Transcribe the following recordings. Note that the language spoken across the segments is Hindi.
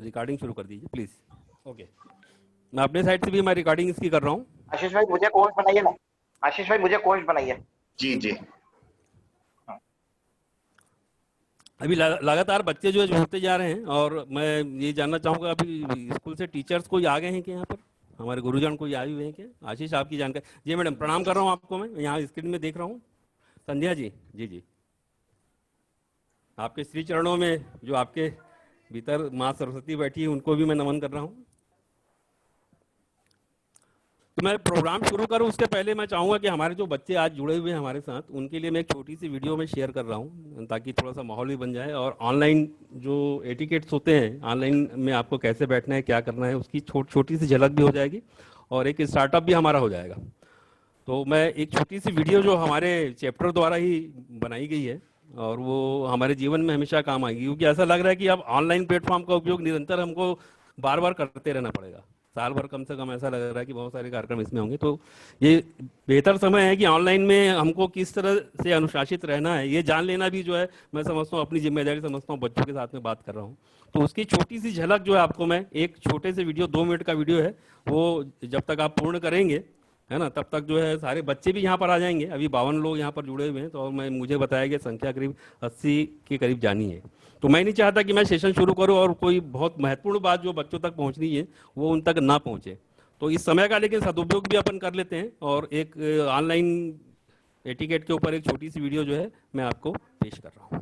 रिकॉर्डिंग शुरू कर दीजिए प्लीज। ओके, मैं अपने साइड से भी मैं रिकॉर्डिंग इसकी कर रहा हूँ। आशीष भाई मुझे कोच बनाइए ना, आशीष भाई मुझे कोच बनाइए। जी जी। अभी लगातार बच्चे जो है जुड़ते जा रहे हैं, और मैं ये जानना चाहूँगा अभी स्कूल से टीचर्स कोई आ गए हैं क्या यहाँ पर? हमारे गुरुजन कोई आए हुए हैं क्या? आशीष आपकी जानकारी। जी मैडम, प्रणाम कर रहा हूँ आपको, मैं यहाँ स्क्रीन में देख रहा हूँ। संध्या जी, जी जी, आपके श्री चरणों में जो आपके भीतर माँ सरस्वती बैठी है उनको भी मैं नमन कर रहा हूँ। तो मैं प्रोग्राम शुरू करूं उसके पहले मैं चाहूँगा कि हमारे जो बच्चे आज जुड़े हुए हैं हमारे साथ, उनके लिए मैं एक छोटी सी वीडियो में शेयर कर रहा हूं, ताकि थोड़ा सा माहौल भी बन जाए, और ऑनलाइन जो एटिकेट्स होते हैं ऑनलाइन में आपको कैसे बैठना है, क्या करना है, उसकी छोटी सी झलक भी हो जाएगी, और एक स्टार्टअप भी हमारा हो जाएगा। तो मैं एक छोटी सी वीडियो जो हमारे चैप्टर द्वारा ही बनाई गई है, और वो हमारे जीवन में हमेशा काम आएगी, क्योंकि ऐसा लग रहा है कि अब ऑनलाइन प्लेटफॉर्म का उपयोग निरंतर हमको बार बार करते रहना पड़ेगा। साल भर कम से कम ऐसा लग रहा है कि बहुत सारे कार्यक्रम इसमें होंगे। तो ये बेहतर समय है कि ऑनलाइन में हमको किस तरह से अनुशासित रहना है, ये जान लेना भी जो है मैं समझता हूँ अपनी जिम्मेदारी समझता हूँ, बच्चों के साथ में बात कर रहा हूँ। तो उसकी छोटी सी झलक जो है आपको मैं एक छोटे से वीडियो, 2 मिनट का वीडियो है, वो जब तक आप पूर्ण करेंगे है ना, तब तक जो है सारे बच्चे भी यहाँ पर आ जाएंगे। अभी 52 लोग यहाँ पर जुड़े हुए हैं, तो मुझे बताया गया संख्या करीब 80 के करीब जानी है। तो मैं नहीं चाहता कि मैं सेशन शुरू करूं और कोई बहुत महत्वपूर्ण बात जो बच्चों तक पहुंचनी है वो उन तक ना पहुंचे। तो इस समय का लेकिन सदुपयोग भी अपन कर लेते हैं, और एक ऑनलाइन एटिकेट के ऊपर एक छोटी सी वीडियो जो है मैं आपको पेश कर रहा हूँ।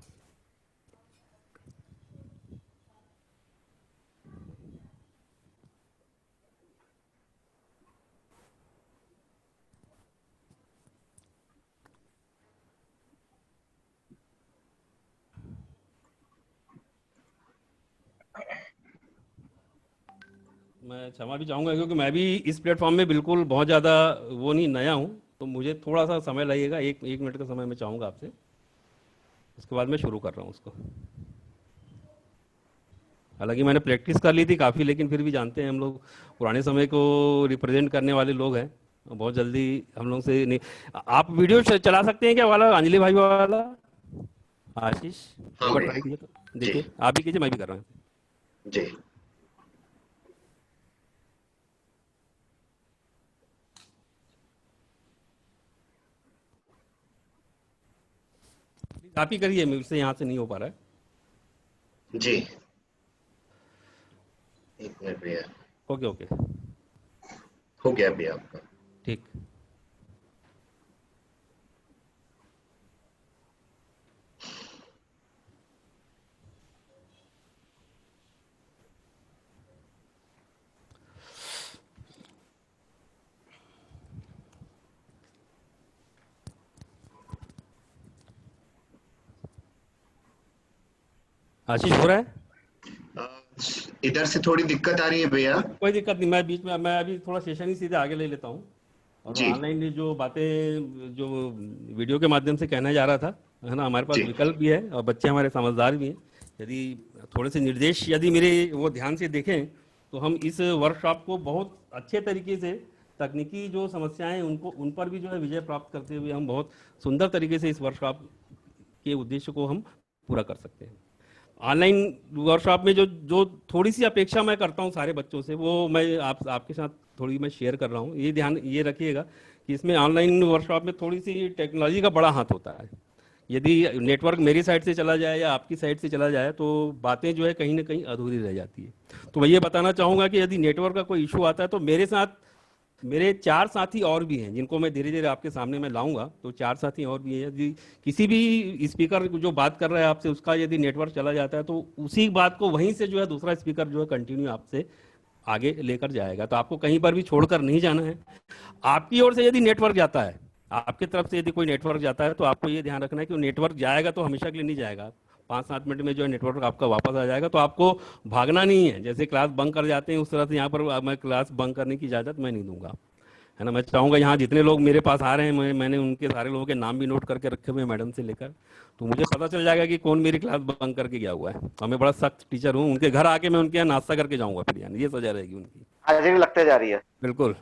मैं क्षमा भी चाहूँगा क्योंकि मैं भी इस प्लेटफॉर्म में बिल्कुल बहुत ज़्यादा वो नहीं, नया हूँ, तो मुझे थोड़ा सा समय लगेगा। एक मिनट का समय मैं चाहूँगा आपसे, उसके बाद मैं शुरू कर रहा हूँ उसको। हालांकि मैंने प्रैक्टिस कर ली थी काफ़ी, लेकिन फिर भी जानते हैं हम लोग पुराने समय को रिप्रेजेंट करने वाले लोग हैं, बहुत जल्दी हम लोग से नहीं। आप वीडियो चला सकते हैं क्या वाला, अंजलि भाई वाला? आशीष एक बार ट्राई कीजिए, तो देखिए आप भी कीजिए, मैं भी कर रहा हूँ जी। आप ही करिए, मुझसे यहाँ से नहीं हो पा रहा है। जी, एक मिनट भैया। ओके ओके, हो गया भैया आपका। ठीक। आशीष हो रहा है? इधर से थोड़ी दिक्कत आ रही है भैया। कोई दिक्कत नहीं, मैं बीच में, मैं अभी थोड़ा सेशन ही सीधे आगे ले लेता हूँ, और जी ऑनलाइन जो बातें जो वीडियो के माध्यम से कहना जा रहा था, है ना, हमारे पास जी विकल्प भी है और बच्चे हमारे समझदार भी हैं। यदि थोड़े से निर्देश यदि मेरे वो ध्यान से देखें तो हम इस वर्कशॉप को बहुत अच्छे तरीके से, तकनीकी जो समस्याएं हैं उनको, उन पर भी जो है विजय प्राप्त करते हुए हम बहुत सुंदर तरीके से इस वर्कशॉप के उद्देश्य को हम पूरा कर सकते हैं। ऑनलाइन वर्कशॉप में जो जो थोड़ी सी अपेक्षा मैं करता हूँ सारे बच्चों से, वो मैं आपके साथ थोड़ी मैं शेयर कर रहा हूँ। ये ध्यान ये रखिएगा कि इसमें ऑनलाइन वर्कशॉप में थोड़ी सी टेक्नोलॉजी का बड़ा हाथ होता है। यदि नेटवर्क मेरी साइड से चला जाए या आपकी साइड से चला जाए तो बातें जो है कहीं ना कहीं अधूरी रह जाती है। तो मैं ये बताना चाहूँगा कि यदि नेटवर्क का कोई इशू आता है तो मेरे साथ मेरे 4 साथी और भी हैं, जिनको मैं धीरे धीरे आपके सामने मैं लाऊंगा। तो 4 साथी और भी हैं, यदि किसी भी स्पीकर जो बात कर रहा है आपसे उसका यदि नेटवर्क चला जाता है तो उसी बात को वहीं से जो है दूसरा स्पीकर जो है कंटिन्यू आपसे आगे लेकर जाएगा। तो आपको कहीं पर भी छोड़कर नहीं जाना है। आपकी ओर से यदि नेटवर्क जाता है, आपकी तरफ से यदि कोई नेटवर्क जाता है, तो आपको ये ध्यान रखना है कि वो नेटवर्क जाएगा तो हमेशा के लिए नहीं जाएगा, 5-7 मिनट में जो है नेटवर्क आपका वापस आ जाएगा। तो आपको भागना नहीं है, जैसे क्लास बंक कर जाते हैं उस तरह से यहाँ पर मैं क्लास बंक करने की इजाज़त मैं नहीं दूंगा, है ना। मैं चाहूँगा यहाँ जितने लोग मेरे पास आ रहे हैं, मैंने उनके सारे लोगों के नाम भी नोट करके रखे हुए हैं मैडम से लेकर, तो मुझे पता चल जाएगा कि कौन मेरी क्लास बंक करके गया हुआ है। और मैं बड़ा सख्त टीचर हूँ, उनके घर आके मैं उनके यहाँ नाश्ता करके जाऊँगा फिर, यानी ये सजा रहेगी उनकी। हाजिरी लगते जा रही है। बिल्कुल।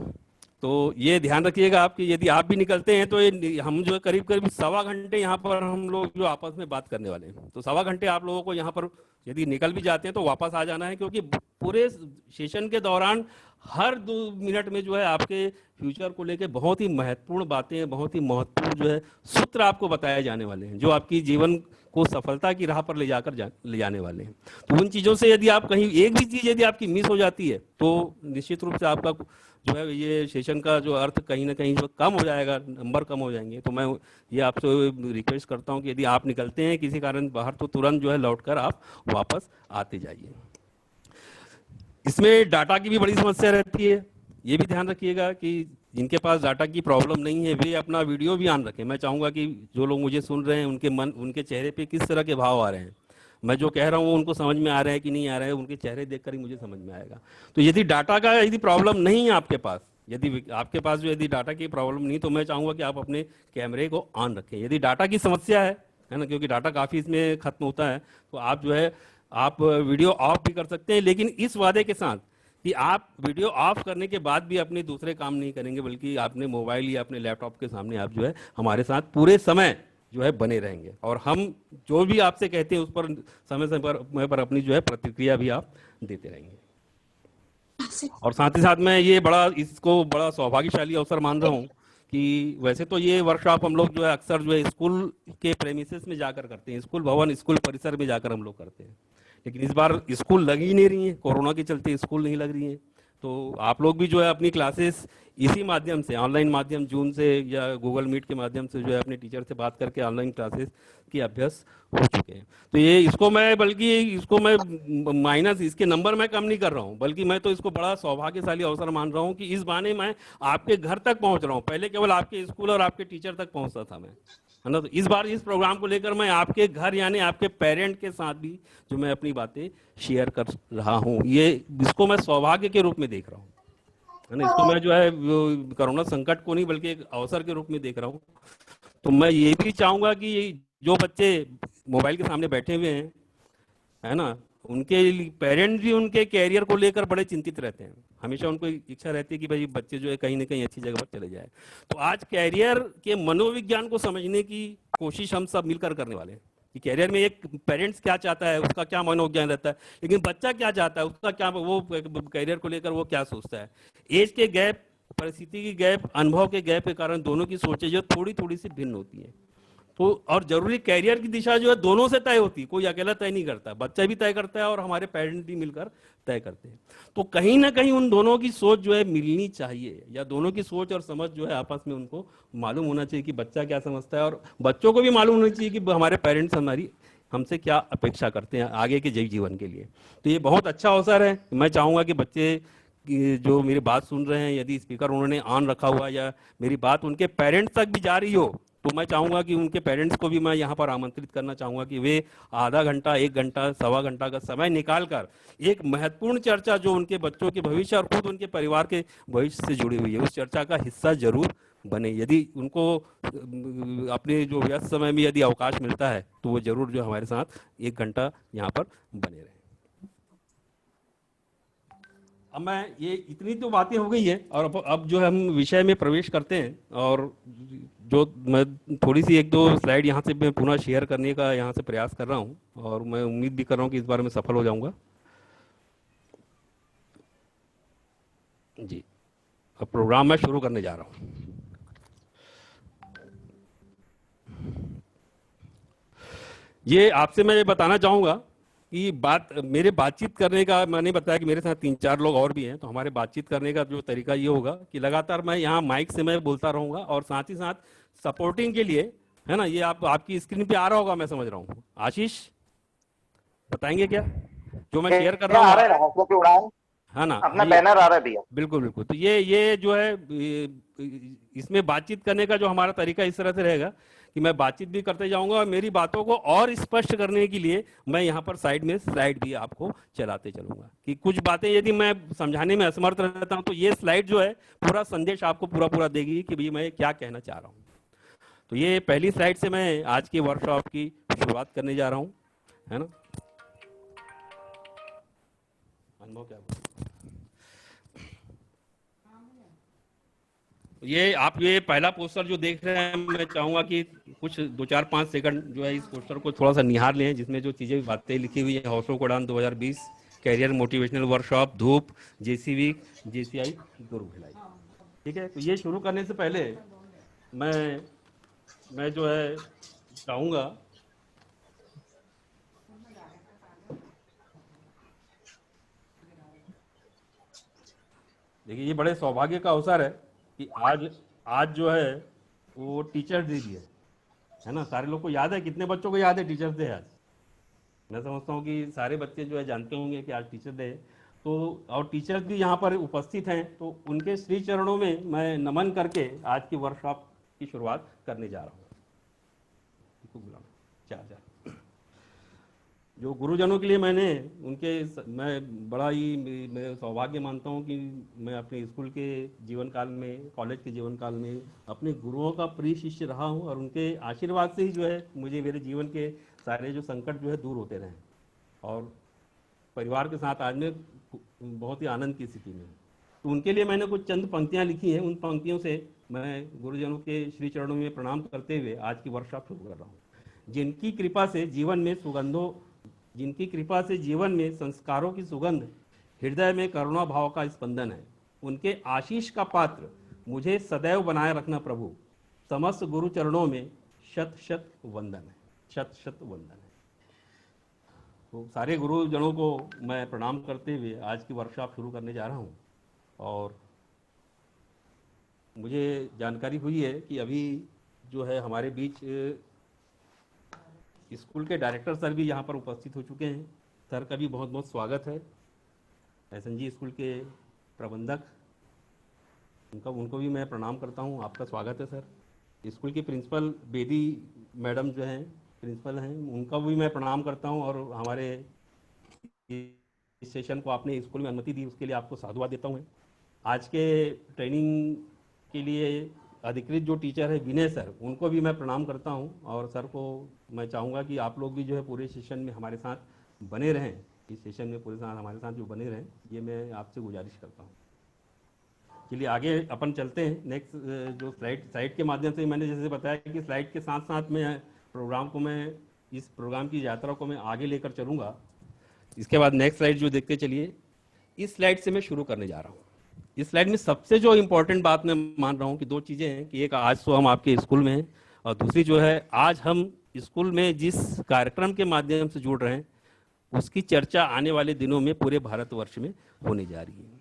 तो ये ध्यान रखिएगा आप कि यदि आप भी निकलते हैं तो ये हम जो है करीब करीब 1.25 घंटे यहाँ पर हम लोग जो आपस में बात करने वाले हैं, तो 1.25 घंटे आप लोगों को यहाँ पर यदि निकल भी जाते हैं तो वापस आ जाना है, क्योंकि पूरे सेशन के दौरान हर 2 मिनट में जो है आपके फ्यूचर को लेके बहुत ही महत्वपूर्ण बातें, बहुत ही महत्वपूर्ण जो है सूत्र आपको बताए जाने वाले हैं, जो आपकी जीवन को सफलता की राह पर ले जाने वाले हैं। तो उन चीज़ों से यदि आप कहीं एक भी चीज़ यदि आपकी मिस हो जाती है तो निश्चित रूप से आपका जो है ये सेशन का जो अर्थ कहीं ना कहीं जो कम हो जाएगा, नंबर कम हो जाएंगे। तो मैं ये आपसे रिक्वेस्ट करता हूँ कि यदि आप निकलते हैं किसी कारण बाहर तो तुरंत जो है लौटकर आप वापस आते जाइए। इसमें डाटा की भी बड़ी समस्या रहती है, ये भी ध्यान रखिएगा कि जिनके पास डाटा की प्रॉब्लम नहीं है वे अपना वीडियो भी ऑन रखें। मैं चाहूँगा कि जो लोग मुझे सुन रहे हैं उनके चेहरे पे किस तरह के भाव आ रहे हैं, मैं जो कह रहा हूँ उनको समझ में आ रहा है कि नहीं आ रहा है, उनके चेहरे देखकर ही मुझे समझ में आएगा। तो यदि डाटा का यदि प्रॉब्लम नहीं है आपके पास, यदि आपके पास जो यदि डाटा की प्रॉब्लम नहीं, तो मैं चाहूँगा कि आप अपने कैमरे को ऑन रखें। यदि डाटा की समस्या है ना, क्योंकि डाटा काफ़ी इसमें खत्म होता है, तो आप जो है आप वीडियो ऑफ भी कर सकते हैं, लेकिन इस वादे के साथ कि आप वीडियो ऑफ करने के बाद भी अपने दूसरे काम नहीं करेंगे, बल्कि आपने मोबाइल या अपने लैपटॉप के सामने आप जो है हमारे साथ पूरे समय जो है बने रहेंगे, और हम जो भी आपसे कहते हैं उस पर समय समय पर अपनी जो है प्रतिक्रिया भी आप देते रहेंगे। और साथ ही साथ मैं ये इसको बड़ा सौभाग्यशाली अवसर मान रहा हूँ कि वैसे तो ये वर्कशॉप हम लोग जो है अक्सर जो है स्कूल के प्रेमिसेस में जाकर करते हैं, स्कूल भवन, स्कूल परिसर में जाकर हम लोग करते हैं, लेकिन इस बार स्कूल लग ही नहीं रही है, कोरोना के चलते स्कूल नहीं लग रही है। तो आप लोग भी जो है अपनी क्लासेस इसी माध्यम से, ऑनलाइन माध्यम, जूम से या गूगल मीट के माध्यम से जो है अपने टीचर से बात करके ऑनलाइन क्लासेस की अभ्यास हो चुके हैं। तो ये इसको मैं माइनस, इसके नंबर मैं कम नहीं कर रहा हूँ, बल्कि मैं तो इसको बड़ा सौभाग्यशाली अवसर मान रहा हूँ कि इस बहाने मैं आपके घर तक पहुँच रहा हूँ। पहले केवल आपके स्कूल और आपके टीचर तक पहुँचता था मैं, है ना। तो इस बार इस प्रोग्राम को लेकर मैं आपके घर यानी आपके पेरेंट के साथ भी जो मैं अपनी बातें शेयर कर रहा हूँ, इसको मैं सौभाग्य के रूप में देख रहा हूँ, है ना। इसको मैं जो है कोरोना संकट को नहीं बल्कि एक अवसर के रूप में देख रहा हूँ। तो मैं ये भी चाहूंगा कि जो बच्चे मोबाइल के सामने बैठे हुए हैं, है ना, उनके पेरेंट्स भी उनके कैरियर को लेकर बड़े चिंतित रहते हैं। हमेशा उनको इच्छा रहती है कि भाई बच्चे जो है कहीं ना कहीं अच्छी जगह पर चले जाए। तो आज कैरियर के मनोविज्ञान को समझने की कोशिश हम सब मिलकर करने वाले हैं कि कैरियर में एक पेरेंट्स क्या चाहता है, उसका क्या मनोविज्ञान रहता है, लेकिन बच्चा क्या चाहता है, उसका क्या, वो कैरियर को लेकर वो क्या सोचता है। एज के गैप, परिस्थिति की गैप, अनुभव के गैप के कारण दोनों की सोचें जो थोड़ी थोड़ी सी भिन्न होती है। तो और जरूरी कैरियर की दिशा जो है दोनों से तय होती है, कोई अकेला तय नहीं करता, बच्चा भी तय करता है और हमारे पेरेंट्स भी मिलकर तय करते हैं। तो कहीं ना कहीं उन दोनों की सोच जो है मिलनी चाहिए, या दोनों की सोच और समझ जो है आपस में उनको मालूम होना चाहिए कि बच्चा क्या समझता है, और बच्चों को भी मालूम होना चाहिए कि हमारे पेरेंट्स हमसे क्या अपेक्षा करते हैं आगे के जीवन के लिए। तो ये बहुत अच्छा अवसर है। मैं चाहूँगा कि बच्चे जो मेरी बात सुन रहे हैं, यदि स्पीकर उन्होंने ऑन रखा हुआ या मेरी बात उनके पेरेंट्स तक भी जा रही हो, तो मैं चाहूँगा कि उनके पेरेंट्स को भी मैं यहाँ पर आमंत्रित करना चाहूँगा कि वे आधा घंटा, 1 घंटा, सवा घंटा का समय निकाल कर एक महत्वपूर्ण चर्चा जो उनके बच्चों के भविष्य और खुद उनके परिवार के भविष्य से जुड़ी हुई है, उस चर्चा का हिस्सा जरूर बने। यदि उनको अपने जो व्यस्त समय में यदि अवकाश मिलता है तो वो जरूर जो हमारे साथ 1 घंटा यहाँ पर बने रहे। अब मैं ये इतनी तो बातें हो गई है, और अब जो है हम विषय में प्रवेश करते हैं। और जो मैं थोड़ी सी 1-2 स्लाइड यहाँ से मैं पुनः शेयर करने का यहाँ से प्रयास कर रहा हूँ, और मैं उम्मीद भी कर रहा हूँ कि इस बार मैं सफल हो जाऊंगा। जी, अब प्रोग्राम मैं शुरू करने जा रहा हूँ। ये आपसे मैं ये बताना चाहूँगा कि मेरे बातचीत करने का, मैंने बताया कि मेरे साथ 3-4 लोग और भी हैं, तो हमारे बातचीत करने का जो तरीका ये होगा कि लगातार मैं यहाँ माइक से मैं बोलता रहूँगा, और साथ ही साथ सपोर्टिंग के लिए, है ना, ये आपकी स्क्रीन पे आ रहा होगा मैं समझ रहा हूँ। आशीष बताएंगे क्या जो मैं शेयर कर रहा हूँ? आ रहा है ना, हौसलों की उड़ान, है ना, अपना बैनर आ रहा है भैया। बिल्कुल बिल्कुल। तो ये जो है इसमें बातचीत करने का जो हमारा तरीका इस तरह से रहेगा कि मैं बातचीत भी करते जाऊंगा, और मेरी बातों को और स्पष्ट करने के लिए मैं यहाँ पर साइड में स्लाइड भी आपको चलाते चलूंगा कि कुछ बातें यदि मैं समझाने में असमर्थ रहता हूँ तो ये स्लाइड जो है पूरा संदेश आपको पूरा देगी कि भाई मैं क्या कहना चाह रहा हूँ। तो ये पहली स्लाइड से मैं आज की वर्कशॉप की शुरुआत करने जा रहा हूँ, है ना। अनुभव क्या ये पहला पोस्टर जो देख रहे हैं, मैं चाहूंगा कि कुछ 2-4-5 सेकंड जो है इस पोस्टर को थोड़ा सा निहार लें, जिसमें जो चीजें बातें लिखी हुई है, हौसलों को उड़ान 2020 कैरियर मोटिवेशनल वर्कशॉप धूप, जेसी वीक, जेसीआई दुर्ग भिलाई। ठीक है, तो ये शुरू करने से पहले मैं जो है चाहूँगा, देखिए ये बड़े सौभाग्य का अवसर है कि आज जो है वो टीचर्स डे भी है ना। सारे लोग को याद है, कितने बच्चों को याद है टीचर्स डे आज? मैं समझता हूँ कि सारे बच्चे जो है जानते होंगे कि आज टीचर डे है। तो और टीचर्स भी यहाँ पर उपस्थित हैं, तो उनके श्री चरणों में मैं नमन करके आज की वर्कशॉप की शुरुआत करने जा रहा हूँ। जो गुरुजनों के लिए मैं बड़ा ही मैं सौभाग्य मानता हूँ कि मैं अपने स्कूल के जीवन काल में, कॉलेज के जीवन काल में अपने गुरुओं का प्रिय शिष्य रहा हूँ, और उनके आशीर्वाद से ही जो है मुझे मेरे जीवन के सारे जो संकट जो है दूर होते रहे, और परिवार के साथ आज मैं बहुत ही आनंद की स्थिति में हूँ। तो उनके लिए मैंने कुछ चंद पंक्तियाँ लिखी हैं। उन पंक्तियों से मैं गुरुजनों के श्री चरणों में प्रणाम करते हुए आज की वर्कशॉप शुरू कर रहा हूँ। जिनकी कृपा से जीवन में संस्कारों की सुगंध, हृदय में करुणा भाव का स्पंदन है, उनके आशीष का पात्र मुझे सदैव बनाए रखना प्रभु। समस्त गुरु चरणों में शत शत वंदन है, शत शत वंदन है। तो सारे गुरुजनों को मैं प्रणाम करते हुए आज की वर्कशॉप शुरू करने जा रहा हूँ। और मुझे जानकारी हुई है कि अभी जो है हमारे बीच स्कूल के डायरेक्टर सर भी यहाँ पर उपस्थित हो चुके हैं। सर का भी बहुत बहुत स्वागत है। एसएनजी स्कूल के प्रबंधक, उनको भी मैं प्रणाम करता हूँ, आपका स्वागत है सर। स्कूल की प्रिंसिपल बेदी मैडम जो हैं, प्रिंसिपल हैं, उनका भी मैं प्रणाम करता हूँ, और हमारे इस सेशन को आपने स्कूल में अनुमति दी उसके लिए आपको साधुवाद देता हूँ। आज के ट्रेनिंग के लिए अधिकृत जो टीचर है विनय सर, उनको भी मैं प्रणाम करता हूं, और सर को मैं चाहूँगा कि आप लोग भी जो है पूरे सेशन में हमारे साथ बने रहें, इस सेशन में पूरे साथ हमारे साथ जो बने रहें, ये मैं आपसे गुजारिश करता हूं। चलिए आगे अपन चलते हैं। नेक्स्ट जो स्लाइड के माध्यम से मैंने जैसे बताया कि स्लाइड के साथ साथ मैं इस प्रोग्राम की यात्रा को मैं आगे लेकर चलूँगा। इसके बाद नेक्स्ट स्लाइड जो देखते चलिए, इस स्लाइड से मैं शुरू करने जा रहा हूँ। इस स्लाइड में सबसे जो इम्पोर्टेंट बात मैं मान रहा हूँ कि दो चीज़ें हैं, कि एक आज तो हम आपके स्कूल में हैं, और दूसरी जो है आज हम स्कूल में जिस कार्यक्रम के माध्यम से जुड़ रहे हैं उसकी चर्चा आने वाले दिनों में पूरे भारतवर्ष में होने जा रही है।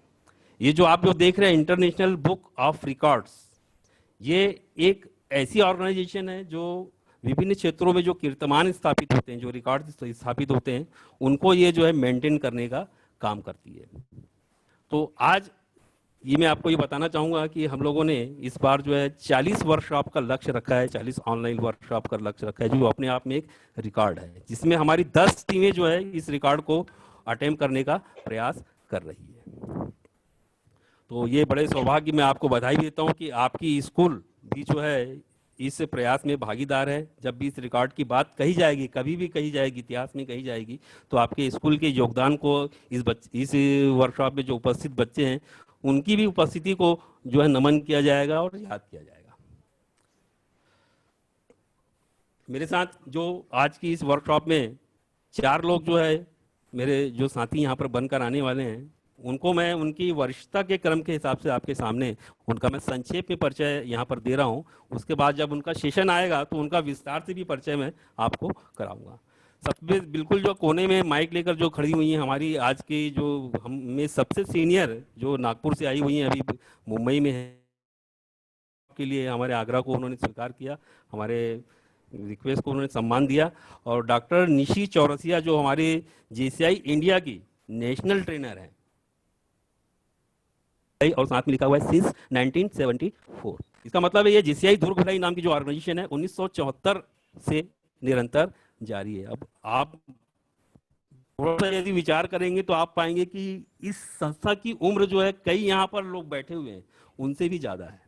ये जो आप देख रहे हैं इंटरनेशनल बुक ऑफ रिकॉर्ड्स, ये एक ऐसी ऑर्गेनाइजेशन है जो विभिन्न क्षेत्रों में जो कीर्तिमान स्थापित होते हैं, जो रिकॉर्ड स्थापित होते हैं, उनको ये जो है मेंटेन करने का काम करती है। तो आज ये मैं आपको ये बताना चाहूँगा कि हम लोगों ने इस बार जो है 40 वर्कशॉप का लक्ष्य रखा है, 40 ऑनलाइन वर्कशॉप का लक्ष्य रखा है, जो अपने आप में एक रिकॉर्ड है, जिसमें हमारी 10 टीमें जो है इस रिकॉर्ड को अटेम्प्ट करने का प्रयास कर रही है। तो ये बड़े सौभाग्य मैं आपको बधाई देता हूँ कि आपकी स्कूल भी जो है इस प्रयास में भागीदार है। जब भी इस रिकॉर्ड की बात कही जाएगी, कभी भी कही जाएगी, इतिहास में कही जाएगी, तो आपके स्कूल के योगदान को इस वर्कशॉप में जो उपस्थित बच्चे हैं उनकी भी उपस्थिति को जो है नमन किया जाएगा और याद किया जाएगा। मेरे साथ जो आज की इस वर्कशॉप में 4 लोग जो है मेरे जो साथी यहाँ पर बनकर आने वाले हैं, उनको मैं उनकी वरिष्ठता के क्रम के हिसाब से आपके सामने उनका मैं संक्षेप में परिचय यहाँ पर दे रहा हूँ। उसके बाद जब उनका सेशन आएगा तो उनका विस्तार से भी परिचय मैं आपको कराऊंगा। सबसे बिल्कुल जो कोने में माइक लेकर जो खड़ी हुई हैं हमारी आज की जो हम में सबसे सीनियर, जो नागपुर से आई हुई हैं, अभी मुंबई में है, के लिए हमारे आग्रह को उन्होंने स्वीकार किया, हमारे रिक्वेस्ट को उन्होंने सम्मान दिया। और डॉक्टर निशी चौरसिया जो हमारे जेसीआई इंडिया की नेशनल ट्रेनर है, और साथ में लिखा हुआ है सिंस 1974। इसका मतलब है ये जेसीआई दुर्ग भिलाई नाम की जो ऑर्गेनाइजेशन है 1974 से निरंतर जारी है। अब आप थोड़ा सा यदि विचार करेंगे तो आप पाएंगे कि इस संस्था की उम्र जो है, कई यहाँ पर लोग बैठे हुए हैं उनसे भी ज़्यादा है।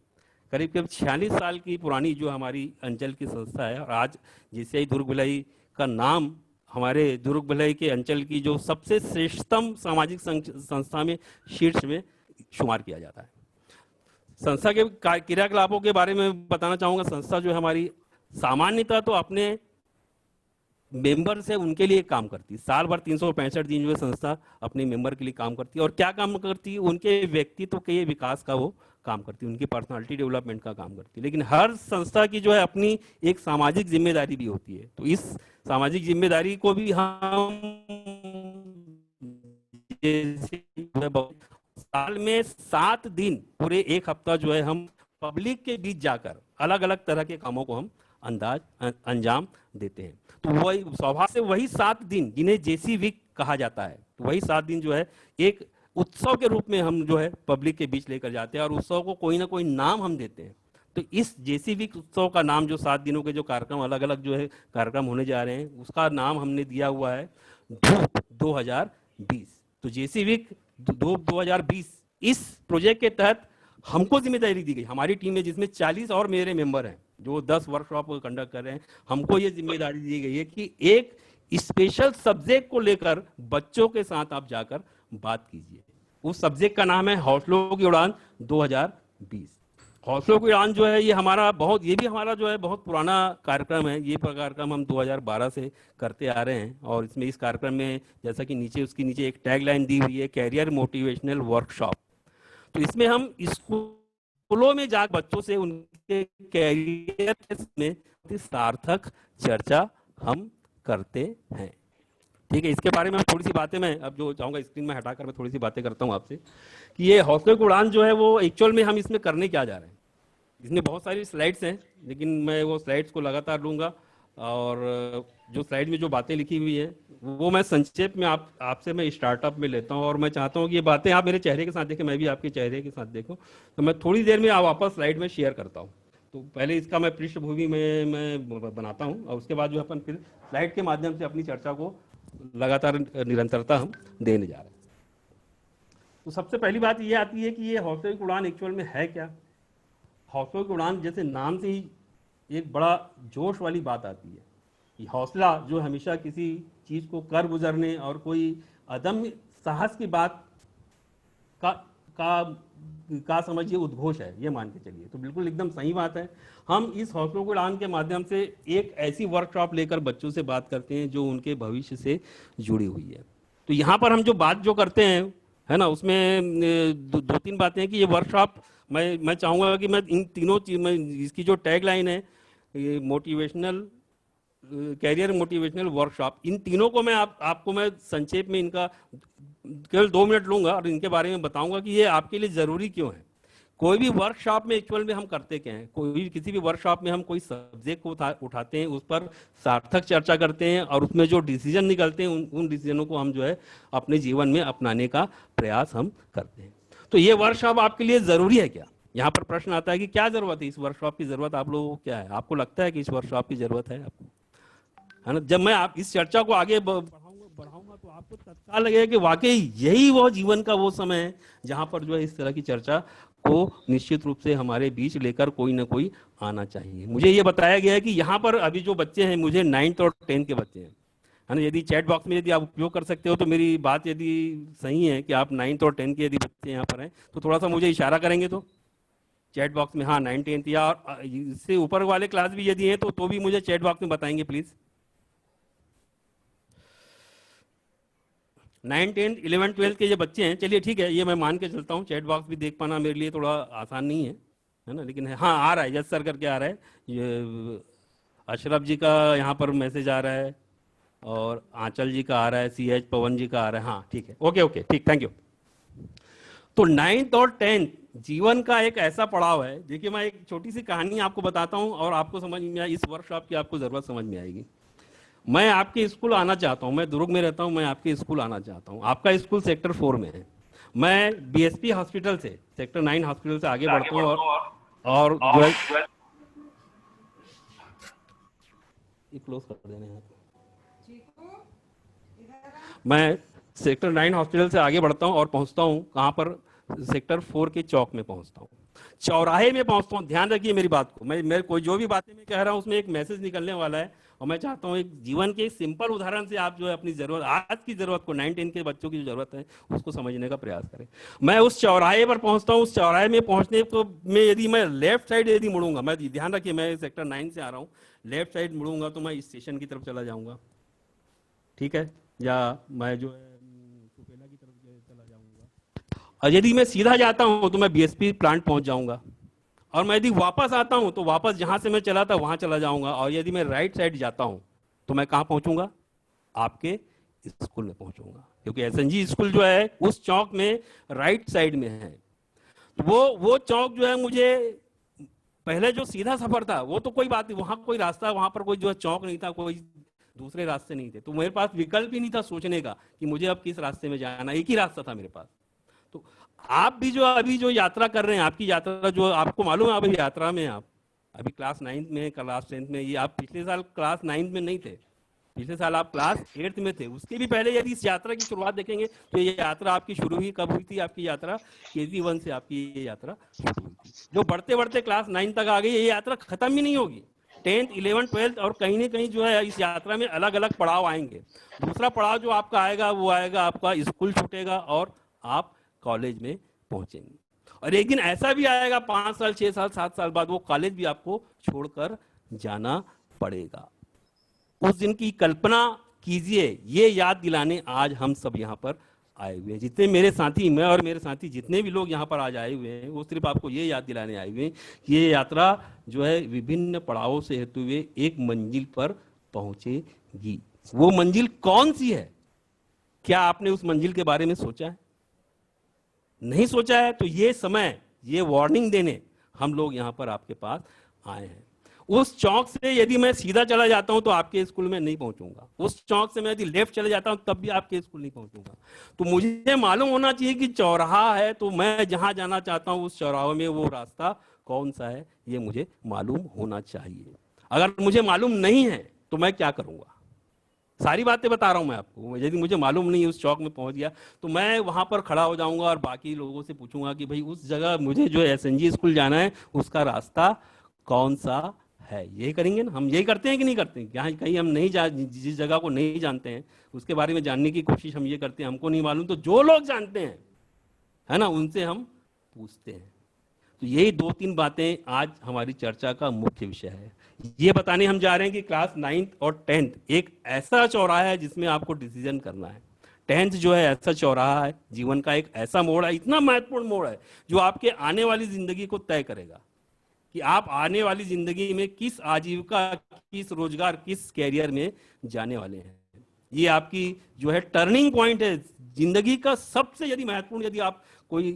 करीब करीब 46 साल की पुरानी जो हमारी अंचल की संस्था है, और आज जेसीआई दुर्ग भिलाई का नाम हमारे दुर्ग भिलाई के अंचल की जो सबसे श्रेष्ठतम सामाजिक संस्था में शीर्ष में शुमार किया जाता है। संस्था के क्रियाकलापों के बारे में बताना चाहूँगा। संस्था जो है हमारी सामान्यतः तो अपने मेंबर्स है उनके लिए काम करती है। साल भर 365 दिन जो है संस्था अपने मेंबर के लिए काम करती है। और क्या काम करती है? उनके व्यक्तित्व के विकास का वो काम करती है, उनकी पर्सनालिटी डेवलपमेंट का काम करती है। लेकिन हर संस्था की जो है अपनी एक सामाजिक जिम्मेदारी भी होती है। तो इस सामाजिक जिम्मेदारी को भी हम साल में 7 दिन, पूरे एक हफ्ता जो है हम पब्लिक के बीच जाकर अलग अलग तरह के कामों को हम अंजाम देते हैं। तो वही सौभाग्य से वही 7 दिन जिन्हें जेसी वीक कहा जाता है, तो वही 7 दिन जो है एक उत्सव के रूप में हम जो है पब्लिक के बीच लेकर जाते हैं और उत्सव को कोई ना कोई नाम हम देते हैं। तो इस जेसी वीक उत्सव का नाम, जो 7 दिनों के जो कार्यक्रम अलग अलग जो है कार्यक्रम होने जा रहे हैं, उसका नाम हमने दिया हुआ है धूप 2020। तो जेसी वीक धूप 2020 इस प्रोजेक्ट के तहत हमको जिम्मेदारी दी गई, हमारी टीम में जिसमें 40 और मेरे मेंबर हैं जो 10 वर्कशॉप कंडक्ट कर रहे हैं। हमको ये जिम्मेदारी दी गई है कि एक स्पेशल सब्जेक्ट को लेकर बच्चों के साथ आप जाकर बात कीजिए। उस सब्जेक्ट का नाम है हौसलों की उड़ान 2020। हौसलों की उड़ान जो है ये भी हमारा जो है बहुत पुराना कार्यक्रम है। ये कार्यक्रम हम 2012 से करते आ रहे हैं और इसमें इस कार्यक्रम में जैसा कि उसके नीचे एक टैगलाइन दी हुई है, कैरियर मोटिवेशनल वर्कशॉप। तो इसमें हम स्कूलों में जाकर बच्चों से उनके कैरियर में सार्थक चर्चा हम करते हैं। ठीक है, इसके बारे में थोड़ी सी बातें मैं अब जो चाहूँगा स्क्रीन में हटाकर मैं थोड़ी सी बातें करता हूँ आपसे कि ये हौसले की उड़ान जो है वो एक्चुअल में हम इसमें करने क्या जा रहे हैं। इसमें बहुत सारी स्लाइड्स हैं, लेकिन मैं वो स्लाइड्स को लगातार लूँगा और जो स्लाइड में जो बातें लिखी हुई है वो मैं संक्षेप में आपसे मैं स्टार्टअप में लेता हूँ और मैं चाहता हूँ कि ये बातें आप मेरे चेहरे के साथ देखें, मैं भी आपके चेहरे के साथ देखूँ। तो मैं थोड़ी देर में वापस स्लाइड में शेयर करता हूँ। तो पहले इसका मैं पृष्ठभूमि में मैं बनाता हूँ और उसके बाद जो अपन फिर स्लाइड के माध्यम से अपनी चर्चा को लगातार निरंतरता हम देने जा रहे हैं। तो सबसे पहली बात ये आती है कि ये हौसले की उड़ान एक्चुअल में है क्या। हौसलों की उड़ान जैसे नाम से ही एक बड़ा जोश वाली बात आती है कि हौसला जो हमेशा किसी चीज़ को कर गुजरने और कोई अदम्य साहस की बात का समझिए उद्घोष है, ये मान के चलिए। तो बिल्कुल एकदम सही बात है। हम इस हौसलों की उड़ान के माध्यम से एक ऐसी वर्कशॉप लेकर बच्चों से बात करते हैं जो उनके भविष्य से जुड़ी हुई है। तो यहाँ पर हम जो बात जो करते हैं है ना, उसमें दो तीन बातें हैं कि ये वर्कशॉप मैं चाहूँगा कि मैं इन तीनों चीज में इसकी जो टैगलाइन है मोटिवेशनल कैरियर मोटिवेशनल वर्कशॉप, इन तीनों को मैं आपको मैं संक्षेप में इनका केवल 2 मिनट लूंगा और इनके बारे में बताऊंगा कि ये आपके लिए जरूरी क्यों है। कोई भी वर्कशॉप में एक्चुअल में हम करते क्या हैं, किसी भी वर्कशॉप में हम कोई सब्जेक्ट को उठाते हैं, उस पर सार्थक चर्चा करते हैं और उसमें जो डिसीजन निकलते हैं उन डिसीजनों को हम जो है अपने जीवन में अपनाने का प्रयास हम करते हैं। तो ये वर्कशॉप आपके लिए जरूरी है क्या? यहाँ पर प्रश्न आता है कि क्या जरूरत है, इस वर्कशॉप की जरूरत आप लोगों को क्या है? आपको लगता है कि इस वर्कशॉप की जरूरत है आपको, है ना? जब मैं आप इस चर्चा को आगे बढ़ाऊंगा तो आपको तत्काल लगेगा कि वाकई यही वो जीवन का वो समय है जहां पर जो है इस तरह की चर्चा को निश्चित रूप से हमारे बीच लेकर कोई ना कोई आना चाहिए। मुझे ये बताया गया है कि यहाँ पर अभी जो बच्चे हैं, मुझे 9th और 10th के बच्चे हैं, है ना। यदि चैट बॉक्स में यदि आप उपयोग कर सकते हो तो मेरी बात यदि सही है कि आप 9th और 10th के यदि बच्चे यहाँ पर हैं तो थोड़ा सा मुझे इशारा करेंगे तो चैट बॉक्स में, हाँ 9th 10th या इससे ऊपर वाले क्लास भी यदि हैं तो भी मुझे चैट बॉक्स में बताएंगे please. 9th 10th 11th 12th के ये बच्चे हैं, चलिए ठीक है, ये मैं मान के चलता हूँ। चैट बॉक्स भी देख पाना मेरे लिए थोड़ा आसान नहीं है ना, लेकिन हाँ आ रहा है, यस सर करके आ रहा है। ये अशरफ जी का यहाँ पर मैसेज आ रहा है और आंचल जी का आ रहा है, CH पवन जी का आ रहा है। हाँ ठीक है, ओके ठीक, थैंक यू। तो 9th और 10th जीवन का एक ऐसा पड़ाव है। देखिए मैं एक छोटी सी कहानी आपको बताता हूँ और आपको समझ में इस वर्कशॉप की आपको जरूरत समझ में आएगी। मैं आपके स्कूल आना चाहता हूं, मैं दुर्ग में रहता हूं, मैं आपके स्कूल आना चाहता हूं। आपका स्कूल सेक्टर 4 में है, मैं BSP हॉस्पिटल से सेक्टर 9 हॉस्पिटल से आगे बढ़ता हूं और जो है क्लोज कर देने हैं। मैं सेक्टर 9 हॉस्पिटल से आगे बढ़ता हूं और पहुंचता हूं कहां पर, सेक्टर 4 के चौक में पहुंचता हूं, चौराहे में पहुंचता हूं। ध्यान रखिए मेरी बात को, मैं कोई जो भी बातें मैं कह रहा हूं उसमें एक मैसेज निकलने वाला है और मैं चाहता हूं एक जीवन के एक सिंपल उदाहरण से आप जो है अपनी जरूरत, आज की जरूरत को, 9 10 के बच्चों की जो जरूरत है उसको समझने का प्रयास करें। मैं उस चौराहे पर पहुंचता हूं, उस चौराहे में पहुंचने को में यदि मैं लेफ्ट साइड यदि मुड़ूंगा, मैं ध्यान रखिए मैं सेक्टर 9 से आ रहा हूं, लेफ्ट साइड मुड़ूंगा तो मैं स्टेशन की तरफ चला जाऊंगा। ठीक है, या मैं जो है सुपेला की तरफ जो है चला जाऊंगा, और यदि मैं सीधा जाता हूँ तो मैं बीएसपी प्लांट पहुंच जाऊंगा, और मैं यदि वापस आता हूँ तो वापस जहां से मैं चला था वहां चला जाऊंगा, और यदि मैं राइट साइड जाता हूँ तो मैं कहाँ पहुंचूंगा? आपके स्कूल में पहुंचूंगा, क्योंकि एसएनजी स्कूल जो है उस चौक में राइट साइड में है। तो वो चौक जो है, मुझे पहले जो सीधा सफर था वो तो कोई बात नहीं, वहां कोई रास्ता, वहां पर कोई जो है चौक नहीं था, कोई दूसरे रास्ते नहीं थे, तो मेरे पास विकल्प ही नहीं था सोचने का कि मुझे अब किस रास्ते में जाना, एक ही रास्ता था मेरे पास। तो आप भी जो अभी जो यात्रा कर रहे हैं, आपकी यात्रा जो आपको मालूम है, अभी यात्रा में आप अभी क्लास 9th में, क्लास 10th में, ये आप पिछले साल क्लास 9th में नहीं थे, पिछले साल आप क्लास 8th में थे। उसके भी पहले यदि इस यात्रा की शुरुआत देखेंगे तो ये यात्रा आपकी शुरू ही कब हुई थी? आपकी यात्रा KG1 से आपकी ये यात्रा शुरू हुई थी, जो बढ़ते बढ़ते क्लास 9 तक आ गई। ये यात्रा खत्म ही नहीं होगी, 10th 11th 12th, और कहीं ना कहीं जो है इस यात्रा में अलग अलग पड़ाव आएंगे। दूसरा पड़ाव जो आपका आएगा वो आएगा आपका स्कूल छूटेगा और आप कॉलेज में पहुंचेंगे, और एक दिन ऐसा भी आएगा 5 साल 6 साल 7 साल बाद वो कॉलेज भी आपको छोड़कर जाना पड़ेगा। उस दिन की कल्पना कीजिए। ये याद दिलाने आज हम सब यहाँ पर आए हुए हैं, जितने मेरे साथी, मैं और मेरे साथी जितने भी लोग यहाँ पर आज आए हुए हैं, वो सिर्फ आपको ये याद दिलाने आए हुए हैं कि ये यात्रा जो है विभिन्न पड़ावों से होते हुए एक मंजिल पर पहुंचेगी। वो मंजिल कौन सी है? क्या आपने उस मंजिल के बारे में सोचा है? नहीं सोचा है तो ये समय, ये वार्निंग देने हम लोग यहाँ पर आपके पास आए हैं। उस चौक से यदि मैं सीधा चला जाता हूं तो आपके स्कूल में नहीं पहुंचूंगा, उस चौक से मैं यदि लेफ्ट चले जाता हूं तब भी आपके स्कूल नहीं पहुंचूंगा। तो मुझे मालूम होना चाहिए कि चौराहा है, तो मैं जहां जाना चाहता हूं उस चौराहे में वो रास्ता कौन सा है, ये मुझे मालूम होना चाहिए। अगर मुझे मालूम नहीं है तो मैं क्या करूंगा? सारी बातें बता रहा हूं मैं आपको। यदि मुझे मालूम नहीं उस चौक में पहुंच गया तो मैं वहां पर खड़ा हो जाऊंगा और बाकी लोगों से पूछूंगा कि भाई उस जगह मुझे जो एसएनजी स्कूल जाना है उसका रास्ता कौन सा है। यही करेंगे ना, हम यही करते हैं कि नहीं करते? यहाँ कहीं हम नहीं जिस जगह को नहीं जानते हैं उसके बारे में जानने की कोशिश हम ये करते हैं। हमको नहीं मालूम तो जो लोग जानते हैं, है ना, उनसे हम पूछते हैं। तो यही 2-3 बातें आज हमारी चर्चा का मुख्य विषय है। ये बताने हम जा रहे हैं कि क्लास 9th और 10th एक ऐसा चौराहा है जिसमें आपको डिसीजन करना है। 10th जो है ऐसा चौराहा है, जीवन का एक ऐसा मोड़ है, इतना महत्वपूर्ण मोड़ है जो आपके आने वाली जिंदगी को तय करेगा कि आप आने वाली जिंदगी में किस आजीविका, किस रोजगार, किस कैरियर में जाने वाले हैं। ये आपकी जो है टर्निंग पॉइंट है जिंदगी का। सबसे यदि महत्वपूर्ण, यदि आप कोई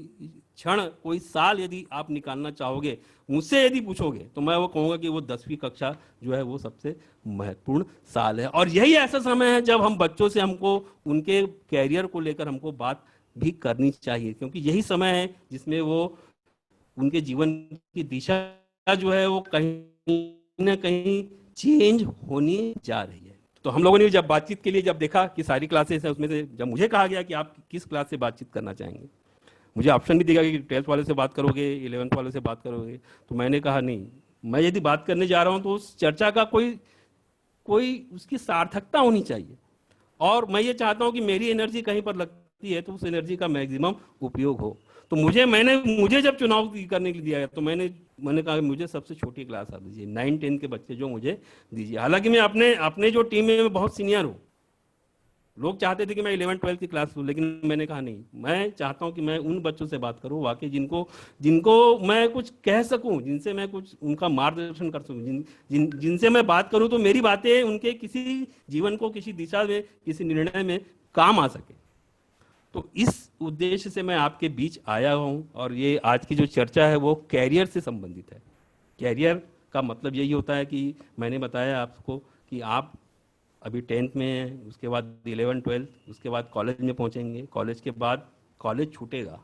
क्षण, कोई साल यदि आप निकालना चाहोगे, मुझसे यदि पूछोगे तो मैं वो कहूंगा कि वो 10वीं कक्षा जो है वो सबसे महत्वपूर्ण साल है। और यही ऐसा समय है जब हम बच्चों से, हमको उनके कैरियर को लेकर हमको बात भी करनी चाहिए, क्योंकि यही समय है जिसमें वो उनके जीवन की दिशा जो है वो कहीं ना कहीं चेंज होने जा रही है। तो हम लोगों ने जब बातचीत के लिए जब देखा कि सारी क्लासेस है, उसमें से जब मुझे कहा गया कि आप किस क्लास से बातचीत करना चाहेंगे, मुझे ऑप्शन भी दिया कि 12th वाले से बात करोगे, 11th वाले से बात करोगे, तो मैंने कहा नहीं, मैं यदि बात करने जा रहा हूं तो उस चर्चा का कोई उसकी सार्थकता होनी चाहिए, और मैं ये चाहता हूं कि मेरी एनर्जी कहीं पर लगती है तो उस एनर्जी का मैक्सिमम उपयोग हो। तो मुझे जब चुनाव करने के लिए दिया गया तो मैंने कहा मुझे सबसे छोटी क्लास आ दीजिए, 9-10 के बच्चे जो मुझे दीजिए। हालांकि मैं अपने जो टीम में बहुत सीनियर हूँ, लोग चाहते थे कि मैं 11th-12th की क्लास लूँ, लेकिन मैंने कहा नहीं, मैं चाहता हूं कि मैं उन बच्चों से बात करूं वाकई जिनको मैं कुछ कह सकूं, जिनसे मैं कुछ उनका मार्गदर्शन कर सकूं, जिनसे मैं बात करूं तो मेरी बातें उनके किसी जीवन को किसी दिशा में, किसी निर्णय में काम आ सके। तो इस उद्देश्य से मैं आपके बीच आया हूं, और ये आज की जो चर्चा है वो कैरियर से संबंधित है। कैरियर का मतलब यही होता है कि मैंने बताया आपको कि आप अभी 10th में हैं, उसके बाद 11th-12th, उसके बाद कॉलेज में पहुंचेंगे, कॉलेज के बाद कॉलेज छूटेगा,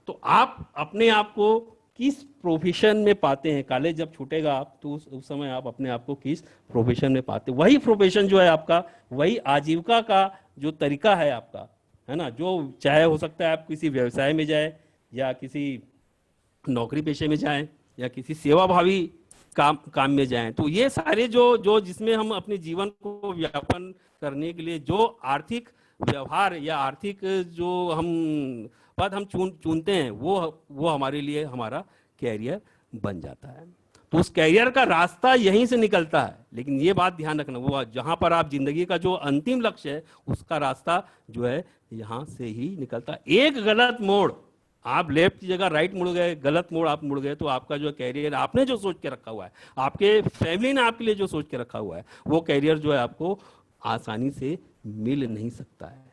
तो आप अपने आप को किस प्रोफेशन में पाते हैं। कॉलेज जब छूटेगा आप तो उस समय आप अपने आप को किस प्रोफेशन में पाते हैं। वही प्रोफेशन जो है आपका, वही आजीविका का जो तरीका है आपका, है ना, जो चाहे हो सकता है आप किसी व्यवसाय में जाए, या किसी नौकरी पेशे में जाएं, या किसी सेवाभावी काम में जाएं। तो ये सारे जो जिसमें हम अपने जीवन को व्यापन करने के लिए जो आर्थिक व्यवहार या आर्थिक जो हम पद हम चुनते हैं, वो हमारे लिए हमारा कैरियर बन जाता है। उस कैरियर का रास्ता यहीं से निकलता है। लेकिन ये बात ध्यान रखना, वो जहां पर आप जिंदगी का जो अंतिम लक्ष्य है उसका रास्ता जो है यहां से ही निकलता है। एक गलत मोड़, आप लेफ्ट की जगह राइट मुड़ गए, गलत मोड़ आप मुड़ गए, तो आपका जो कैरियर आपने जो सोच के रखा हुआ है, आपके फैमिली ने आपके लिए जो सोच के रखा हुआ है, वो कैरियर जो है आपको आसानी से मिल नहीं सकता है,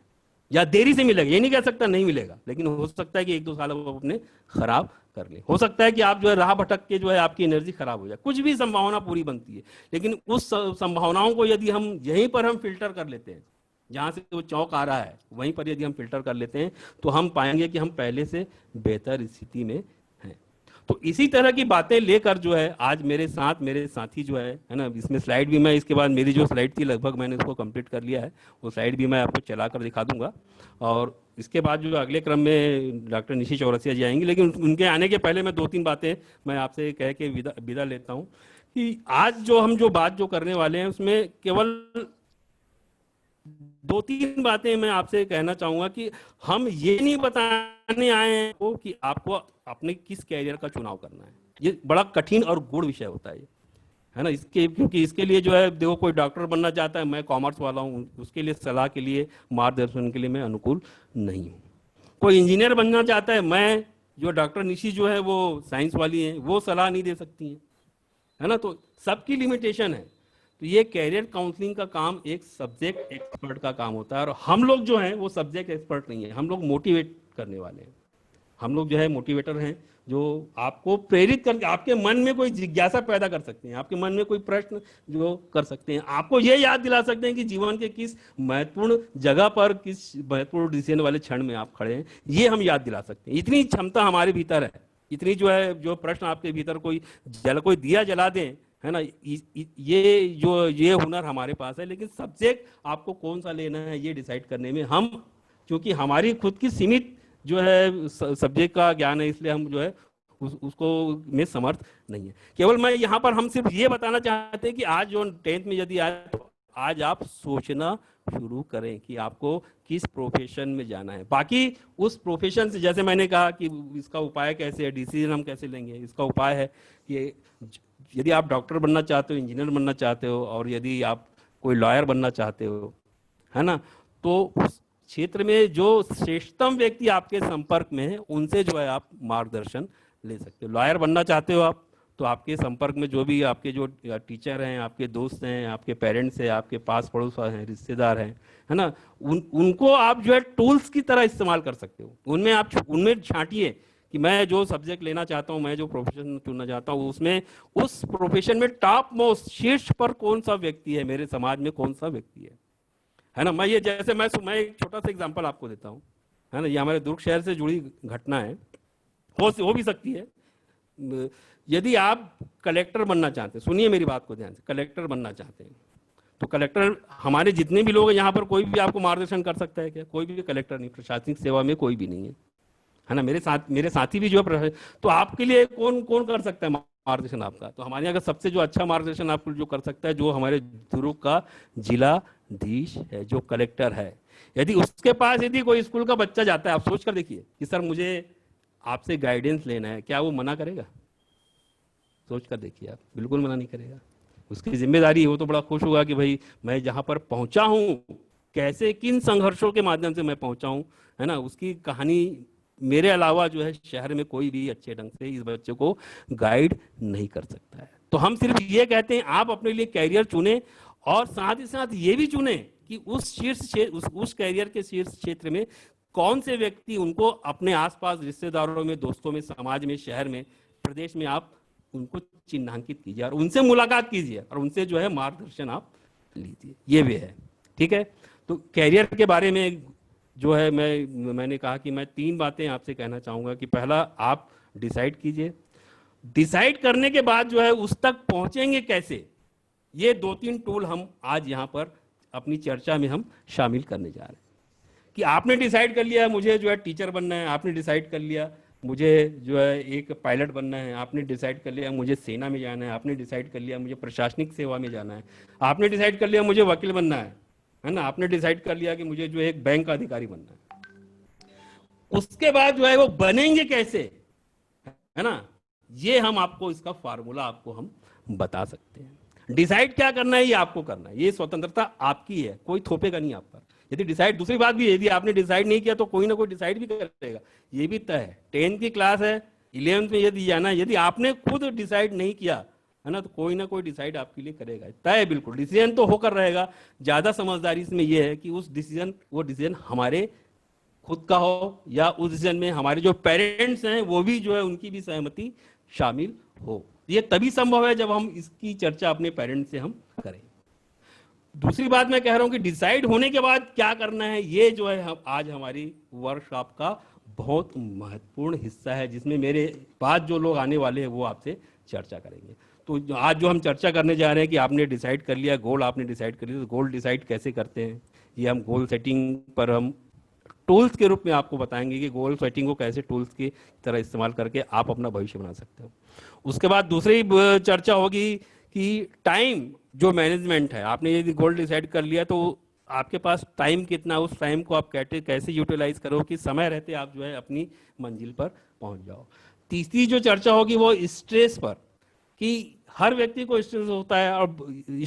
या देरी से मिलेगा। ये नहीं कह सकता नहीं मिलेगा, लेकिन हो सकता है कि 1-2 साल वो अपने खराब कर ले। हो सकता है कि आप जो है राह भटक के जो है आपकी एनर्जी खराब हो जाए। कुछ भी संभावना पूरी बनती है, लेकिन उस संभावनाओं को यदि हम यहीं पर हम फिल्टर कर लेते हैं, जहां से वो चौक आ रहा है वहीं पर यदि हम फिल्टर कर लेते हैं, तो हम पाएंगे कि हम पहले से बेहतर स्थिति में हैं। तो इसी तरह की बातें लेकर जो है आज मेरे साथ मेरे साथी जो है ना, इसमें स्लाइड भी मैं, इसके बाद मेरी जो स्लाइड थी लगभग मैंने इसको कंप्लीट कर लिया है, वो स्लाइड भी मैं आपको चलाकर दिखा दूंगा। और इसके बाद जो अगले क्रम में डॉक्टर निशी चौरसिया जी आएंगे, लेकिन उनके आने के पहले मैं 2-3 बातें मैं आपसे कह के विदा लेता हूँ कि आज जो हम जो बात जो करने वाले हैं उसमें केवल 2-3 बातें मैं आपसे कहना चाहूंगा कि हम ये नहीं बताने आए हैं को कि आपको अपने किस कैरियर का चुनाव करना है। ये बड़ा कठिन और गूढ़ विषय होता है ना, इसके क्योंकि इसके लिए जो है देखो, कोई डॉक्टर बनना चाहता है, मैं कॉमर्स वाला हूँ, उसके लिए सलाह के लिए मार्गदर्शन के लिए मैं अनुकूल नहीं हूँ। कोई इंजीनियर बनना चाहता है, मैं जो डॉक्टर निशी जो है वो साइंस वाली हैं, वो सलाह नहीं दे सकती हैं, है ना। तो सबकी लिमिटेशन है। तो ये कैरियर काउंसलिंग का काम एक सब्जेक्ट एक्सपर्ट का काम होता है, और हम लोग जो हैं वो सब्जेक्ट एक्सपर्ट नहीं है, हम लोग मोटिवेट करने वाले हैं। हम लोग जो है मोटिवेटर हैं, जो आपको प्रेरित करके आपके मन में कोई जिज्ञासा पैदा कर सकते हैं, आपके मन में कोई प्रश्न जो कर सकते हैं, आपको ये याद दिला सकते हैं कि जीवन के किस महत्वपूर्ण जगह पर, किस महत्वपूर्ण डिसीजन वाले क्षण में आप खड़े हैं, ये हम याद दिला सकते हैं। इतनी क्षमता हमारे भीतर है, इतनी जो है जो प्रश्न आपके भीतर कोई दिया जला दें, है ना, ये हुनर हमारे पास है। लेकिन सब्जेक्ट आपको कौन सा लेना है ये डिसाइड करने में हम, क्योंकि हमारी खुद की सीमित जो है सब्जेक्ट का ज्ञान है, इसलिए हम जो है उसको में समर्थ नहीं है। केवल मैं यहाँ पर हम सिर्फ ये बताना चाहते हैं कि आज जो 10th में यदि आए तो आज आप सोचना शुरू करें कि आपको किस प्रोफेशन में जाना है। बाकी उस प्रोफेशन से, जैसे मैंने कहा कि इसका उपाय कैसे है, डिसीजन हम कैसे लेंगे, इसका उपाय है कि यदि आप डॉक्टर बनना चाहते हो, इंजीनियर बनना चाहते हो, और यदि आप कोई लॉयर बनना चाहते हो, है ना, तो उस क्षेत्र में जो श्रेष्ठतम व्यक्ति आपके संपर्क में है उनसे जो है आप मार्गदर्शन ले सकते हो। लॉयर बनना चाहते हो आप, तो आपके संपर्क में जो भी आपके जो टीचर हैं, आपके दोस्त हैं, आपके पेरेंट्स हैं, आपके पास पड़ोस हैं, रिश्तेदार हैं, है ना, उनको आप जो है टूल्स की तरह इस्तेमाल कर सकते हो। उनमें छांटिए कि मैं जो सब्जेक्ट लेना चाहता हूँ, मैं जो प्रोफेशन चुनना चाहता हूँ, उसमें उस प्रोफेशन में टॉप मोस्ट शीर्ष पर कौन सा व्यक्ति है, मेरे समाज में कौन सा व्यक्ति है ना। मैं ये जैसे मैं एक छोटा सा एग्जांपल आपको देता हूँ, है ना, ये हमारे दुर्ग शहर से जुड़ी घटना है, हो भी सकती है। यदि आप कलेक्टर बनना चाहते हैं, सुनिए मेरी बात को ध्यान से, कलेक्टर बनना चाहते हैं तो कलेक्टर, हमारे जितने भी लोग हैं यहाँ पर, कोई भी आपको मार्गदर्शन कर सकता है क्या? कोई भी कलेक्टर नहीं, प्रशासनिक सेवा में कोई भी नहीं है ना। मेरे साथी भी जो है, तो आपके लिए कौन कर सकता है मार्गदर्शन आपका? तो हमारे यहाँ का सबसे जो अच्छा मार्गदर्शन आपको जो कर सकता है, जो हमारे दुर्ग का जिलाधीश है, जो कलेक्टर है। यदि उसके पास यदि कोई स्कूल का बच्चा जाता है, आप सोच कर देखिए कि सर मुझे आपसे गाइडेंस लेना है, क्या वो मना करेगा? सोच कर देखिए आप, बिल्कुल मना नहीं करेगा। उसकी जिम्मेदारी, वो तो बड़ा खुश होगा कि भाई मैं जहां पर पहुंचा हूं, कैसे किन संघर्षों के माध्यम से मैं पहुंचा हूं, है ना, उसकी कहानी मेरे अलावा जो है शहर में कोई भी अच्छे ढंग से इस बच्चे को गाइड नहीं कर सकता है। तो हम सिर्फ ये कहते हैं आप अपने लिए कैरियर चुने, और साथ ही साथ ये भी चुने कि उस कैरियर के शीर्ष क्षेत्र में कौन से व्यक्ति, उनको अपने आसपास रिश्तेदारों में, दोस्तों में, समाज में, शहर में, प्रदेश में आप उनको चिन्हांकित कीजिए और उनसे मुलाकात कीजिए और उनसे जो है मार्गदर्शन आप लीजिए। ये भी है, ठीक है। तो कैरियर के बारे में जो है मैंने कहा कि मैं 3 बातें आपसे कहना चाहूंगा कि पहला, आप डिसाइड कीजिए। डिसाइड करने के बाद जो है उस तक पहुंचेंगे कैसे, ये 2-3 टूल हम आज यहाँ पर अपनी चर्चा में हम शामिल करने जा रहे हैं। कि आपने डिसाइड कर लिया मुझे जो है टीचर बनना है, आपने डिसाइड कर लिया मुझे जो है एक पायलट बनना है, आपने डिसाइड कर लिया मुझे सेना में जाना है, आपने डिसाइड कर लिया मुझे प्रशासनिक सेवा में जाना है, आपने डिसाइड कर लिया मुझे वकील बनना है ना, आपने डिसाइड कर लिया कि मुझे जो है एक बैंक का अधिकारी बनना है। उसके बाद जो है वो बनेंगे कैसे, है ना, ये हम आपको इसका फार्मूला आपको हम बता सकते हैं। डिसाइड क्या करना है ये आपको करना है, ये स्वतंत्रता आपकी है, कोई थोपेगा नहीं आप पर। यदि डिसाइड, दूसरी बात भी है, यदि आपने डिसाइड नहीं किया तो कोई ना कोई डिसाइड भी करेगा, ये भी तय है। 10th की क्लास है, 11th में यदि जाना, यदि आपने खुद डिसाइड नहीं किया है ना, तो कोई ना कोई डिसाइड आपके लिए करेगा, तय है बिल्कुल। डिसीजन तो होकर रहेगा। ज्यादा समझदारी इसमें यह है कि वो डिसीजन हमारे खुद का हो, या उस डिसीजन में हमारे जो पेरेंट्स हैं वो भी जो है उनकी भी सहमति शामिल हो। ये तभी संभव है जब हम इसकी चर्चा अपने पेरेंट्स से हम करें। दूसरी बात मैं कह रहा हूं कि डिसाइड होने के बाद क्या करना है, ये जो है हम आज हमारी वर्कशॉप का बहुत महत्वपूर्ण हिस्सा है, जिसमें मेरे बाद जो लोग आने वाले हैं वो आपसे चर्चा करेंगे। तो आज जो हम चर्चा करने जा रहे हैं कि आपने डिसाइड कर लिया, गोल आपने डिसाइड कर लिया, तो गोल डिसाइड कैसे करते हैं, ये हम गोल सेटिंग पर हम टूल्स के रूप में आपको बताएंगे कि गोल सेटिंग को कैसे टूल्स की तरह इस्तेमाल करके आप अपना भविष्य बना सकते हो। उसके बाद दूसरी चर्चा होगी कि टाइम जो मैनेजमेंट है, आपने यदि गोल डिसाइड कर लिया तो आपके पास टाइम कितना, उस टाइम को आप कैसे यूटिलाइज करो कि समय रहते आप जो है अपनी मंजिल पर पहुंच जाओ। तीसरी जो चर्चा होगी वो स्ट्रेस पर, कि हर व्यक्ति को स्ट्रेस होता है और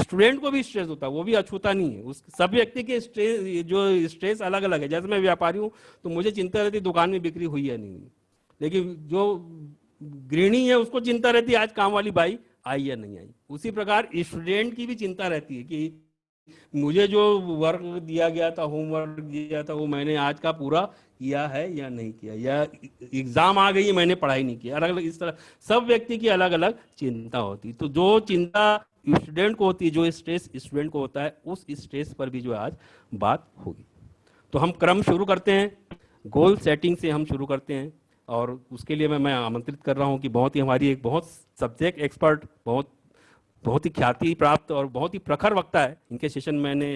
स्टूडेंट को भी स्ट्रेस होता है, वो भी अछूता नहीं है। उस सब व्यक्ति के स्ट्रेस अलग अलग है। जैसे मैं व्यापारी हूँ तो मुझे चिंता रहती दुकान में बिक्री हुई है नहीं हुई, लेकिन जो गृहिणी है उसको चिंता रहती है आज काम वाली बाई आई या नहीं आई। उसी प्रकार स्टूडेंट की भी चिंता रहती है कि मुझे जो वर्क दिया गया था, होमवर्क दिया था, वो मैंने आज का पूरा किया है या नहीं किया, या एग्जाम आ गई मैंने पढ़ाई नहीं की। अलग अलग इस तरह सब व्यक्ति की अलग अलग चिंता होती। तो जो चिंता स्टूडेंट को होती है, जो स्ट्रेस स्टूडेंट को होता है, उस स्ट्रेस पर भी जो आज बात होगी। तो हम क्रम शुरू करते हैं, गोल सेटिंग से हम शुरू करते हैं। और उसके लिए मैं आमंत्रित कर रहा हूं कि बहुत ही हमारी एक बहुत सब्जेक्ट एक्सपर्ट, बहुत ही ख्याति प्राप्त और बहुत ही प्रखर वक्ता है, इनके सेशन मैंने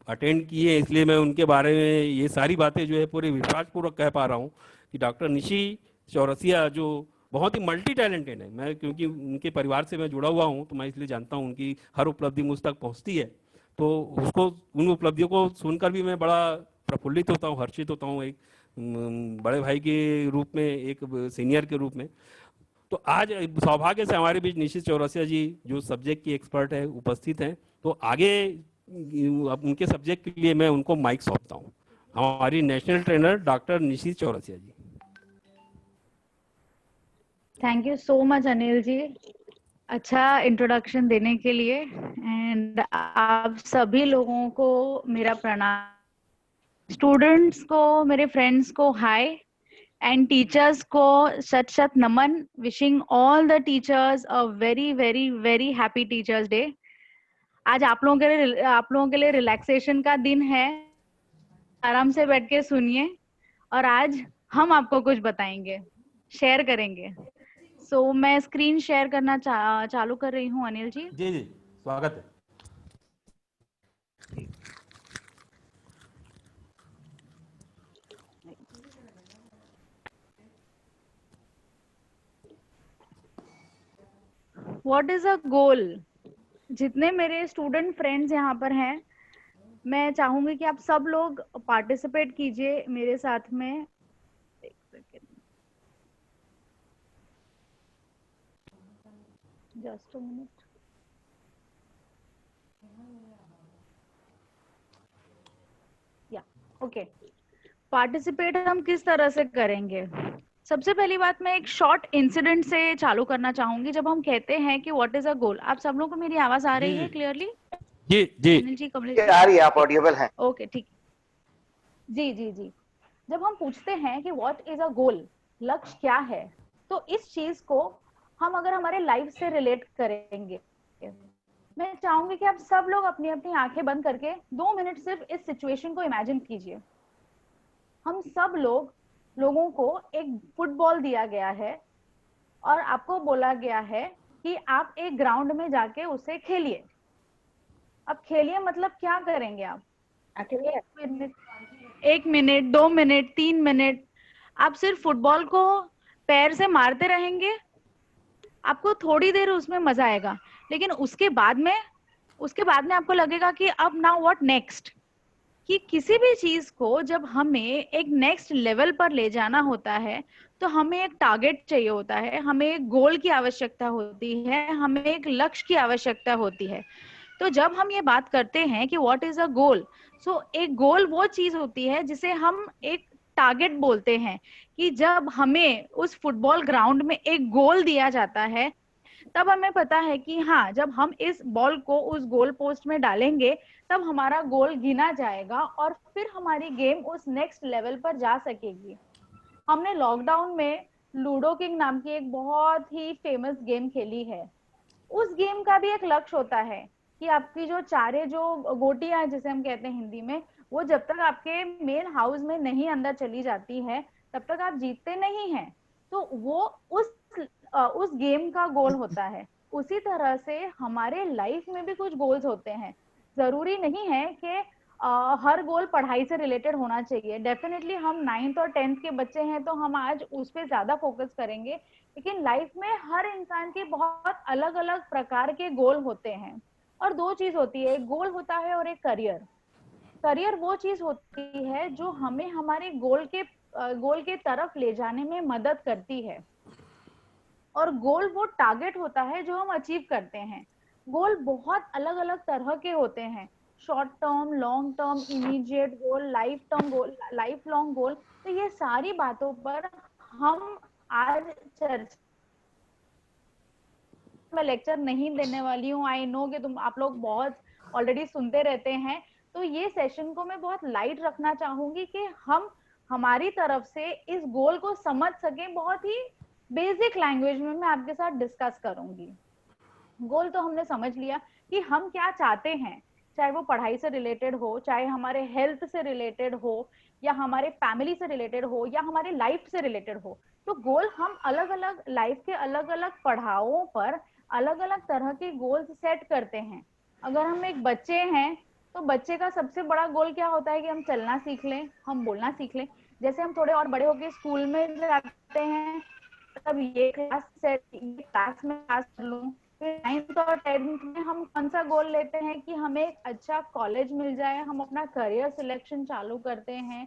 अटेंड किए, इसलिए मैं उनके बारे में ये सारी बातें जो है पूरे विश्वासपूर्वक कह पा रहा हूँ कि डॉक्टर निशी चौरसिया जो बहुत ही मल्टी टैलेंटेड है। मैं क्योंकि उनके परिवार से मैं जुड़ा हुआ हूँ तो मैं इसलिए जानता हूँ उनकी हर उपलब्धि मुझ तक पहुँचती है। तो उसको, उन उपलब्धियों को सुनकर भी मैं बड़ा प्रफुल्लित होता हूँ, हर्षित होता हूँ, एक बड़े भाई के रूप में, एक सीनियर के रूप में। तो आज सौभाग्य से हमारे बीच निशी चौरसिया जी जो सब्जेक्ट की एक्सपर्ट है उपस्थित हैं। तो आगे अब उनके सब्जेक्ट के लिए मैं उनको माइक सौंपता हूँ, हमारी national trainer doctor Nishi Chaurasia ji. Thank you so much Anil ji, अच्छा इंट्रोडक्शन देने के लिए। एंड आप सभी लोगों को मेरा प्रणाम, स्टूडेंट्स को, मेरे फ्रेंड्स को हाय, एंड टीचर्स को शत शत नमन। Wishing all the teachers a very very very happy teachers day. आज आप लोगों के लिए रिलैक्सेशन का दिन है, आराम से बैठ के सुनिए, और आज हम आपको कुछ बताएंगे, शेयर करेंगे। सो मैं स्क्रीन शेयर करना चालू कर रही हूँ अनिल जी। जी जी, स्वागत है। व्हाट इज अ गोल? जितने मेरे स्टूडेंट फ्रेंड्स यहाँ पर हैं, मैं चाहूंगी कि आप सब लोग पार्टिसिपेट कीजिए मेरे साथ में। एक सेकेंड, जस्ट अ मिनट। या ओके, पार्टिसिपेट हम किस तरह से करेंगे? सबसे पहली बात, मैं एक शॉर्ट इंसिडेंट से चालू करना चाहूंगी। जब हम कहते हैं कि व्हाट इज अ गोल, आप सब लोगों को मेरी आवाज आ रही है क्लियरली? जी जी अनिल जी, कमलेश जी, आ रही है, आप ऑडिबल हैं। ओके ठीक। जी जी जी, जब हम पूछते हैं कि व्हाट इज अ गोल, लक्ष्य क्या है, तो इस चीज को हम अगर हमारे लाइफ से रिलेट करेंगे, मैं चाहूंगी कि आप सब लोग अपनी अपनी आंखें बंद करके 2 मिनट सिर्फ इस सिचुएशन को इमेजिन कीजिए। हम सब लोगों को एक फुटबॉल दिया गया है और आपको बोला गया है कि आप एक ग्राउंड में जाके उसे खेलिए। अब खेलिए मतलब क्या करेंगे आप? 1 मिनट, 2 मिनट, 3 मिनट आप सिर्फ फुटबॉल को पैर से मारते रहेंगे, आपको थोड़ी देर उसमें मजा आएगा, लेकिन उसके बाद में आपको लगेगा कि अब नाउ व्हाट नेक्स्ट। कि किसी भी चीज को जब हमें एक नेक्स्ट लेवल पर ले जाना होता है तो हमें एक टारगेट चाहिए होता है, हमें एक गोल की आवश्यकता होती है, हमें एक लक्ष्य की आवश्यकता होती है। तो जब हम ये बात करते हैं कि व्हाट इज अ गोल, सो एक गोल वो चीज होती है जिसे हम एक टारगेट बोलते हैं, कि जब हमें उस फुटबॉल ग्राउंड में एक गोल दिया जाता है तब हमें पता है कि हाँ, जब हम इस बॉल को उस गोल पोस्ट में डालेंगे तब हमारा गोल गिना जाएगा और फिर हमारी गेम उस नेक्स्ट लेवल पर जा सकेगी। हमने लॉकडाउन में लूडो किंग नाम की एक बहुत ही फेमस गेम खेली है। उस गेम का भी एक लक्ष्य होता है कि आपकी जो चारे जो गोटियां हैं जिसे हम कहते हैं हिंदी में, वो जब तक आपके मेन हाउस में नहीं अंदर चली जाती है तब तक आप जीतते नहीं हैं। तो वो उस गेम का गोल होता है। उसी तरह से हमारे लाइफ में भी कुछ गोल्स होते हैं। जरूरी नहीं है कि हर गोल पढ़ाई से रिलेटेड होना चाहिए। डेफिनेटली हम 9th और 10th के बच्चे हैं तो हम आज उस पर ज्यादा फोकस करेंगे, लेकिन लाइफ में हर इंसान के बहुत अलग अलग प्रकार के गोल होते हैं। और दो चीज होती है, एक गोल होता है और एक करियर। करियर वो चीज होती है जो हमें हमारे गोल के तरफ ले जाने में मदद करती है, और गोल वो टारगेट होता है जो हम अचीव करते हैं। गोल बहुत अलग अलग तरह के होते हैं, short term, long term, immediate goal, life term goal, life long goal. तो ये सारी बातों पर हम आज चर्चा, मैं लेक्चर नहीं देने वाली हूँ। आई नो कि आप लोग बहुत ऑलरेडी सुनते रहते हैं, तो ये सेशन को मैं बहुत लाइट रखना चाहूंगी कि हम हमारी तरफ से इस गोल को समझ सकें। बहुत ही बेसिक लैंग्वेज में मैं आपके साथ डिस्कस करूंगी। गोल तो हमने समझ लिया कि हम क्या चाहते हैं, चाहे वो पढ़ाई से रिलेटेड हो, चाहे हमारे हेल्थ से रिलेटेड हो, या हमारे फैमिली से रिलेटेड हो, या हमारे लाइफ से रिलेटेड हो। तो गोल हम अलग अलग लाइफ के अलग अलग पड़ावों पर अलग अलग तरह के गोल्स सेट करते हैं। अगर हम एक बच्चे हैं तो बच्चे का सबसे बड़ा गोल क्या होता है कि हम चलना सीख लें, हम बोलना सीख लें। जैसे हम थोड़े और बड़े होकर स्कूल में जाते हैं तब ये क्लास में पास कर लूं। फिर 9th और 10th में हम कौन सा गोल लेते हैं कि हमें एक अच्छा कॉलेज मिल जाए, हम अपना करियर सिलेक्शन चालू करते हैं।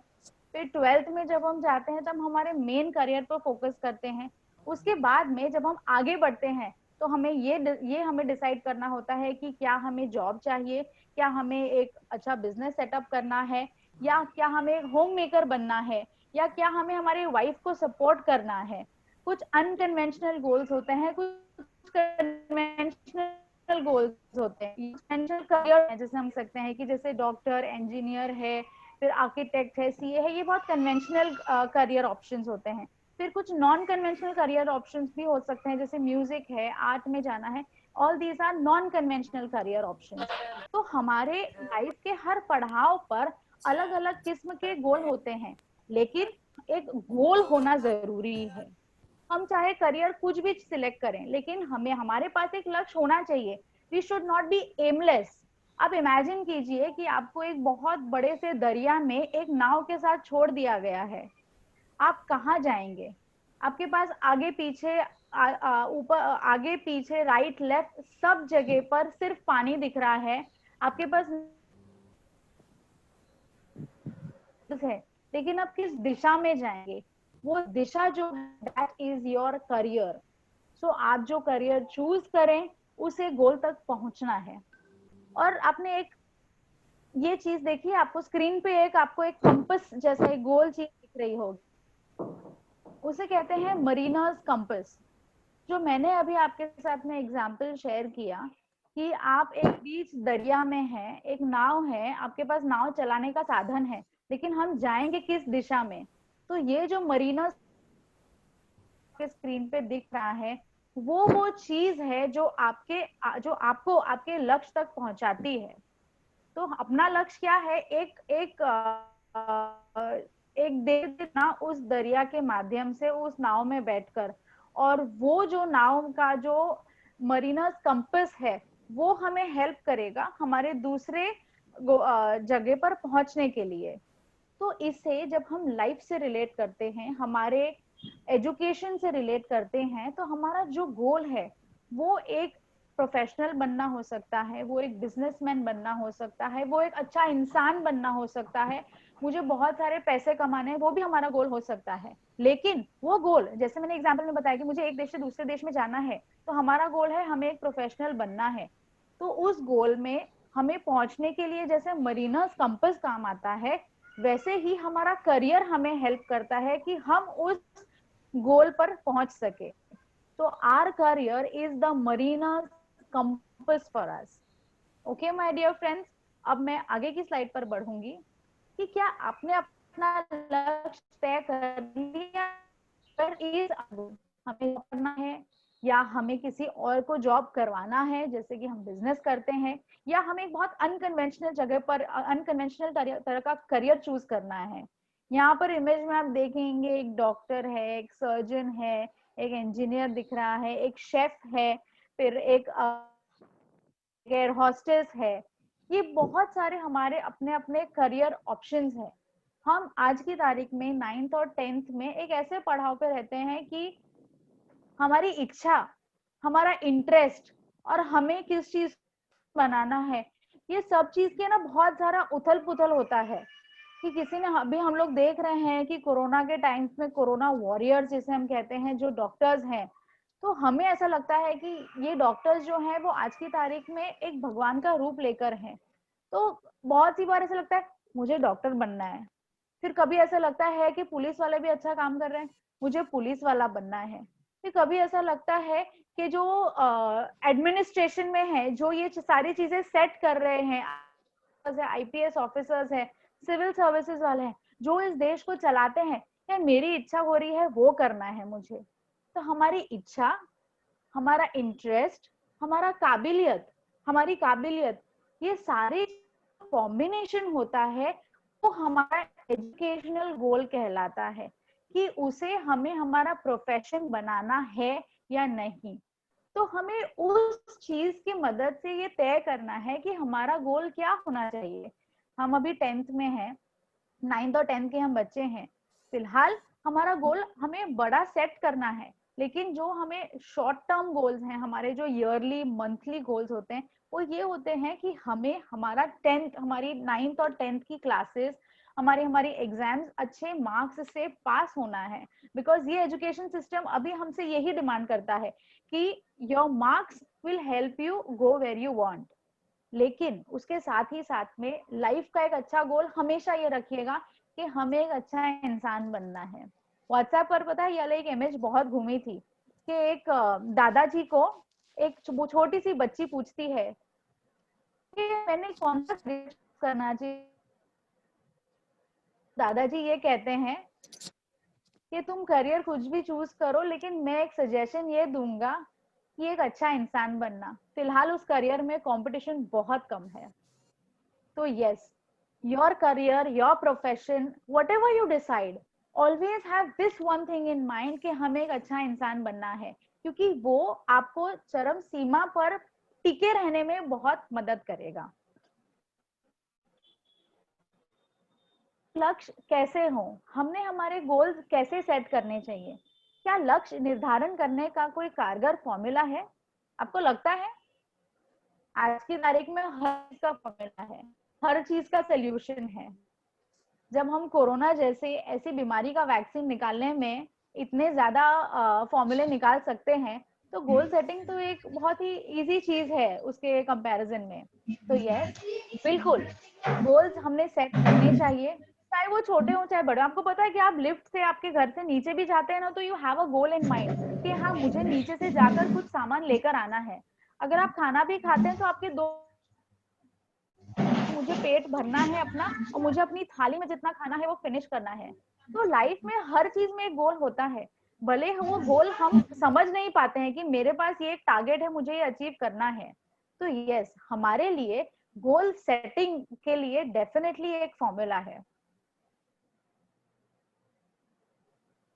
फिर 12th में जब हम जाते हैं तब हमारे मेन करियर पर फोकस करते हैं। उसके बाद में जब हम आगे बढ़ते हैं तो हमें ये हमें डिसाइड करना होता है कि क्या हमें जॉब चाहिए, क्या हमें एक अच्छा बिजनेस सेटअप करना है, या क्या हमें होम मेकर बनना है, या क्या हमें हमारे वाइफ को सपोर्ट करना है। कुछ अनकन्वेंशनल गोल्स होते हैं, कुछ कन्वेंशनल गोल्स होते हैं। कन्वेंशनल करियर है जैसे हम सकते हैं कि जैसे डॉक्टर, इंजीनियर है, फिर आर्किटेक्ट है, सीए है, ये बहुत कन्वेंशनल करियर ऑप्शंस होते हैं। फिर कुछ नॉन कन्वेंशनल करियर ऑप्शंस भी हो सकते हैं, जैसे म्यूजिक है, आर्ट में जाना है। All these are non conventional career options. तो हमारे लाइफ के हर पड़ाव पर अलग अलग किस्म के गोल होते हैं, लेकिन एक गोल होना जरूरी है। हम चाहे करियर कुछ भी सिलेक्ट करें, लेकिन हमें हमारे पास एक लक्ष्य होना चाहिए। We should not be aimless. आप इमेजिन कीजिए कि आपको एक बहुत बड़े से दरिया में एक नाव के साथ छोड़ दिया गया है, आप कहाँ जाएंगे? आपके पास आगे पीछे ऊपर, आगे पीछे, राइट लेफ्ट, सब जगह पर सिर्फ पानी दिख रहा है। आपके पास है, लेकिन आप किस दिशा में जाएंगे? वो दिशा जो है, दैट इज योर करियर। सो आप जो करियर चूज करें उसे गोल तक पहुंचना है। और आपने एक ये चीज देखी, आपको स्क्रीन पे आपको एक कंपस जैसा एक गोल चीज दिख रही होगी, उसे कहते हैं मरीनर्स कंपस। जो मैंने अभी आपके साथ में एग्जांपल शेयर किया कि आप एक बीच दरिया में हैं, एक नाव है, आपके पास नाव चलाने का साधन है, लेकिन हम जाएंगे किस दिशा में? तो ये जो मरीनर्स के स्क्रीन पे दिख रहा है वो चीज है जो आपको आपके लक्ष्य तक पहुंचाती है। तो अपना लक्ष्य क्या है? एक देर ना उस दरिया के माध्यम से उस नाव में बैठकर, और वो जो नाव का जो मरीनर्स कंपास है वो हमें हेल्प करेगा हमारे दूसरे जगह पर पहुंचने के लिए। तो इससे जब हम लाइफ से रिलेट करते हैं, हमारे एजुकेशन से रिलेट करते हैं, तो हमारा जो गोल है वो एक प्रोफेशनल बनना हो सकता है, वो एक बिजनेसमैन बनना हो सकता है, वो एक अच्छा इंसान बनना हो सकता है, मुझे बहुत सारे पैसे कमाने हैं, वो भी हमारा गोल हो सकता है। लेकिन वो गोल, जैसे मैंने एग्जांपल में बताया कि मुझे एक देश से दूसरे देश में जाना है, तो हमारा गोल है हमें एक प्रोफेशनल बनना है। तो उस गोल में हमें पहुंचने के लिए जैसे मरीनर्स कंपास काम आता है, वैसे ही हमारा करियर हमें हेल्प करता है कि हम उस गोल पर पहुंच सके। तो our career is the mariner's compass for us. Okay my dear friends, अब मैं आगे की स्लाइड पर बढ़ूंगी कि क्या आपने अपना लक्ष्य तय कर लिया, हमें करना है या हमें किसी और को जॉब करवाना है, जैसे कि हम बिजनेस करते हैं, या हमें एक बहुत अनकन्वेंशनल जगह पर अनकन्वेंशनल तरह का करियर चूज करना है। यहाँ पर इमेज में आप देखेंगे एक डॉक्टर है, एक सर्जन है, एक इंजीनियर दिख रहा है, एक शेफ है, फिर एक एयर हॉस्टेस है। ये बहुत सारे हमारे अपने अपने करियर ऑप्शंस हैं। हम आज की तारीख में 9th और 10th में एक ऐसे पड़ाव पे रहते हैं कि हमारी इच्छा, हमारा इंटरेस्ट और हमें किस चीज बनाना है, ये सब चीज के ना बहुत सारा उथल पुथल होता है। कि किसी ने, अभी हम लोग देख रहे हैं कि कोरोना के टाइम्स में कोरोना वॉरियर्स जिसे हम कहते हैं, जो डॉक्टर्स हैं, तो हमें ऐसा लगता है कि ये डॉक्टर्स जो हैं वो आज की तारीख में एक भगवान का रूप लेकर हैं। तो बहुत सी बार ऐसा लगता है मुझे डॉक्टर बनना है। फिर कभी ऐसा लगता है कि पुलिस वाले भी अच्छा काम कर रहे हैं, मुझे पुलिस वाला बनना है। फिर कभी ऐसा लगता है कि जो एडमिनिस्ट्रेशन में है, जो ये सारी चीजें सेट कर रहे हैं, आईपीएस ऑफिसर्स है, सिविल सर्विसेज वाले हैं, जो इस देश को चलाते हैं, या मेरी इच्छा हो रही है वो करना है मुझे। तो हमारी इच्छा, हमारा इंटरेस्ट, हमारी काबिलियत, ये सारे कॉम्बिनेशन होता है, वो हमारा एजुकेशनल गोल कहलाता है कि उसे हमें हमारा प्रोफेशन बनाना है या नहीं। तो हमें उस चीज की मदद से ये तय करना है कि हमारा गोल क्या होना चाहिए। हम अभी 10th में हैं, 9th और 10th के हम बच्चे हैं। फिलहाल हमारा गोल हमें बड़ा सेट करना है, लेकिन जो हमें शॉर्ट टर्म गोल्स हैं, हमारे जो ईयरली मंथली गोल्स होते हैं, वो ये होते हैं कि हमें हमारा 10th, हमारी 9th और 10th की क्लासेस, हमारी एग्जाम्स अच्छे मार्क्स से पास होना है। बिकॉज ये एजुकेशन सिस्टम अभी हमसे यही डिमांड करता है कि your marks will help you go where you want. लेकिन उसके साथ ही साथ में लाइफ का एक अच्छा गोल हमेशा ये रखिएगा कि हमें एक अच्छा इंसान बनना है। व्हाट्सएप पर पता है, ये एक इमेज बहुत घूमी थी कि एक दादाजी को एक छोटी सी बच्ची पूछती है कि मैंने कौन सा करना चाहिए। दादाजी ये कहते हैं कि तुम करियर कुछ भी चूज करो, लेकिन मैं एक सजेशन ये दूंगा कि एक अच्छा इंसान बनना। फिलहाल उस करियर में कंपटीशन बहुत कम है। तो yes, your career, your profession, what ever you decide, always have this one thing in mind कि हमें एक अच्छा इंसान बनना है, क्योंकि वो आपको चरम सीमा पर टिके रहने में बहुत मदद करेगा। लक्ष्य कैसे हो, हमने हमारे गोल्स कैसे सेट करने चाहिए? क्या लक्ष्य निर्धारण करने का कोई कारगर फॉर्मूला है? आपको लगता है? आज की तारीख में हर चीज का फॉर्मूला है, हर चीज का सोल्यूशन है। जब हम कोरोना जैसे ऐसी बीमारी का वैक्सीन निकालने में इतने ज्यादा फॉर्मूले निकाल सकते हैं, तो गोल सेटिंग तो एक बहुत ही इजी चीज है उसके कंपैरिजन में। तो यस, बिल्कुल गोल्स हमने सेट करने चाहिए, चाहे वो छोटे हो चाहे बड़े। आपको पता है कि आप लिफ्ट से आपके घर से नीचे भी जाते हैं ना, तो you have a goal in mind कि हाँ, मुझे नीचे से जाकर कुछ सामान लेकर आना है। अगर आप खाना भी खाते हैं तो आपके दो, मुझे पेट भरना है अपना, और मुझे अपनी थाली में जितना खाना है वो फिनिश करना है। तो लाइफ में हर चीज में एक गोल होता है, भले वो गोल हम समझ नहीं पाते हैं कि मेरे पास ये एक टारगेट है, मुझे ये अचीव करना है। तो यस, हमारे लिए गोल सेटिंग के लिए डेफिनेटली एक फॉर्मूला है।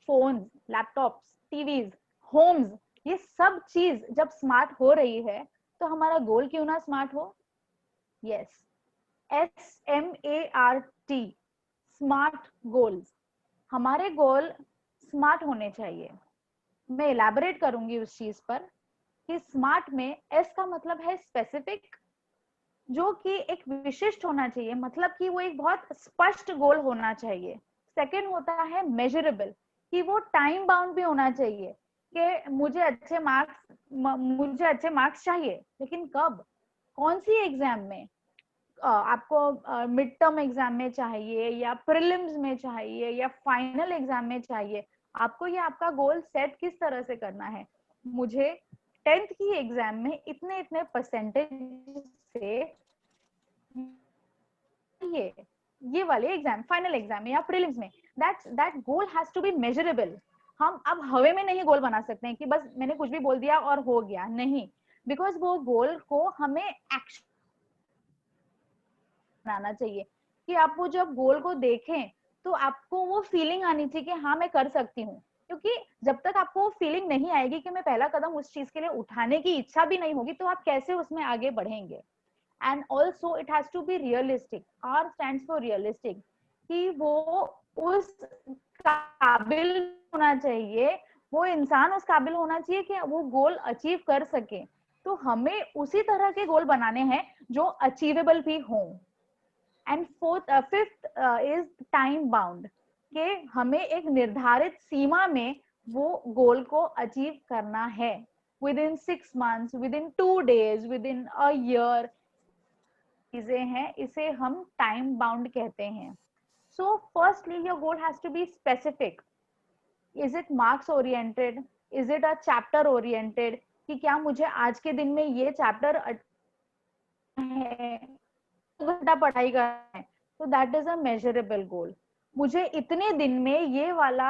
फोन्स, लैपटॉप्स, टीवीज, होम्स, ये सब चीज जब स्मार्ट हो रही है, तो हमारा गोल क्यों ना स्मार्ट हो? Yes, SMART, smart goals. हमारे गोल स्मार्ट होने चाहिए। मैं इलैबोरेट करूंगी उस चीज पर कि स्मार्ट में एस का मतलब है स्पेसिफिक, जो कि एक विशिष्ट होना चाहिए, मतलब कि वो एक बहुत स्पष्ट गोल होना चाहिए। सेकंड होता है मेजरेबल, कि वो टाइम बाउंड भी होना चाहिए कि मुझे अच्छे मार्क्स चाहिए, लेकिन कब, कौन सी एग्जाम में, आपको मिड टर्म एग्जाम में चाहिए या प्रीलिम्स में चाहिए या फाइनल एग्जाम में चाहिए, आपको ये आपका गोल सेट किस तरह से करना है। मुझे 10th की एग्जाम में इतने इतने परसेंटेज से ये वाले एग्जाम, फाइनल एग्जाम में या प्रीलिम्स में, that goal has to be measurable. हम अब हवे में नहीं गोल बना सकते हैं कि बस मैंने कुछ भी बोल दिया और हो गया, नहीं, बिकॉज वो गोल को हमें एक्शन बनाना चाहिए, कि आप वो जब गोल को देखें तो आपको वो फीलिंग आनी चाहिए कि हाँ मैं कर सकती हूँ। क्योंकि जब तक आपको वो फीलिंग नहीं आएगी कि मैं पहला कदम उस चीज के लिए उठाने की इच्छा भी नहीं होगी, तो आप कैसे उसमें आगे बढ़ेंगे। And also it has to be realistic, R stands for realistic, कि वो उस काबिल होना चाहिए, वो इंसान उस काबिल होना चाहिए कि वो गोल अचीव कर सके। तो हमें उसी तरह के गोल बनाने हैं जो अचीवेबल भी हों। And fifth is time bound, कि हमें एक निर्धारित सीमा में वो गोल को अचीव करना है, within 6 months, within 2 days, within a year, चीजें हैं, इसे हम टाइम बाउंड कहते हैं। So firstly your goal has to be specific. Is it marks oriented, is it a chapter oriented, कि क्या मुझे आज के दिन में ये चैप्टर है, घंटा पढ़ाई करना है, तो दैट इज अ मेजरेबल गोल। मुझे इतने दिन में ये वाला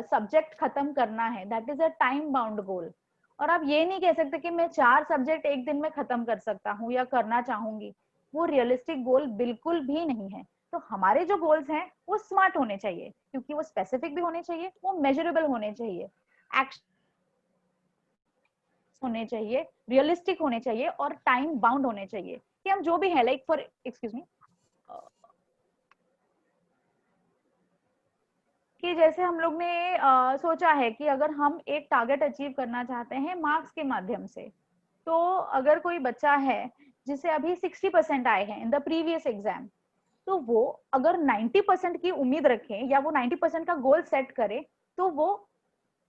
सब्जेक्ट खत्म करना है, that is a time bound goal. और आप ये नहीं कह सकते कि मैं 4 सब्जेक्ट एक दिन में खत्म कर सकता हूँ या करना चाहूंगी, वो रियलिस्टिक गोल बिल्कुल भी नहीं है। तो हमारे जो गोल्स हैं वो स्मार्ट होने चाहिए, क्योंकि वो स्पेसिफिक भी होने चाहिए, वो मेजरेबल होने चाहिए, एक्शन होने चाहिए, रियलिस्टिक होने चाहिए और टाइम बाउंड होने चाहिए। कि हम जो भी है, लाइक फॉर एक्सक्यूज मी, कि जैसे हम लोग ने सोचा है कि अगर हम एक टारगेट अचीव करना चाहते हैं मार्क्स के माध्यम से, तो अगर कोई बच्चा है जिसे अभी 60% आए हैं इन द प्रीवियस एग्जाम, तो वो अगर 90% की उम्मीद रखें या वो 90% का गोल सेट करे, तो वो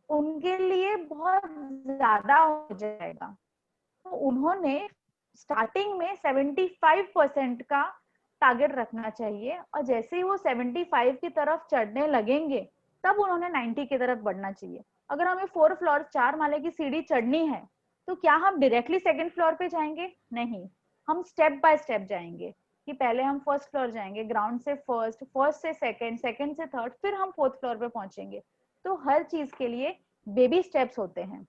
उनके लिए बहुत ज्यादा हो जाएगा। तो उन्होंने स्टार्टिंग में 75% का टारगेट रखना चाहिए, और जैसे ही वो 75 की तरफ चढ़ने लगेंगे तब उन्होंने 90 की तरफ बढ़ना चाहिए। अगर हमें 4 फ्लोर 4 माले की सीढ़ी चढ़नी है, तो क्या हम डायरेक्टली सेकंड फ्लोर पे जाएंगे? नहीं, हम स्टेप बाय स्टेप जाएंगे, कि पहले हम फर्स्ट फ्लोर जाएंगे, ग्राउंड से फर्स्ट, फर्स्ट से सेकंड, सेकंड से थर्ड, फिर हम फोर्थ फ्लोर पे पहुंचेंगे। तो हर चीज के लिए बेबी स्टेप्स होते हैं,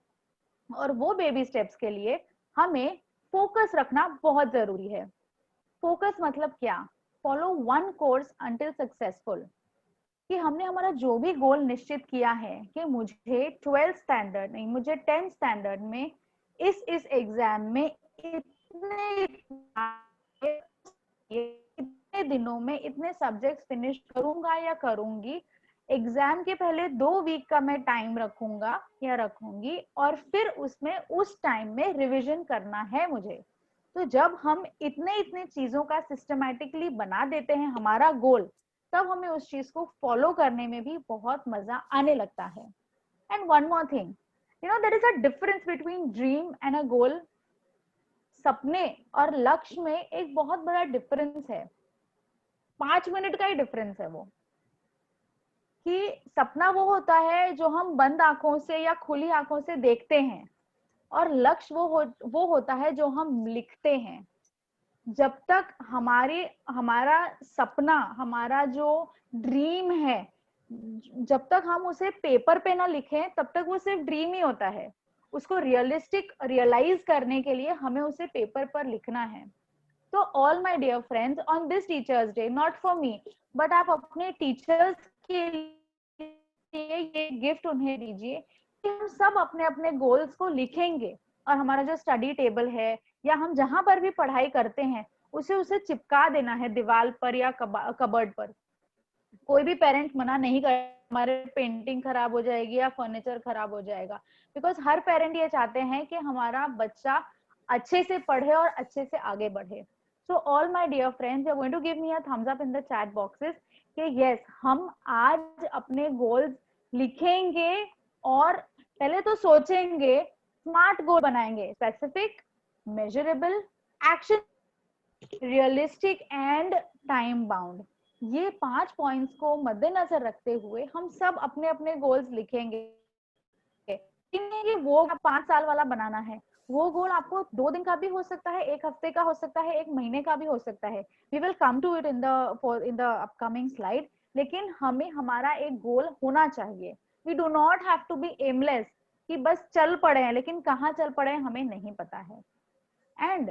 और वो बेबी स्टेप्स के लिए हमें फोकस रखना बहुत जरूरी है। फोकस मतलब क्या? Follow one course until successful, कि हमने हमारा जो भी गोल निश्चित किया है कि मुझे 12th स्टैंडर्ड नहीं, मुझे 10th स्टैंडर्ड में इस एग्जाम में इतने दिनों में इतने सब्जेक्ट्स फिनिश करूंगा या करूंगी, एग्जाम के पहले 2 वीक का मैं टाइम रखूंगा या रखूंगी, और फिर उसमें उस टाइम में रिवीजन करना है मुझे। तो जब हम इतने इतने चीजों का सिस्टमैटिकली बना देते हैं हमारा गोल, तब हमें उस चीज को फॉलो करने में भी बहुत मजा आने लगता है। And one more thing, you know, there is a difference between dream and a goal. सपने और लक्ष्य में एक बहुत बड़ा डिफरेंस है, 5 मिनट का ही डिफरेंस है वो। कि सपना वो होता है जो हम बंद आंखों से या खुली आंखों से देखते हैं, और लक्ष्य वो होता है जो हम लिखते हैं। जब तक हमारा सपना, हमारा जो ड्रीम है, जब तक हम उसे पेपर पे ना लिखें, तब तक वो सिर्फ ड्रीम ही होता है। उसको रियलाइज करने के लिए हमें उसे पेपर पर लिखना है। तो all my dear friends, on this teachers day, not for me but आप अपने टीचर्स के लिए ये गिफ्ट उन्हें दीजिए कि हम सब अपने अपने गोल्स को लिखेंगे, और हमारा जो स्टडी टेबल है या हम जहां पर भी पढ़ाई करते हैं, उसे चिपका देना है दीवार पर या कबर्ड पर। कोई भी पेरेंट मना नहीं कर हमारे पेंटिंग खराब हो जाएगी या फर्नीचर खराब हो जाएगा, बिकॉज हर पेरेंट ये चाहते हैं कि हमारा बच्चा अच्छे से पढ़े और अच्छे से आगे बढ़े. So all my dear friends, you are going to give me a thumbs up in the chat boxes कि यस, हम आज अपने गोल्स लिखेंगे और पहले तो सोचेंगे, स्मार्ट गोल बनाएंगे, specific, measurable, action, realistic and time bound. ये 5 पॉइंट्स को मद्देनजर रखते हुए हम सब अपने अपने गोल्स लिखेंगे. कि वो 5 साल वाला बनाना है, वो गोल आपको 2 दिन का भी हो सकता है, 1 हफ्ते का हो सकता है, 1 महीने का भी हो सकता है. We will come to it in the upcoming slide. लेकिन हमें हमारा एक गोल होना चाहिए. We do not have to be aimless कि बस चल पड़े हैं, लेकिन कहाँ चल पड़े हैं हमें नहीं पता है. And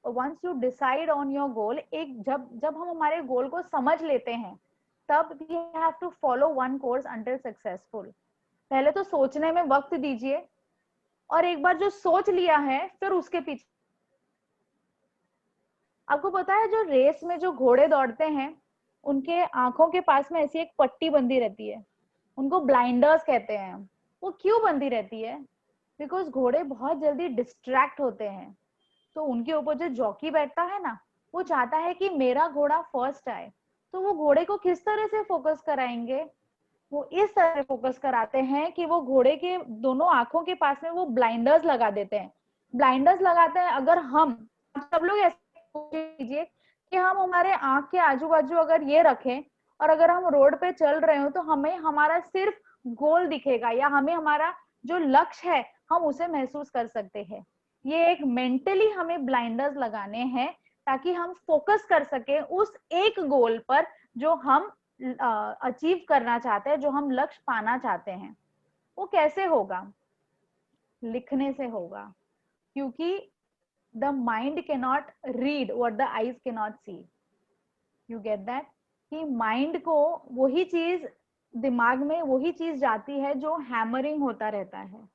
once you decide on your goal, एक जब हम हमारे गोल को समझ लेते हैं, तब we have to follow one course until successful. पहले तो सोचने में वक्त दीजिए, और एक बार जो सोच लिया है फिर उसके पीछे. आपको पता है जो रेस में जो घोड़े दौड़ते हैं, उनके आंखों के पास में ऐसी एक पट्टी बंधी रहती है, उनको ब्लाइंडर्स कहते हैं. वो क्यों बंधी रहती है? बिकॉज घोड़े बहुत जल्दी डिस्ट्रैक्ट होते हैं. तो उनके ऊपर जो जॉकी बैठता है ना, वो चाहता है कि मेरा घोड़ा फर्स्ट आए. तो वो घोड़े को किस तरह से फोकस कराएंगे? वो इस तरह फोकस कराते हैं कि वो घोड़े के दोनों आंखों के पास में वो ब्लाइंडर्स लगा देते हैं. ब्लाइंडर्स लगाते हैं. अगर हम सब लोग ऐसे कीजिए कि हम हमारे आंख के आजू बाजू अगर ये रखें, और अगर हम रोड पे चल रहे हो, तो हमें हमारा सिर्फ गोल दिखेगा, या हमें हमारा जो लक्ष्य है हम उसे महसूस कर सकते हैं. ये एक मेंटली हमें ब्लाइंडर्स लगाने हैं, ताकि हम फोकस कर सके उस एक गोल पर जो हम अचीव करना चाहते हैं, जो हम लक्ष्य पाना चाहते हैं. वो कैसे होगा? लिखने से होगा. क्योंकि the mind can not read what the eyes can not see. You get that? कि माइंड को वही चीज, दिमाग में वही चीज जाती है जो हैमरिंग होता रहता है.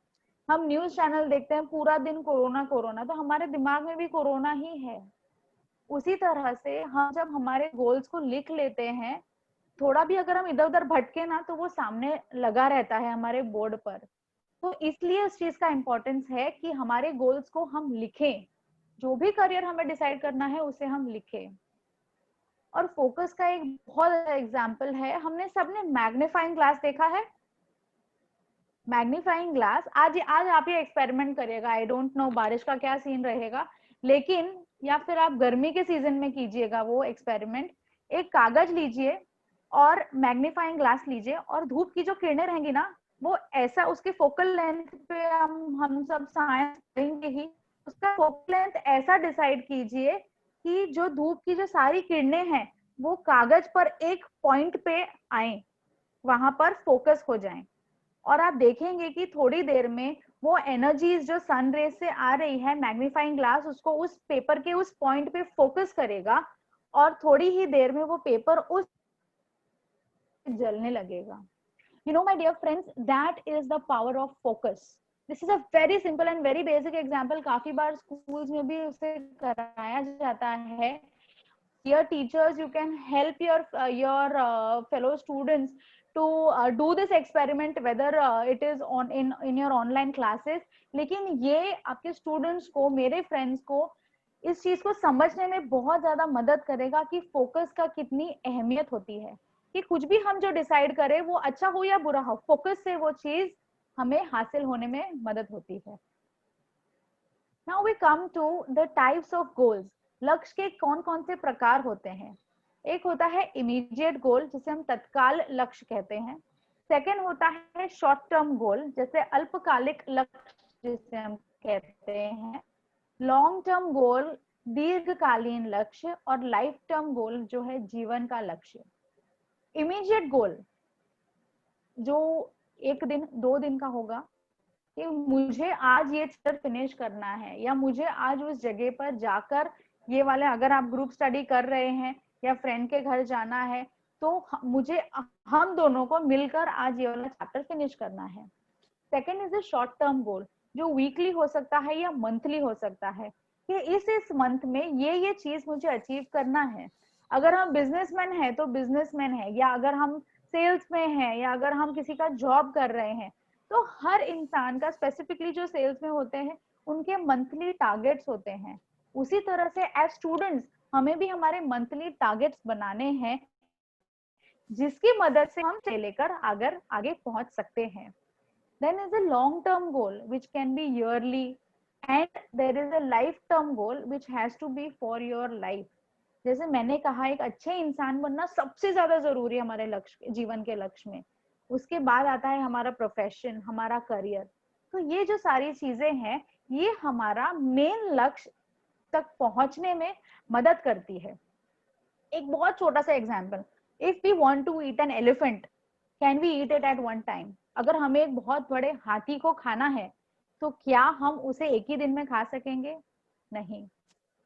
हम न्यूज चैनल देखते हैं पूरा दिन, कोरोना कोरोना, तो हमारे दिमाग में भी कोरोना ही है. उसी तरह से हम जब हमारे गोल्स को लिख लेते हैं, थोड़ा भी अगर हम इधर उधर भटके ना, तो वो सामने लगा रहता है हमारे बोर्ड पर. तो इसलिए उस चीज का इम्पोर्टेंस है कि हमारे गोल्स को हम लिखें. जो भी करियर हमें डिसाइड करना है उसे हम लिखें. और फोकस का एक बहुत अच्छा एग्जाम्पल है, हमने सबने मैग्नीफाइंग ग्लास देखा है. मैग्नीफाइंग ग्लास, आज आप ये एक्सपेरिमेंट करिएगा. आई डोंट नो बारिश का क्या सीन रहेगा, लेकिन या फिर आप गर्मी के सीजन में कीजिएगा वो एक्सपेरिमेंट. एक कागज लीजिए और मैग्नीफाइंग ग्लास लीजिए, और धूप की जो किरणें रहेंगी ना, वो ऐसा उसके फोकल लेंथ पे हम सब साइंस करेंगे ही, उसका फोकल लेंथ ऐसा डिसाइड कीजिए कि जो धूप की जो सारी किरणें हैं वो कागज पर एक पॉइंट पे आए, वहां पर फोकस हो जाएं. और आप देखेंगे कि थोड़ी देर में वो एनर्जीज जो सन रेज से आ रही है, मैग्नीफाइंग ग्लास उसको उस पेपर के उस पॉइंट पे फोकस करेगा, और थोड़ी ही देर में वो पेपर उस जलने लगेगा. You know, my dear friends, that is the power of focus. This is a very simple and very basic example. काफी बार schools में भी उसे कराया जाता है. Dear teachers, you can help your fellow students to do this experiment, whether it is on in your online classes. लेकिन ये आपके students को, मेरे friends को इस चीज को समझने में बहुत ज्यादा मदद करेगा कि फोकस का कितनी अहमियत होती है. कि कुछ भी हम जो डिसाइड करें, वो अच्छा हो या बुरा हो, फोकस से वो चीज हमें हासिल होने में मदद होती है. Now we come to the types of goals. लक्ष्य के कौन कौन से प्रकार होते हैं? एक होता है इमीडिएट गोल, जिसे हम तत्काल लक्ष्य कहते हैं. सेकेंड होता है शॉर्ट टर्म गोल, जैसे अल्पकालिक लक्ष्य जिसे हम कहते हैं. लॉन्ग टर्म गोल दीर्घकालीन लक्ष्य, और लाइफ टर्म गोल जो है जीवन का लक्ष्य. इमीडिएट गोल जो 1 दिन 2 दिन का होगा, कि मुझे आज ये चैप्टर फिनिश करना है, या मुझे आज उस जगह पर जाकर ये वाले, अगर आप ग्रुप स्टडी कर रहे हैं या फ्रेंड के घर जाना है, तो मुझे हम दोनों को मिलकर आज ये वाला चैप्टर फिनिश करना है. Second is a short term goal, जो वीकली हो सकता है या मंथली हो सकता है, कि इस मंथ में ये चीज मुझे अचीव करना है. अगर हम बिजनेसमैन है तो बिजनेसमैन है, या अगर हम सेल्स में है, या अगर हम किसी का जॉब कर रहे हैं, तो हर इंसान का, स्पेसिफिकली जो सेल्स में होते हैं, उनके मंथली टारगेट्स होते हैं। उसी तरह से एज स्टूडेंट्स हमें भी हमारे मंथली टारगेट्स बनाने हैं, जिसकी मदद से हम लेकर अगर आगे पहुंच सकते हैं। Then is a long term goal which can be yearly, and there is a life term goal which has to be for your life. जैसे मैंने कहा, एक अच्छे इंसान बनना सबसे ज्यादा जरूरी है हमारे लक्ष्य, जीवन के लक्ष्य में। उसके बाद आता है हमारा प्रोफेशन, हमारा करियर। तो ये जो सारी चीजें हैं, ये हमारा मेन लक्ष्य तक पहुंचने में मदद करती है। एक बहुत छोटा सा example, if we want to eat an elephant, can we eat it at one time? अगर हमें एक बहुत बड़े हाथी को खाना है, तो क्या हम उसे एक ही दिन में खा सकेंगे? नहीं।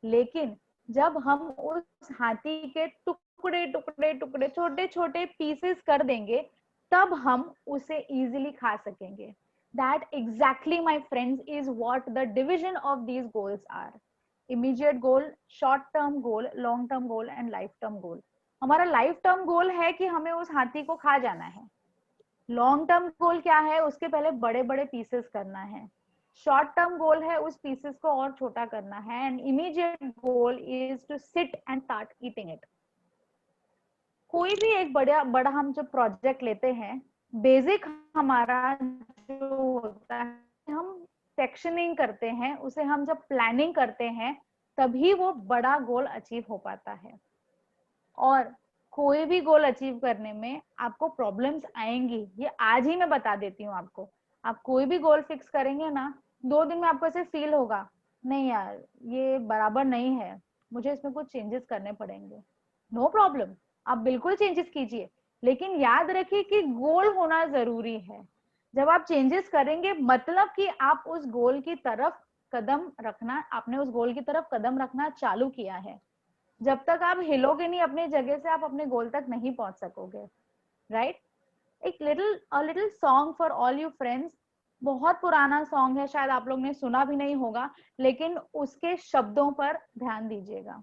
लेकिन जब हम उस हाथी के टुकड़े टुकड़े टुकड़े, छोटे छोटे पीसेस कर देंगे, तब हम उसे इजीली खा सकेंगे। That exactly, my friends, is what the division of these goals are. Immediate goal, short term goal, long term goal and life term goal. हमारा लाइफ टर्म गोल है कि हमें उस हाथी को खा जाना है। लॉन्ग टर्म गोल क्या है? उसके पहले बड़े बड़े पीसेस करना है। शॉर्ट टर्म गोल है उस पीसेस को और छोटा करना है। And immediate goal is to sit and start eating it. कोई भी एक बड़ा बड़ा हम जो प्रोजेक्ट लेते हैं, बेसिक हमारा जो होता है, हम सेक्शनिंग करते हैं, उसे हम जब प्लानिंग करते हैं, तभी वो बड़ा गोल अचीव हो पाता है। और कोई भी गोल अचीव करने में आपको प्रॉब्लम्स आएंगी, ये आज ही मैं बता देती हूँ आपको। आप कोई भी गोल फिक्स करेंगे ना, 2 दिन में आपको ऐसे फील होगा, नहीं यार ये बराबर नहीं है, मुझे इसमें कुछ चेंजेस करने पड़ेंगे। नो प्रॉब्लम, आप बिल्कुल चेंजेस कीजिए, लेकिन याद रखिए कि गोल होना जरूरी है। जब आप चेंजेस करेंगे, मतलब कि आप उस गोल की तरफ कदम रखना, आपने उस गोल की तरफ कदम रखना चालू किया है। जब तक आप हिलोगे नहीं अपनी जगह से, आप अपने गोल तक नहीं पहुंच सकोगे, राइट? एक little song for all you friends, बहुत पुराना सॉन्ग है, शायद आप लोग ने सुना भी नहीं होगा, लेकिन उसके शब्दों पर ध्यान दीजिएगा।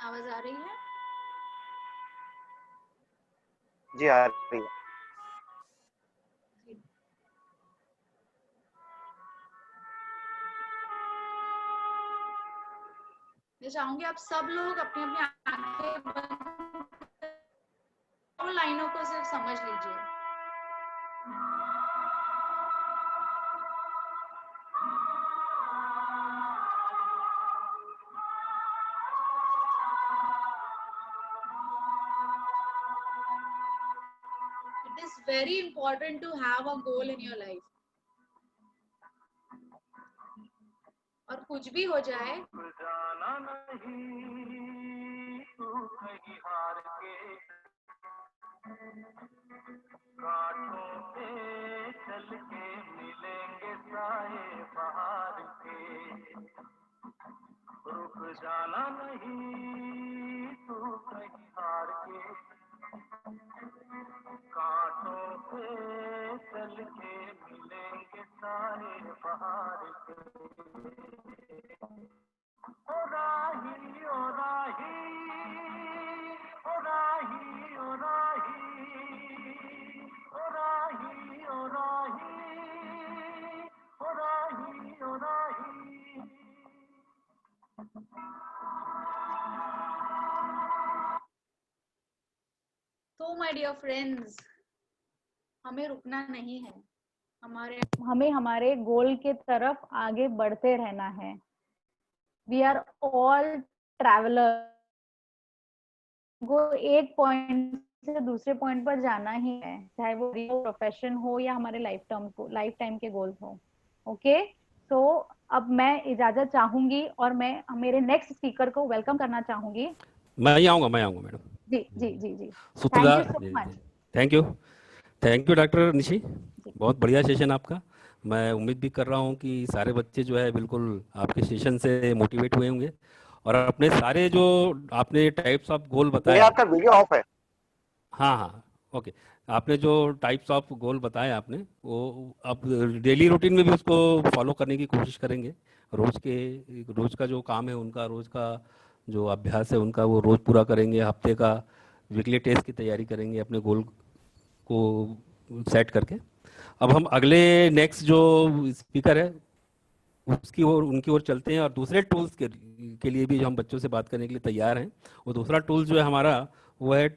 आवाज आ रही है? जी आ रही है। मैं चाहूंगी आप सब लोग अपनी अपनी आंखें बंद, उन लाइनों को सिर्फ समझ लीजिए। It is very important to have a goal in your life. और कुछ भी हो जाए, रुक जाना नहीं तू कहीं हार के, कांटों पे चल के मिलेंगे सारे बहार के। ओ राही ओ राही ओ राही ओ राही ओ राही ओ राही ओ राही ओ राही। तो माय डियर फ्रेंड्स, हमें रुकना नहीं है, हमें हमारे गोल के तरफ आगे बढ़ते रहना है। वी आर ऑल ट्रैवलर, को एक पॉइंट से दूसरे पॉइंट पर जाना ही है, चाहे वो प्रोफेशन हो या हमारे लाइफ टाइम के गोल्स हो। ओके, तो अब मैं इजाजत चाहूंगी और मैं मेरे नेक्स्ट स्पीकर को वेलकम करना चाहूंगी। मैं ही आऊँगा मैडम। जी जी जी जी, थैंक सूत्रधार, you so much. Thank you doctor Nishi, बहुत बढ़िया सेशन आपका। मैं उम्मीद भी कर रहा हूँ कि सारे बच्चे जो है बिल्कुल आपके सेशन से मोटिवेट हुए होंगे और अपने सारे जो आपने टाइप्स ऑफ गोल बताए। आपका वीडियो ऑफ है। हाँ हाँ, ओके। आपने जो टाइप्स ऑफ गोल बताए आपने, वो अब डेली रूटीन में भी उसको फॉलो करने की कोशिश करेंगे। रोज का जो काम है उनका, रोज का जो अभ्यास है उनका, वो रोज पूरा करेंगे। हफ्ते का वीकली टेस्ट की तैयारी करेंगे अपने गोल को सेट करके। अब हम अगले नेक्स्ट जो स्पीकर है उसकी ओर, उनकी ओर चलते हैं, और दूसरे टूल्स के लिए भी जो हम बच्चों से बात करने के लिए तैयार हैं। वो दूसरा टूल जो है हमारा, वो है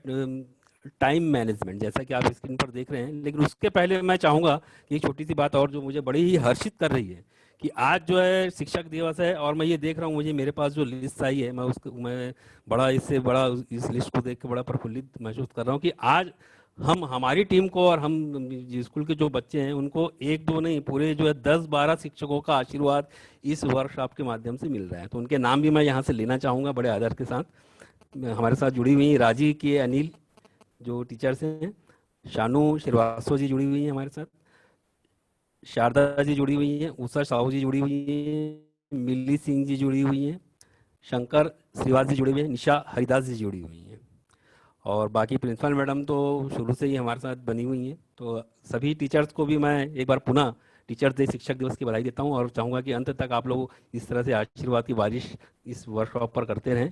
टाइम मैनेजमेंट, जैसा कि आप स्क्रीन पर देख रहे हैं। लेकिन उसके पहले मैं चाहूँगा कि एक छोटी सी बात और जो मुझे बड़ी ही हर्षित कर रही है, कि आज जो है शिक्षक दिवस है, और मैं ये देख रहा हूँ, मुझे मेरे पास जो लिस्ट आई है, मैं बड़ा इससे बड़ा इस लिस्ट को देख के बड़ा प्रफुल्लित महसूस कर रहा हूँ कि आज हम हमारी टीम को, और हम स्कूल के जो बच्चे हैं उनको एक दो नहीं, पूरे जो है 10-12 शिक्षकों का आशीर्वाद इस वर्कशॉप के माध्यम से मिल रहा है। तो उनके नाम भी मैं यहाँ से लेना चाहूँगा बड़े आदर के साथ। हमारे साथ जुड़ी हुई राजी के अनिल जो टीचर्स हैं, शानू श्रीवास्तव जी जुड़ी हुई हैं हमारे साथ, शारदा जी जुड़ी हुई हैं, उषा साहू जी जुड़ी हुई हैं, मिली सिंह जी जुड़ी हुई हैं, शंकर श्रीवास जी जुड़े हुए हैं, निशा हरिदास जी जुड़ी हुई हैं, और बाकी प्रिंसिपल मैडम तो शुरू से ही हमारे साथ बनी हुई हैं। तो सभी टीचर्स को भी मैं एक बार पुनः टीचर्स डे, शिक्षक दिवस की बधाई देता हूं, और चाहूँगा कि अंत तक आप लोग इस तरह से आशीर्वाद की बारिश इस वर्कशॉप पर करते रहें।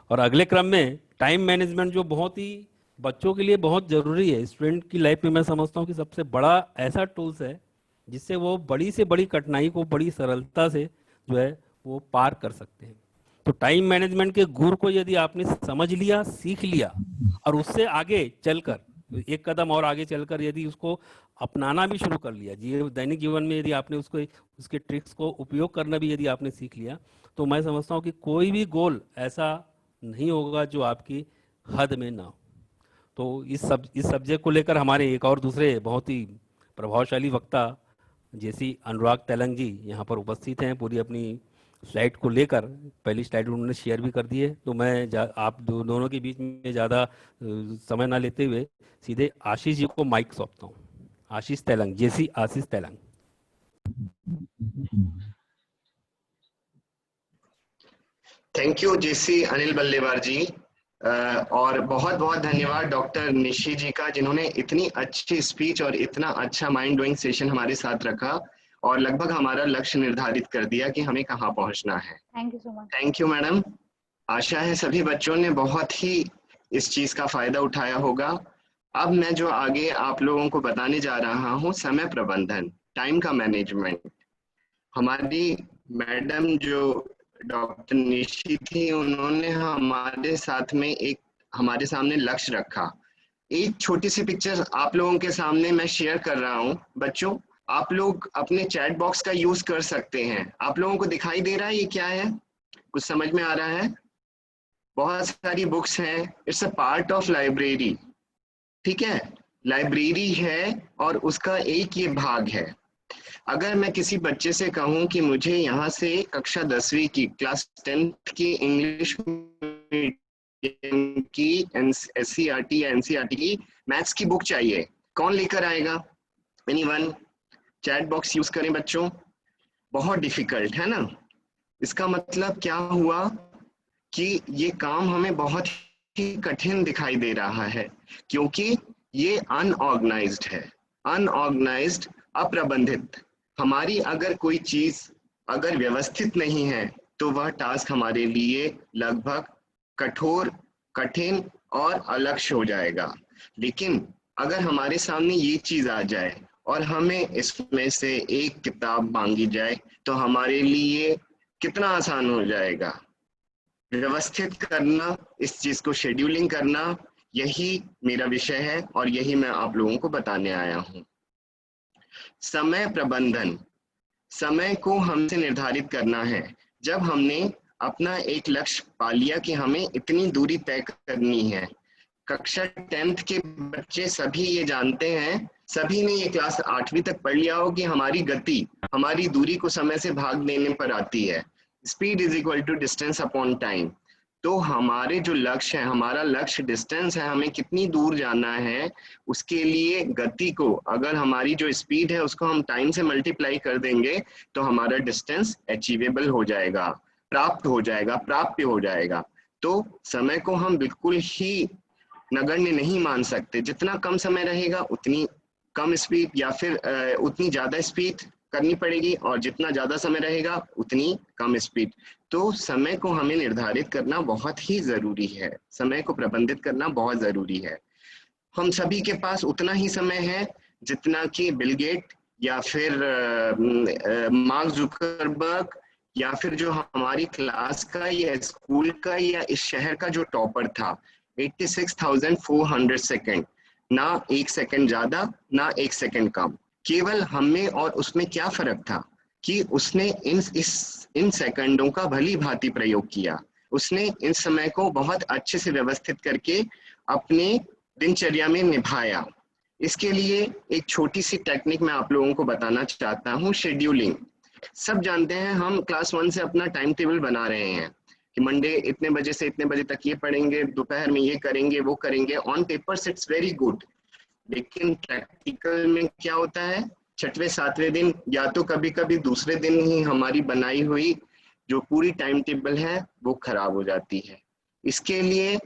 और अगले क्रम में टाइम मैनेजमेंट, जो बहुत ही बच्चों के लिए बहुत ज़रूरी है, स्टूडेंट की लाइफ में मैं समझता हूँ कि सबसे बड़ा ऐसा टूल्स है जिससे वो बड़ी से बड़ी कठिनाई को बड़ी सरलता से जो है वो पार कर सकते हैं। तो टाइम मैनेजमेंट के गुर को यदि आपने समझ लिया, सीख लिया, और उससे आगे चलकर एक कदम और आगे चलकर यदि उसको अपनाना भी शुरू कर लिया, दैनिक जीवन में यदि आपने उसके ट्रिक्स को उपयोग करना भी यदि आपने सीख लिया, तो मैं समझता हूँ कि कोई भी गोल ऐसा नहीं होगा जो आपकी हद में ना हो। तो इस सब्जेक्ट को लेकर हमारे एक और दूसरे बहुत ही प्रभावशाली वक्ता जैसी अनुराग तेलंग जी यहाँ पर उपस्थित हैं, पूरी अपनी स्लाइड को लेकर। पहली स्लाइड उन्होंने शेयर भी कर दी है, तो मैं आप दोनों के बीच में ज़्यादा समय ना लेते हुए सीधे आशीष जी को माइक सौंपता हूँ। आशीष तेलंग, जैसी आशीष तेलंग। थैंक यू जेसी अनिल बल्लेवार जी, और बहुत बहुत धन्यवाद डॉक्टर निशी जी का, जिन्होंने इतनी अच्छी स्पीच और इतना अच्छा माइंड ब्लोइंग सेशन हमारे साथ रखा और लगभग हमारा लक्ष्य निर्धारित कर दिया कि हमें कहाँ पहुंचना है। Thank you so much. Thank you madam. आशा है सभी बच्चों ने बहुत ही इस चीज का फायदा उठाया होगा। अब मैं जो आगे आप लोगों को बताने जा रहा हूँ, समय प्रबंधन, टाइम का मैनेजमेंट। हमारी मैडम जो डॉक्टर निशी थी, उन्होंने हमारे साथ में हमारे सामने लक्ष्य रखा। एक छोटी सी पिक्चर आप लोगों के सामने मैं शेयर कर रहा हूँ। बच्चों, आप लोग अपने चैट बॉक्स का यूज कर सकते हैं। आप लोगों को दिखाई दे रहा है ये क्या है? कुछ समझ में आ रहा है? बहुत सारी बुक्स हैं। It's a part of library, ठीक है? लाइब्रेरी है और उसका एक ये भाग है। अगर मैं किसी बच्चे से कहूं कि मुझे यहाँ से कक्षा 10वीं की, क्लास 10th की इंग्लिश की SCERT या NCERT की मैथ्स की बुक चाहिए, कौन लेकर आएगा? एनीवन? चैट बॉक्स यूज करें बच्चों। बहुत डिफिकल्ट है ना? इसका मतलब क्या हुआ कि ये काम हमें बहुत ही कठिन दिखाई दे रहा है, क्योंकि ये अनऑर्गेनाइज्ड है। अनऑर्गेनाइज्ड, अप्रबंधित। हमारी अगर कोई चीज अगर व्यवस्थित नहीं है तो वह टास्क हमारे लिए लगभग कठोर, कठिन और अलक्ष्य हो जाएगा। लेकिन अगर हमारे सामने ये चीज आ जाए और हमें इसमें से एक किताब मांगी जाए तो हमारे लिए कितना आसान हो जाएगा। व्यवस्थित करना, इस चीज को शेड्यूलिंग करना, यही मेरा विषय है और यही मैं आप लोगों को बताने आया हूं। समय प्रबंधन, समय को हमसे निर्धारित करना है। जब हमने अपना एक लक्ष्य पा लिया कि हमें इतनी दूरी तय करनी है, कक्षा 10th के बच्चे सभी ये जानते हैं, सभी ने ये क्लास 8वीं तक पढ़ लिया हो कि हमारी गति हमारी दूरी को समय से भाग देने पर आती है। Speed is equal to distance upon time. तो हमारे जो लक्ष्य है, हमारा लक्ष्य डिस्टेंस है, हमें कितनी दूर जाना है, उसके लिए गति को, अगर हमारी जो स्पीड है उसको हम टाइम से मल्टीप्लाई कर देंगे तो हमारा डिस्टेंस अचीवेबल हो जाएगा, प्राप्त हो जाएगा, प्राप्य हो जाएगा। तो समय को हम बिल्कुल ही नगण्य नहीं मान सकते। जितना कम समय रहेगा उतनी कम स्पीड या फिर उतनी ज्यादा स्पीड करनी पड़ेगी, और जितना ज्यादा समय रहेगा उतनी कम स्पीड। तो समय को हमें निर्धारित करना बहुत ही जरूरी है, समय को प्रबंधित करना बहुत जरूरी है। हम सभी के पास उतना ही समय है जितना कि बिल गेट या फिर मार्क जुकरबर्ग या फिर जो हमारी क्लास का या स्कूल का या इस शहर का जो टॉपर था, 86,400 सेकेंड, ना 1 सेकेंड ज्यादा ना 1 सेकेंड कम। केवल हमें और उसमें क्या फर्क था कि उसने इन सेकंडों का भली भांति प्रयोग किया, उसने इन समय को बहुत अच्छे से व्यवस्थित करके अपने दिनचर्या में निभाया। इसके लिए एक छोटी सी टेक्निक मैं आप लोगों को बताना चाहता हूँ, शेड्यूलिंग। सब जानते हैं, हम क्लास 1 से अपना टाइम टेबल बना रहे हैं कि मंडे इतने बजे से इतने बजे तक ये पढ़ेंगे, दोपहर में ये करेंगे वो करेंगे। On paper it's very good, लेकिन प्रैक्टिकल में क्या होता है, 6वें 7वें दिन या तो कभी कभी दूसरे दिन ही हमारी बनाई हुई जो पूरी टाइम टेबल है वो खराब हो जाती है। इसके लिए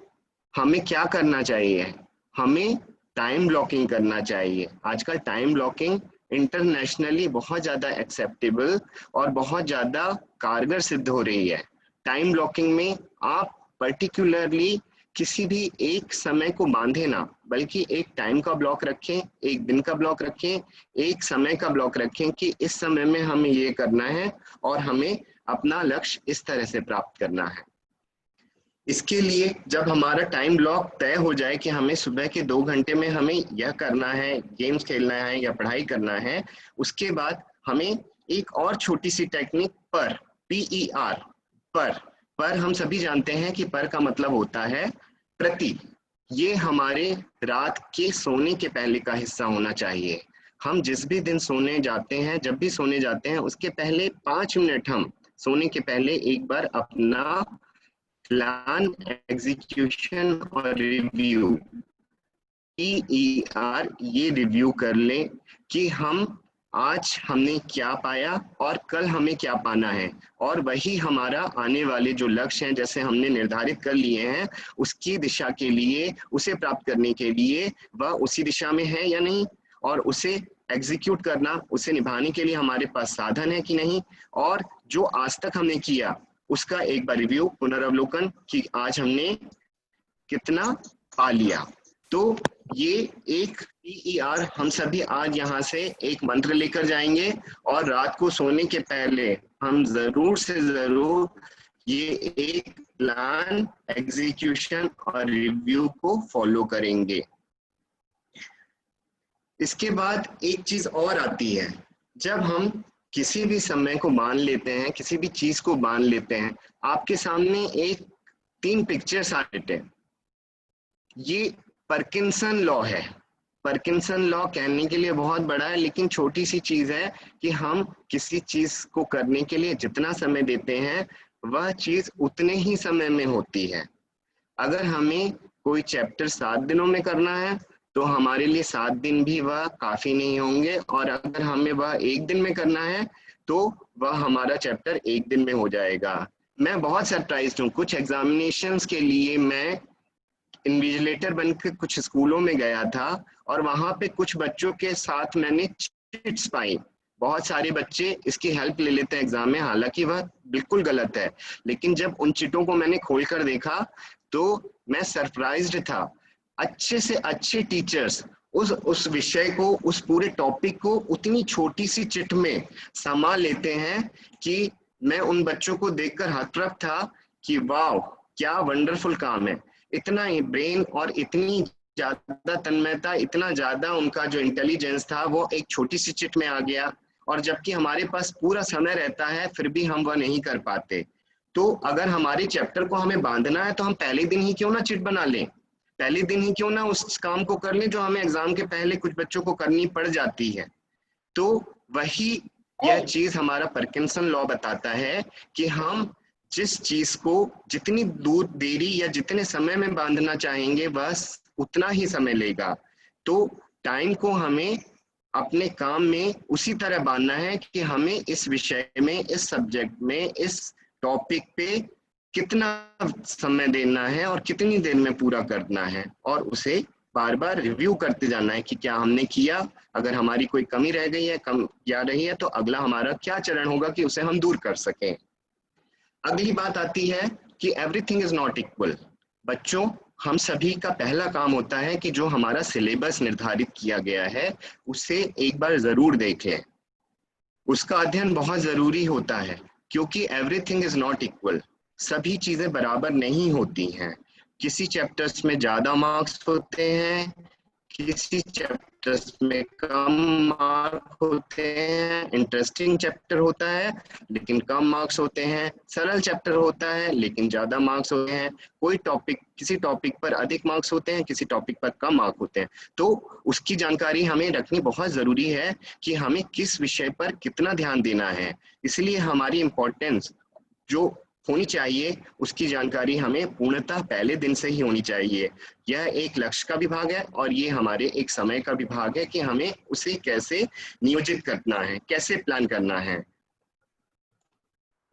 हमें क्या करना चाहिए, हमें टाइम ब्लॉकिंग करना चाहिए। आजकल टाइम ब्लॉकिंग इंटरनेशनली बहुत ज्यादा एक्सेप्टेबल और बहुत ज्यादा कारगर सिद्ध हो रही है। टाइम ब्लॉकिंग में आप पर्टिकुलरली किसी भी एक समय को बांधे ना, बल्कि एक टाइम का ब्लॉक रखें, एक दिन का ब्लॉक रखें, एक समय का ब्लॉक रखें कि इस समय में हमें ये करना है और हमें अपना लक्ष्य इस तरह से प्राप्त करना है। इसके लिए जब हमारा टाइम ब्लॉक तय हो जाए कि हमें सुबह के 2 घंटे में हमें यह करना है, गेम्स खेलना है या पढ़ाई करना है, उसके बाद हमें एक और छोटी सी टेक्निक पर, PER, पर हम सभी जानते हैं कि पर का मतलब होता है प्रति। ये हमारे रात के सोने के पहले का हिस्सा होना चाहिए। हम जिस भी दिन सोने जाते हैं, जब भी सोने जाते हैं, उसके पहले 5 मिनट हम सोने के पहले एक बार अपना प्लान, एग्जीक्यूशन और रिव्यू, PER, ये रिव्यू कर लें कि हम आज हमने क्या पाया और कल हमें क्या पाना है, और वही हमारा आने वाले जो लक्ष्य हैं जैसे हमने निर्धारित कर लिए हैं, उसकी दिशा के लिए, उसे प्राप्त करने के लिए वह उसी दिशा में है या नहीं, और उसे एग्जीक्यूट करना, उसे निभाने के लिए हमारे पास साधन है कि नहीं, और जो आज तक हमने किया उसका एक बार रिव्यू, पुनरावलोकन कि आज हमने कितना पा लिया। तो ये एक PER हम सभी आज यहाँ से एक मंत्र लेकर जाएंगे और रात को सोने के पहले हम जरूर से जरूर ये एक प्लान, एग्जीक्यूशन और रिव्यू को फॉलो करेंगे। इसके बाद एक चीज और आती है, जब हम किसी भी समय को मान लेते हैं, किसी भी चीज को मान लेते हैं, आपके सामने एक 3 पिक्चर्स आ रहे हैं। ये पार्किंसन लॉ है। पार्किंसन लॉ कहने के लिए बहुत बड़ा है, लेकिन छोटी सी चीज है कि हम किसी चीज को करने के लिए जितना समय देते हैं वह चीज उतने ही समय में होती है। अगर हमें कोई चैप्टर 7 दिनों में करना है तो हमारे लिए 7 दिन भी वह काफी नहीं होंगे, और अगर हमें वह 1 दिन में करना है तो वह हमारा चैप्टर 1 दिन में हो जाएगा। मैं बहुत सरप्राइज्ड हूँ, कुछ एग्जामिनेशंस के लिए मैं इन्विजिलेटर बनकर कुछ स्कूलों में गया था और वहां पे कुछ बच्चों के साथ मैंने चिट्स पाई। बहुत सारे बच्चे इसकी हेल्प ले लेते हैं एग्जाम में, हालांकि वह बिल्कुल गलत है, लेकिन जब उन चिटों को मैंने खोलकर देखा तो मैं सरप्राइज्ड था। अच्छे से अच्छे टीचर्स उस विषय को, उस पूरे टॉपिक को उतनी छोटी सी चिट में समा लेते हैं कि मैं उन बच्चों को देखकर हतप्रभ था कि वाह क्या वंडरफुल काम है। इतना ही ब्रेन और इतनी ज्यादा तन्मयता, इतना ज्यादा उनका जो इंटेलिजेंस था वो एक छोटी सी चिट में आ गया, और जबकि हमारे पास पूरा समय रहता है फिर भी हम वह नहीं कर पाते। तो अगर हमारे चैप्टर को हमें बांधना है तो हम पहले दिन ही क्यों ना चिट बना लें, पहले दिन ही क्यों ना उस काम को कर लें जो हमें एग्जाम के पहले कुछ बच्चों को करनी पड़ जाती है। तो वही यह चीज हमारा पार्किंसन लॉ बताता है कि हम जिस चीज को जितनी दूर देरी या जितने समय में बांधना चाहेंगे बस उतना ही समय लेगा। तो टाइम को हमें अपने काम में उसी तरह बांधना है कि हमें इस विषय में, इस सब्जेक्ट में, इस टॉपिक पे कितना समय देना है और कितनी देर में पूरा करना है, और उसे बार बार रिव्यू करते जाना है कि क्या हमने किया, अगर हमारी कोई कमी रह गई है, कम या रही है, तो अगला हमारा क्या चरण होगा कि उसे हम दूर कर सकें। अगली बात आती है कि एवरीथिंग इज नॉट इक्वल। बच्चों, हम सभी का पहला काम होता है कि जो हमारा सिलेबस निर्धारित किया गया है उसे एक बार जरूर देख लें। उसका अध्ययन बहुत जरूरी होता है, क्योंकि एवरीथिंग इज नॉट इक्वल। सभी चीजें बराबर नहीं होती हैं। किसी चैप्टर्स में ज्यादा मार्क्स होते हैं, किसी चैप्टर्स में कम मार्क होते हैं। इंटरेस्टिंग चैप्टर होता है लेकिन कम मार्क्स होते हैं, सरल चैप्टर होता है लेकिन ज्यादा मार्क्स होते हैं। कोई टॉपिक, किसी टॉपिक पर अधिक मार्क्स होते हैं, किसी टॉपिक पर कम मार्क होते हैं। तो उसकी जानकारी हमें रखनी बहुत जरूरी है कि हमें किस विषय पर कितना ध्यान देना है। इसलिए हमारी इम्पोर्टेंस जो होनी चाहिए उसकी जानकारी हमें पूर्णतः पहले दिन से ही होनी चाहिए। यह एक लक्ष्य का विभाग है और ये हमारे एक समय का विभाग है कि हमें उसे कैसे नियोजित करना है, कैसे प्लान करना है।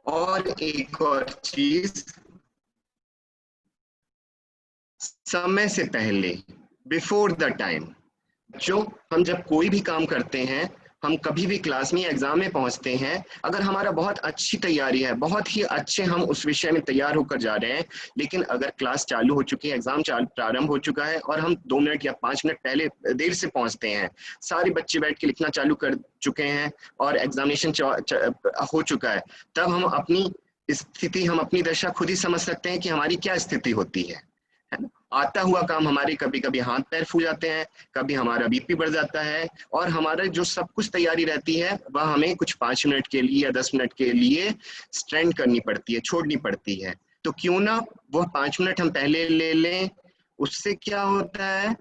और एक और चीज, समय से पहले, बिफोर द टाइम। जो हम जब कोई भी काम करते हैं, हम कभी भी क्लास में एग्जाम में पहुंचते हैं, अगर हमारा बहुत अच्छी तैयारी है, बहुत ही अच्छे हम उस विषय में तैयार होकर जा रहे हैं, लेकिन अगर क्लास चालू हो चुकी है, एग्जाम प्रारंभ हो चुका है और हम 2 मिनट या 5 मिनट पहले देर से पहुंचते हैं, सारे बच्चे बैठ के लिखना चालू कर चुके हैं और एग्जामिनेशन हो चुका है, तब हम अपनी स्थिति, हम अपनी दशा खुद ही समझ सकते हैं कि हमारी क्या स्थिति होती है ना। आता हुआ काम हमारे कभी कभी हाथ पैर फूल जाते हैं, कभी हमारा बीपी बढ़ जाता है, और हमारा जो सब कुछ तैयारी रहती है वह हमें कुछ 5 मिनट के लिए या 10 मिनट के लिए स्ट्रेंड करनी पड़ती है, छोड़नी पड़ती है। तो क्यों ना वह 5 मिनट हम पहले ले लें। उससे क्या होता है,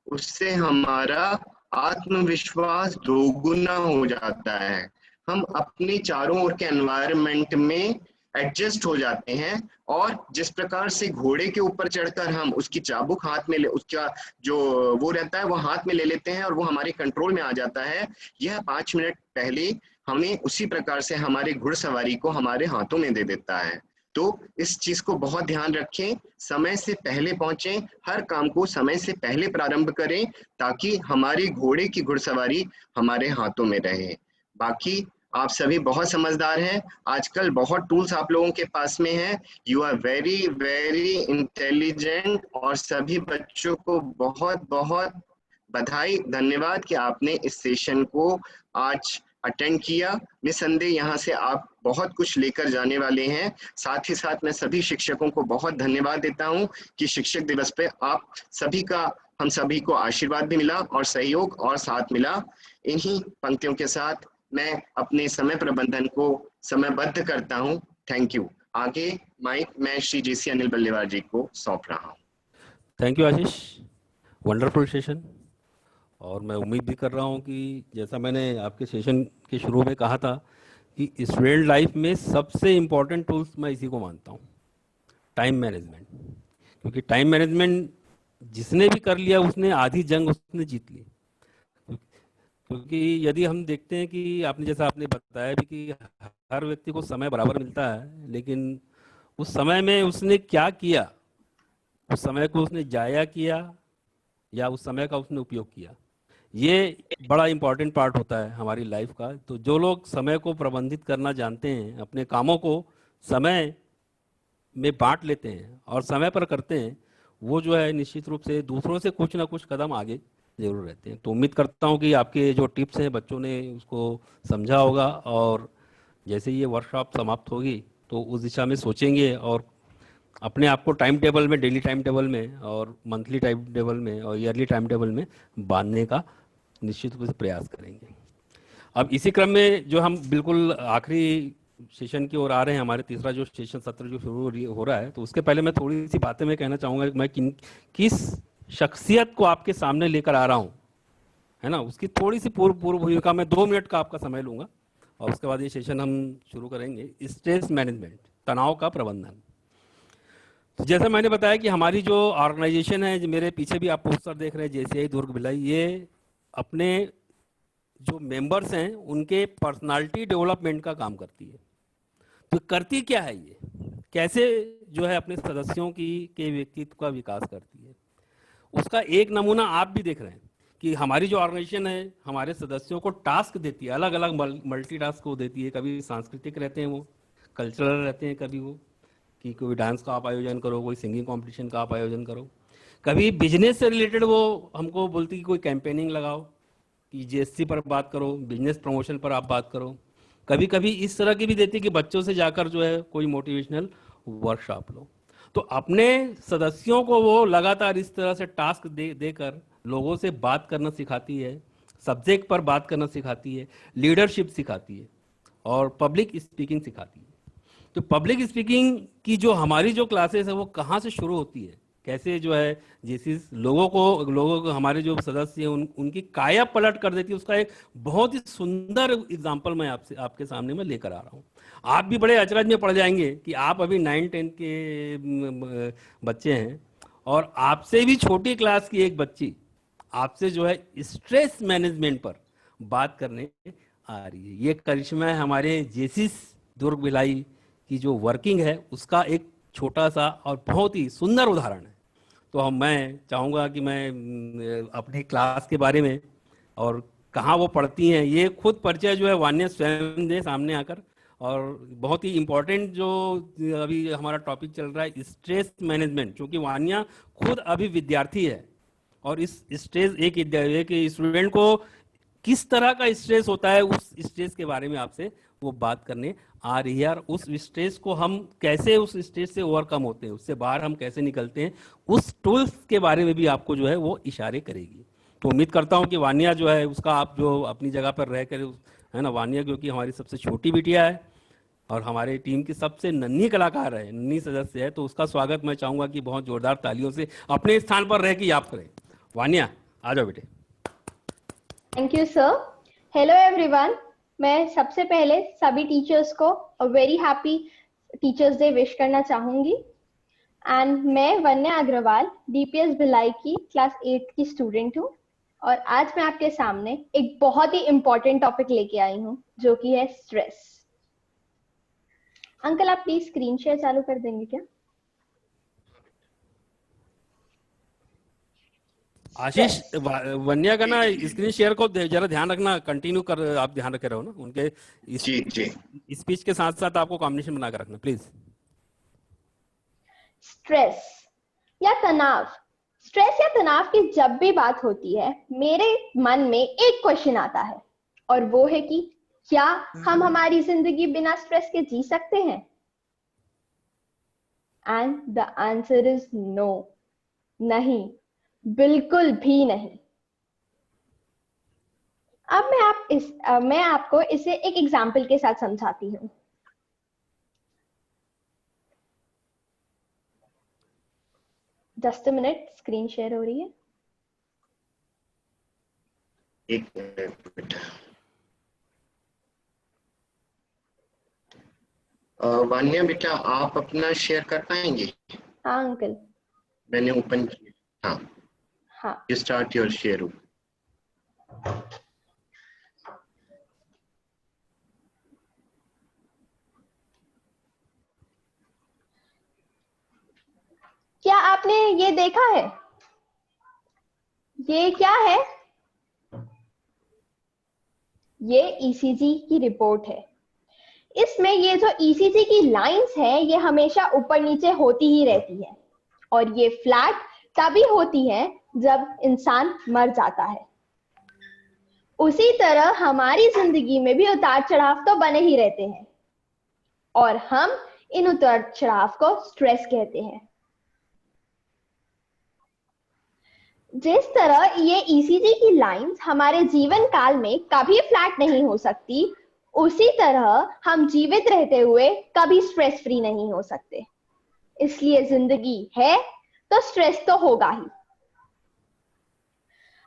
उससे हमारा आत्मविश्वास दोगुना हो जाता है। हम अपने चारों ओर के एनवायरनमेंट में एडजस्ट हो जाते हैं, और जिस प्रकार से घोड़े के ऊपर चढ़कर हम उसकी चाबुक हाथ में ले, उसका जो वो रहता है वो हाथ में ले लेते हैं और वो हमारे कंट्रोल में आ जाता है, यह 5 मिनट पहले हमें उसी प्रकार से हमारे घुड़सवारी को हमारे हाथों में दे देता है। तो इस चीज को बहुत ध्यान रखें, समय से पहले पहुंचें, हर काम को समय से पहले प्रारंभ करें, ताकि हमारी घोड़े की घुड़सवारी हमारे हाथों में रहे। बाकी आप सभी बहुत समझदार हैं, आजकल बहुत टूल्स आप लोगों के पास में हैं। You are very very intelligent, और सभी बच्चों को बहुत बहुत बधाई, धन्यवाद कि आपने इस सेशन को आज अटेंड किया। निसंदेह यहाँ से आप बहुत कुछ लेकर जाने वाले हैं। साथ ही साथ मैं सभी शिक्षकों को बहुत धन्यवाद देता हूँ कि शिक्षक दिवस पे आप सभी का, हम सभी को आशीर्वाद भी मिला और सहयोग और साथ मिला। इन्हीं पंक्तियों के साथ मैं अपने समय प्रबंधन को समयबद्ध करता हूँ। Thank you. आगे माइक मैं श्री JC अनिल बल्लेवार जी को सौंप रहा हूँ। Thank you Ashish, wonderful session. और मैं उम्मीद भी कर रहा हूँ कि जैसा मैंने आपके सेशन के शुरू में कहा था कि स्टूडेंट लाइफ में सबसे इम्पोर्टेंट टूल्स मैं इसी को मानता हूँ, टाइम मैनेजमेंट। क्योंकि टाइम मैनेजमेंट जिसने भी कर लिया उसने आधी जंग उसने जीत ली। क्योंकि यदि हम देखते हैं कि आपने, जैसा आपने बताया भी कि हर व्यक्ति को समय बराबर मिलता है, लेकिन उस समय में उसने क्या किया, उस समय को उसने जाया किया या उस समय का उसने उपयोग किया, ये बड़ा इंपॉर्टेंट पार्ट होता है हमारी लाइफ का। तो जो लोग समय को प्रबंधित करना जानते हैं, अपने कामों को समय में बांट लेते हैं और समय पर करते हैं, वो जो है निश्चित रूप से दूसरों से कुछ ना कुछ कदम आगे जरूर रहते हैं। तो उम्मीद करता हूँ कि आपके जो टिप्स हैं बच्चों ने उसको समझा होगा, और जैसे ही ये वर्कशॉप समाप्त होगी तो उस दिशा में सोचेंगे और अपने आप को टाइम टेबल में, डेली टाइम टेबल में और मंथली टाइम टेबल में और ईयरली टाइम टेबल में बांधने का निश्चित रूप से प्रयास करेंगे। अब इसी क्रम में जो हम बिल्कुल आखिरी सेशन की ओर आ रहे हैं, हमारे तीसरा जो सेशन सत्र जो शुरू हो रहा है, तो उसके पहले मैं थोड़ी सी बातें मैं कहना चाहूँगा कि मैं किस शख्सियत को आपके सामने लेकर आ रहा हूँ, है ना, उसकी थोड़ी सी पूर्व भूमिका। मैं 2 मिनट का आपका समय लूँगा और उसके बाद ये सेशन हम शुरू करेंगे। स्ट्रेस मैनेजमेंट, तनाव का प्रबंधन। तो जैसा मैंने बताया कि हमारी जो ऑर्गेनाइजेशन है, जो मेरे पीछे भी आप पोस्टर देख रहे हैं, JCI दुर्ग भिलाई, ये अपने जो मेंबर्स हैं उनके पर्सनालिटी डेवलपमेंट का काम करती है। तो करती क्या है, ये कैसे जो है अपने सदस्यों की के व्यक्तित्व का विकास करती है। उसका एक नमूना आप भी देख रहे हैं कि हमारी जो ऑर्गेनाइजेशन है हमारे सदस्यों को टास्क देती है, अलग अलग मल्टी टास्क को देती है। कभी सांस्कृतिक रहते हैं, वो कल्चरल रहते हैं, कभी वो कि कोई डांस का आप आयोजन करो, कोई सिंगिंग कंपटीशन का आप आयोजन करो, कभी बिजनेस से रिलेटेड वो हमको बोलती कि कोई कैंपेनिंग लगाओ, कि जीएसटी पर बात करो, बिजनेस प्रमोशन पर आप बात करो। कभी कभी इस तरह की भी देती कि बच्चों से जाकर जो है कोई मोटिवेशनल वर्कशॉप लो। तो अपने सदस्यों को वो लगातार इस तरह से टास्क देकर लोगों से बात करना सिखाती है, सब्जेक्ट पर बात करना सिखाती है, लीडरशिप सिखाती है और पब्लिक स्पीकिंग सिखाती है। तो पब्लिक स्पीकिंग की जो हमारी जो क्लासेस है वो कहाँ से शुरू होती है, कैसे जो है जैसे लोगों को हमारे जो सदस्य हैं उनकी काया पलट कर देती है, उसका एक बहुत ही सुंदर एग्जांपल मैं आपके सामने में लेकर आ रहा हूँ। आप भी बड़े अचरज में पड़ जाएंगे कि आप अभी 9-10 के बच्चे हैं और आपसे भी छोटी क्लास की एक बच्ची आपसे जो है स्ट्रेस मैनेजमेंट पर बात करने आ रही है। ये करिश्मा है हमारे जेसिस दुर्ग भिलाई की जो वर्किंग है उसका एक छोटा सा और बहुत ही सुंदर उदाहरण है। तो मैं चाहूँगा कि मैं अपनी क्लास के बारे में और कहाँ वो पढ़ती हैं ये खुद परिचय जो है वान्या स्वयं दे सामने आकर। और बहुत ही इम्पोर्टेंट जो अभी हमारा टॉपिक चल रहा है स्ट्रेस मैनेजमेंट, क्योंकि वान्या खुद अभी विद्यार्थी है और इस स्ट्रेस एक स्टूडेंट को किस तरह का स्ट्रेस होता है उस स्ट्रेस के बारे में आपसे वो बात करने आ रही है। और उस स्ट्रेस को हम कैसे उस स्ट्रेस से ओवरकम होते हैं, उससे बाहर हम कैसे निकलते हैं, उस टूल्स के बारे में भी आपको जो है वो इशारे करेगी। तो उम्मीद करता हूं कि वान्या जो है उसका आप जो अपनी जगह पर रह कर, है ना, वान्या क्योंकि हमारी सबसे छोटी बिटिया है और हमारे टीम की सबसे नन्ही कलाकार है, नन्ही सदस्य है, तो उसका स्वागत मैं चाहूंगा कि बहुत जोरदार तालियों से अपने स्थान पर रह के आप करें। वान्या आ जाओ बेटे। Thank you sir. Hello everyone. मैं सबसे पहले सभी टीचर्स को a very happy teachers day wish करना चाहूंगी। एंड मैं वन्या अग्रवाल डीपीएस भिलाई की क्लास 8 की स्टूडेंट हूँ और आज मैं आपके सामने एक बहुत ही इम्पोर्टेंट टॉपिक लेके आई हूँ जो कि है स्ट्रेस। अंकल आप प्लीज स्क्रीन शेयर चालू कर देंगे क्या? आशीष, वन्या का ना स्क्रीन शेयर को जरा ध्यान रखना, कंटिन्यू कर, आप ध्यान रखे रहो ना उनके स्पीच के साथ साथ आपको कॉम्बिनेशन बना कर रखना प्लीज। स्ट्रेस या तनाव, स्ट्रेस या तनाव की जब भी बात होती है मेरे मन में एक क्वेश्चन आता है और वो है कि क्या हम हमारी जिंदगी बिना स्ट्रेस के जी सकते हैं? And the answer is no, नहीं, बिल्कुल भी नहीं। अब मैं आपको इसे एक एग्जाम्पल के साथ समझाती हूँ। Just a minute, screen share हो रही है। एक मिनट। वान्या बेटा आप अपना शेयर कर पाएंगे? हाँ अंकल। मैंने ओपन किया। हाँ हाँ यू स्टार्ट योर शेयर। क्या आपने ये देखा है? ये क्या है? ये ईसीजी की रिपोर्ट है। इसमें ये जो ईसीजी की लाइंस है ये हमेशा ऊपर नीचे होती ही रहती है और ये फ्लैट तभी होती है जब इंसान मर जाता है। उसी तरह हमारी जिंदगी में भी उतार चढ़ाव तो बने ही रहते हैं और हम इन उतार चढ़ाव को स्ट्रेस कहते हैं। जिस तरह ये ईसीजी की लाइंस हमारे जीवन काल में कभी फ्लैट नहीं हो सकती, उसी तरह हम जीवित रहते हुए कभी स्ट्रेस फ्री नहीं हो सकते। इसलिए जिंदगी है तो स्ट्रेस तो होगा ही।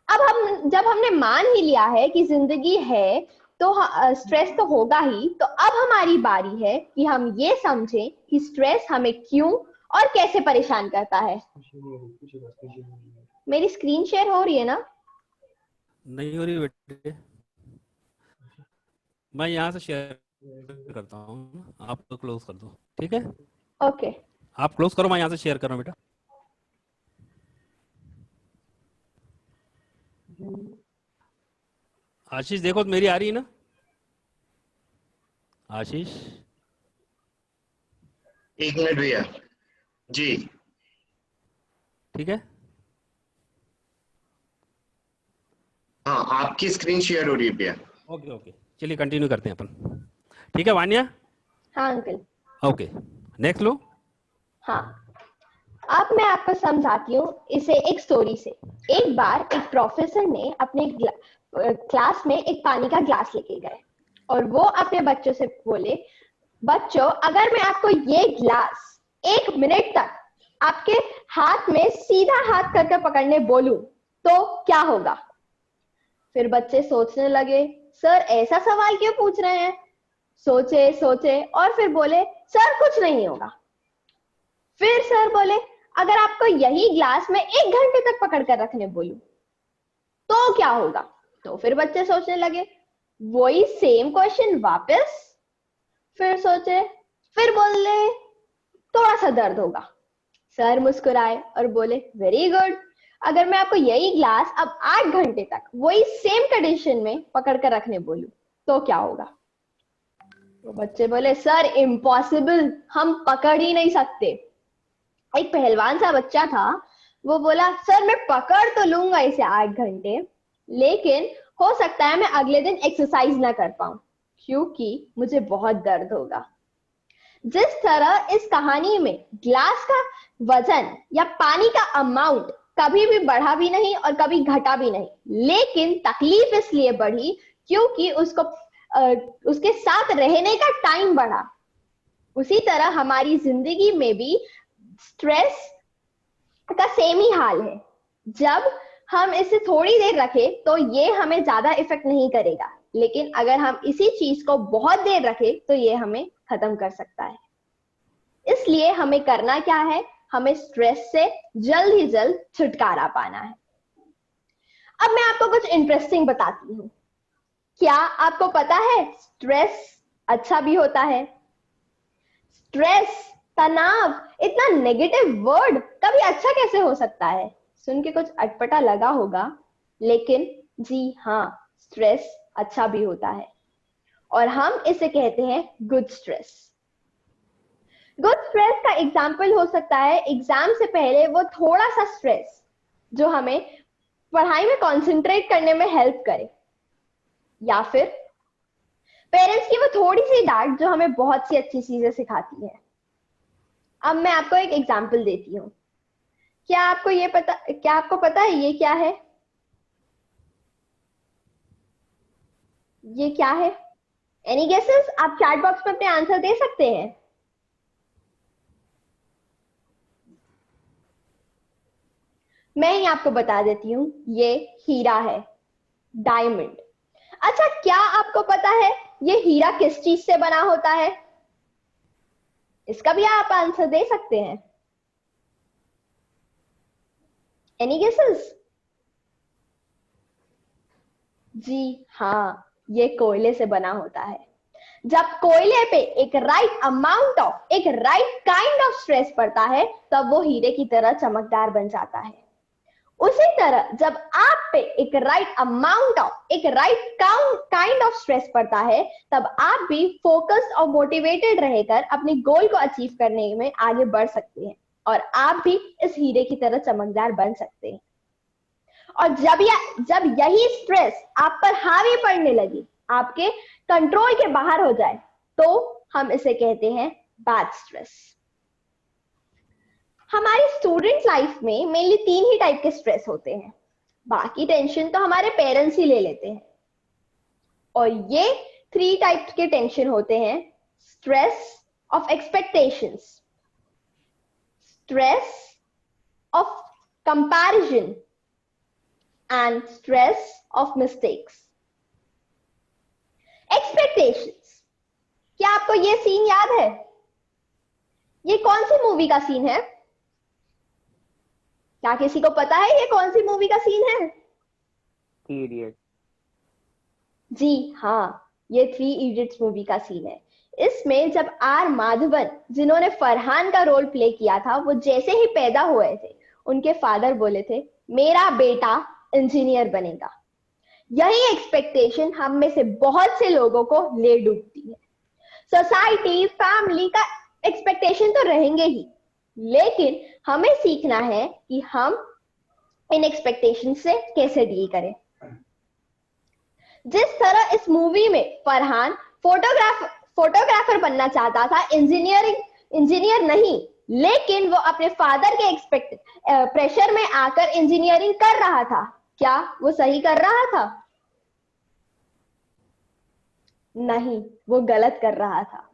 अब जब हमने मान ही लिया है कि जिंदगी है तो स्ट्रेस तो होगा ही, तो अब हमारी बारी है कि हम ये समझें कि स्ट्रेस हमें क्यों और कैसे परेशान करता है। मेरी स्क्रीन शेयर हो रही है ना? नहीं हो रही बेटे, मैं यहाँ से शेयर करता हूँ, आप तो क्लोज कर दो, ठीक है। ओके आप क्लोज करो, मैं यहाँ से शेयर कर रहा हूँ बेटा। आशीष देखो तो मेरी आ रही है ना? आशीष 1 मिनट भैया जी। ठीक है। हाँ, आपकी स्क्रीन शेयर हो रही है भैया। ओके ओके, चलिए कंटिन्यू करते हैं अपन। ठीक है वान्या? हाँ अंकल। ओके, नेक्स्ट लो। हाँ, अब मैं आपको समझाती हूँ इसे एक स्टोरी से। एक बार एक प्रोफेसर ने अपने क्लास में एक पानी का ग्लास लेके गए और वो अपने बच्चों से बोले, बच्चों अगर मैं आपको ये ग्लास 1 मिनट तक आपके हाथ में सीधा हाथ करके पकड़ने बोलूं तो क्या होगा? फिर बच्चे सोचने लगे, सर ऐसा सवाल क्यों पूछ रहे हैं? सोचे सोचे और फिर बोले, सर कुछ नहीं होगा। फिर सर बोले, अगर आपको यही ग्लास में 1 घंटे तक पकड़ कर रखने बोलूं तो क्या होगा? तो फिर बच्चे सोचने लगे, वही सेम क्वेश्चन वापस। फिर सोचे, फिर बोले थोड़ा सा दर्द होगा। सर मुस्कुराए और बोले, वेरी गुड, अगर मैं आपको यही ग्लास अब 8 घंटे तक वही सेम कंडीशन में पकड़ कर रखने बोलूं तो क्या होगा? तो बच्चे बोले, सर इम्पॉसिबल, हम पकड़ ही नहीं सकते। एक पहलवान सा बच्चा था, वो बोला, सर मैं पकड़ तो लूंगा इसे 8 घंटे, लेकिन हो सकता है मैं अगले दिन एक्सरसाइज ना कर पाऊं क्योंकि मुझे बहुत दर्द होगा। जिस तरह इस कहानी में ग्लास का वजन या पानी का अमाउंट कभी भी बढ़ा भी नहीं और कभी घटा भी नहीं, लेकिन तकलीफ इसलिए बढ़ी क्योंकि उसके साथ रहने का टाइम बढ़ा। उसी तरह हमारी जिंदगी में भी स्ट्रेस का सेम ही हाल है। जब हम इसे थोड़ी देर रखें तो ये हमें ज्यादा इफेक्ट नहीं करेगा, लेकिन अगर हम इसी चीज को बहुत देर रखें तो ये हमें खत्म कर सकता है। इसलिए हमें करना क्या है? हमें स्ट्रेस से जल्द ही जल्द छुटकारा पाना है। अब मैं आपको कुछ इंटरेस्टिंग बताती हूँ। क्या आपको पता है स्ट्रेस अच्छा भी होता है? स्ट्रेस, तनाव, इतना नेगेटिव वर्ड कभी अच्छा कैसे हो सकता है? सुन के कुछ अटपटा लगा होगा, लेकिन जी हाँ, स्ट्रेस अच्छा भी होता है और हम इसे कहते हैं गुड स्ट्रेस। गुड स्ट्रेस का एग्जाम्पल हो सकता है एग्जाम से पहले वो थोड़ा सा स्ट्रेस जो हमें पढ़ाई में कंसंट्रेट करने में हेल्प करे, या फिर पेरेंट्स की वो थोड़ी सी डांट जो हमें बहुत सी अच्छी चीजें सिखाती है। अब मैं आपको एक एग्जाम्पल देती हूँ। क्या आपको पता है ये क्या है? ये क्या है? Any guesses? आप चैट बॉक्स में अपने आंसर दे सकते हैं। मैं ही आपको बता देती हूँ, ये हीरा है, डायमंड। अच्छा, क्या आपको पता है ये हीरा किस चीज से बना होता है? इसका भी आप आंसर दे सकते हैं। Any guesses? जी हाँ, ये कोयले से बना होता है। जब कोयले पे एक राइट काइंड ऑफ स्ट्रेस पड़ता है तब वो हीरे की तरह चमकदार बन जाता है। उसी तरह जब आप पे एक राइट काइंड ऑफ स्ट्रेस पड़ता है तब आप भी फोकस्ड और मोटिवेटेड रहकर अपने गोल को अचीव करने में आगे बढ़ सकते हैं और आप भी इस हीरे की तरह चमकदार बन सकते हैं। और जब यही स्ट्रेस आप पर हावी पड़ने लगी, आपके कंट्रोल के बाहर हो जाए, तो हम इसे कहते हैं बैड स्ट्रेस। हमारी स्टूडेंट लाइफ में मेनली 3 ही टाइप के स्ट्रेस होते हैं। बाकी टेंशन तो हमारे पेरेंट्स ही ले लेते हैं। और ये 3 टाइप के टेंशन होते हैं: stress of expectations, stress of comparison and stress of mistakes. Expectations, क्या आपको ये सीन याद है? ये कौन सी मूवी का सीन है? क्या किसी को पता है ये कौन सी मूवी का सीन है? इडियट। जी हाँ, ये 3 इडियट्स मूवी का सीन है। इसमें जब आर माधवन, जिन्होंने फरहान का रोल प्ले किया था, वो जैसे ही पैदा हुए थे उनके फादर बोले थे मेरा बेटा इंजीनियर बनेगा। यही एक्सपेक्टेशन हम में से बहुत से लोगों को ले डूबती है। सोसाइटी, फैमिली का एक्सपेक्टेशन तो रहेंगे ही, लेकिन हमें सीखना है कि हम इन एक्सपेक्टेशन से कैसे डील करें। जिस तरह इस मूवी में फरहान फोटोग्राफर बनना चाहता था, इंजीनियर नहीं, लेकिन वो अपने फादर के प्रेशर में आकर इंजीनियरिंग कर रहा था। क्या वो सही कर रहा था? नहीं, वो गलत कर रहा था।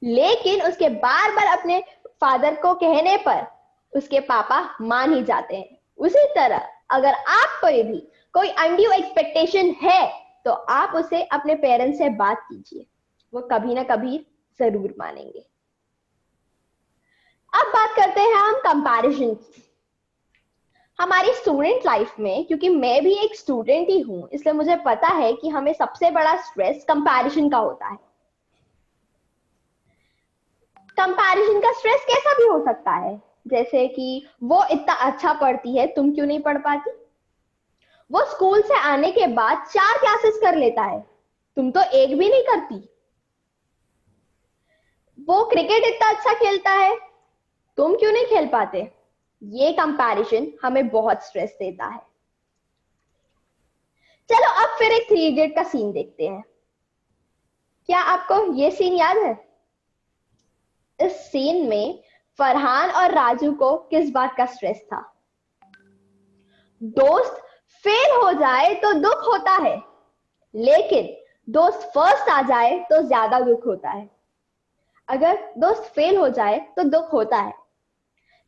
लेकिन उसके बार बार अपने फादर को कहने पर उसके पापा मान ही जाते हैं। उसी तरह अगर आप पर भी कोई अनड्यू एक्सपेक्टेशन है तो आप उसे अपने पेरेंट्स से बात कीजिए, वो कभी ना कभी जरूर मानेंगे। अब बात करते हैं हम कंपैरिजन की। हमारी स्टूडेंट लाइफ में, क्योंकि मैं भी एक स्टूडेंट ही हूं, इसलिए मुझे पता है कि हमें सबसे बड़ा स्ट्रेस कंपैरिजन का होता है। कंपैरिजन का स्ट्रेस कैसा भी हो सकता है, जैसे कि वो इतना अच्छा पढ़ती है, तुम क्यों नहीं पढ़ पाती? वो स्कूल से आने के बाद 4 क्लासेस कर लेता है, तुम तो एक भी नहीं करती। वो क्रिकेट इतना अच्छा खेलता है, तुम क्यों नहीं खेल पाते? ये कंपैरिजन हमें बहुत स्ट्रेस देता है। चलो अब फिर एक 3 इडियट का सीन देखते हैं। क्या आपको ये सीन याद है? इस सीन में फरहान और राजू को किस बात का स्ट्रेस था? दोस्त फेल हो जाए तो दुख होता है, लेकिन दोस्त फर्स्ट आ जाए तो ज्यादा दुख होता है। अगर दोस्त फेल हो जाए तो दुख होता है,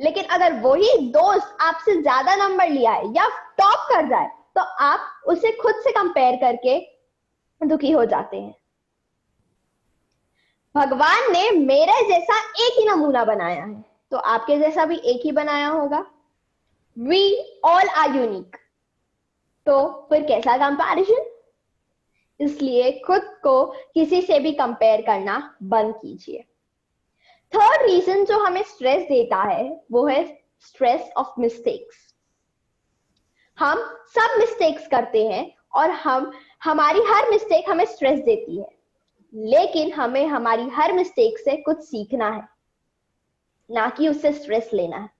लेकिन अगर वही दोस्त आपसे ज्यादा नंबर लिया है या टॉप कर जाए तो आप उसे खुद से कंपेयर करके दुखी हो जाते हैं। भगवान ने मेरे जैसा एक ही नमूना बनाया है, तो आपके जैसा भी एक ही बनाया होगा। We all are unique। तो फिर कैसा कंपैरिजन? इसलिए खुद को किसी से भी कंपेयर करना बंद कीजिए। थर्ड रीजन जो हमें स्ट्रेस देता है वो है स्ट्रेस ऑफ मिस्टेक्स। हम सब मिस्टेक्स करते हैं और हमारी हर मिस्टेक हमें स्ट्रेस देती है, लेकिन हमें हमारी हर मिस्टेक से कुछ सीखना है, ना कि उससे स्ट्रेस लेना है।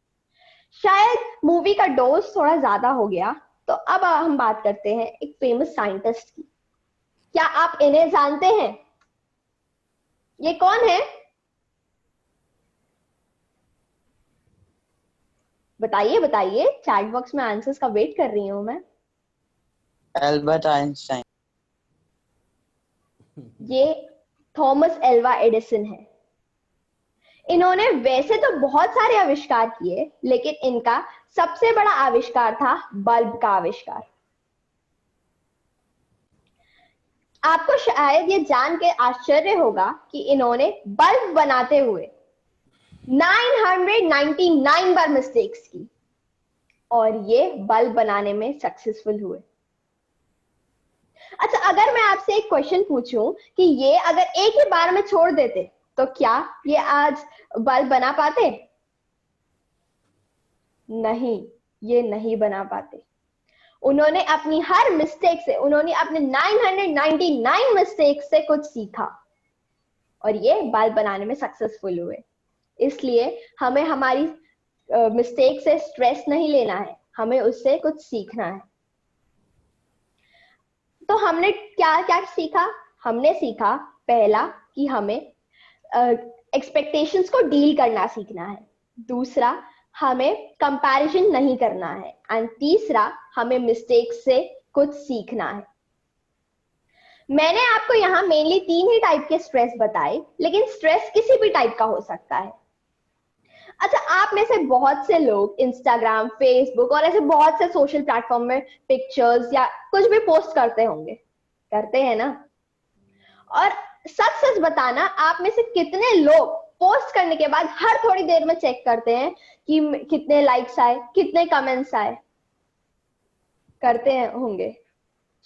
शायद मूवी का डोज थोड़ा ज्यादा हो गया, तो अब हम बात करते हैं एक फेमस साइंटिस्ट की। क्या आप इन्हें जानते हैं? ये कौन है? बताइए बताइए, चैट बॉक्स में आंसर्स का वेट कर रही हूं मैं। Albert Einstein. ये थॉमस एल्वा एडिसन है। इन्होंने वैसे तो बहुत सारे आविष्कार किए, लेकिन इनका सबसे बड़ा आविष्कार था बल्ब का आविष्कार। आपको शायद ये जान के आश्चर्य होगा कि इन्होंने बल्ब बनाते हुए 999 बार मिस्टेक्स की और ये बल्ब बनाने में सक्सेसफुल हुए। अच्छा, अगर मैं आपसे एक क्वेश्चन पूछूं कि ये अगर एक ही बार में छोड़ देते तो क्या ये आज बल्ब बना पाते? नहीं, ये नहीं बना पाते। उन्होंने अपनी हर मिस्टेक से, उन्होंने अपने 999 मिस्टेक से कुछ सीखा और ये बल्ब बनाने में सक्सेसफुल हुए। इसलिए हमें हमारी मिस्टेक से स्ट्रेस नहीं लेना है, हमें उससे कुछ सीखना है। तो हमने क्या क्या सीखा? हमने सीखा पहला कि हमें एक्सपेक्टेशंस को डील करना सीखना है। दूसरा, हमें कंपैरिजन नहीं करना है। एंड तीसरा, हमें मिस्टेक्स से कुछ सीखना है। मैंने आपको यहाँ मेनली 3 ही टाइप के स्ट्रेस बताए, लेकिन स्ट्रेस किसी भी टाइप का हो सकता है। अच्छा, आप में से बहुत से लोग इंस्टाग्राम, फेसबुक और ऐसे बहुत से सोशल प्लेटफॉर्म में पिक्चर्स या कुछ भी पोस्ट करते होंगे, करते हैं ना? और सच सच बताना, आप में से कितने लोग पोस्ट करने के बाद हर थोड़ी देर में चेक करते हैं कि कितने लाइक्स आए, कितने कमेंट्स आए? करते हैं होंगे।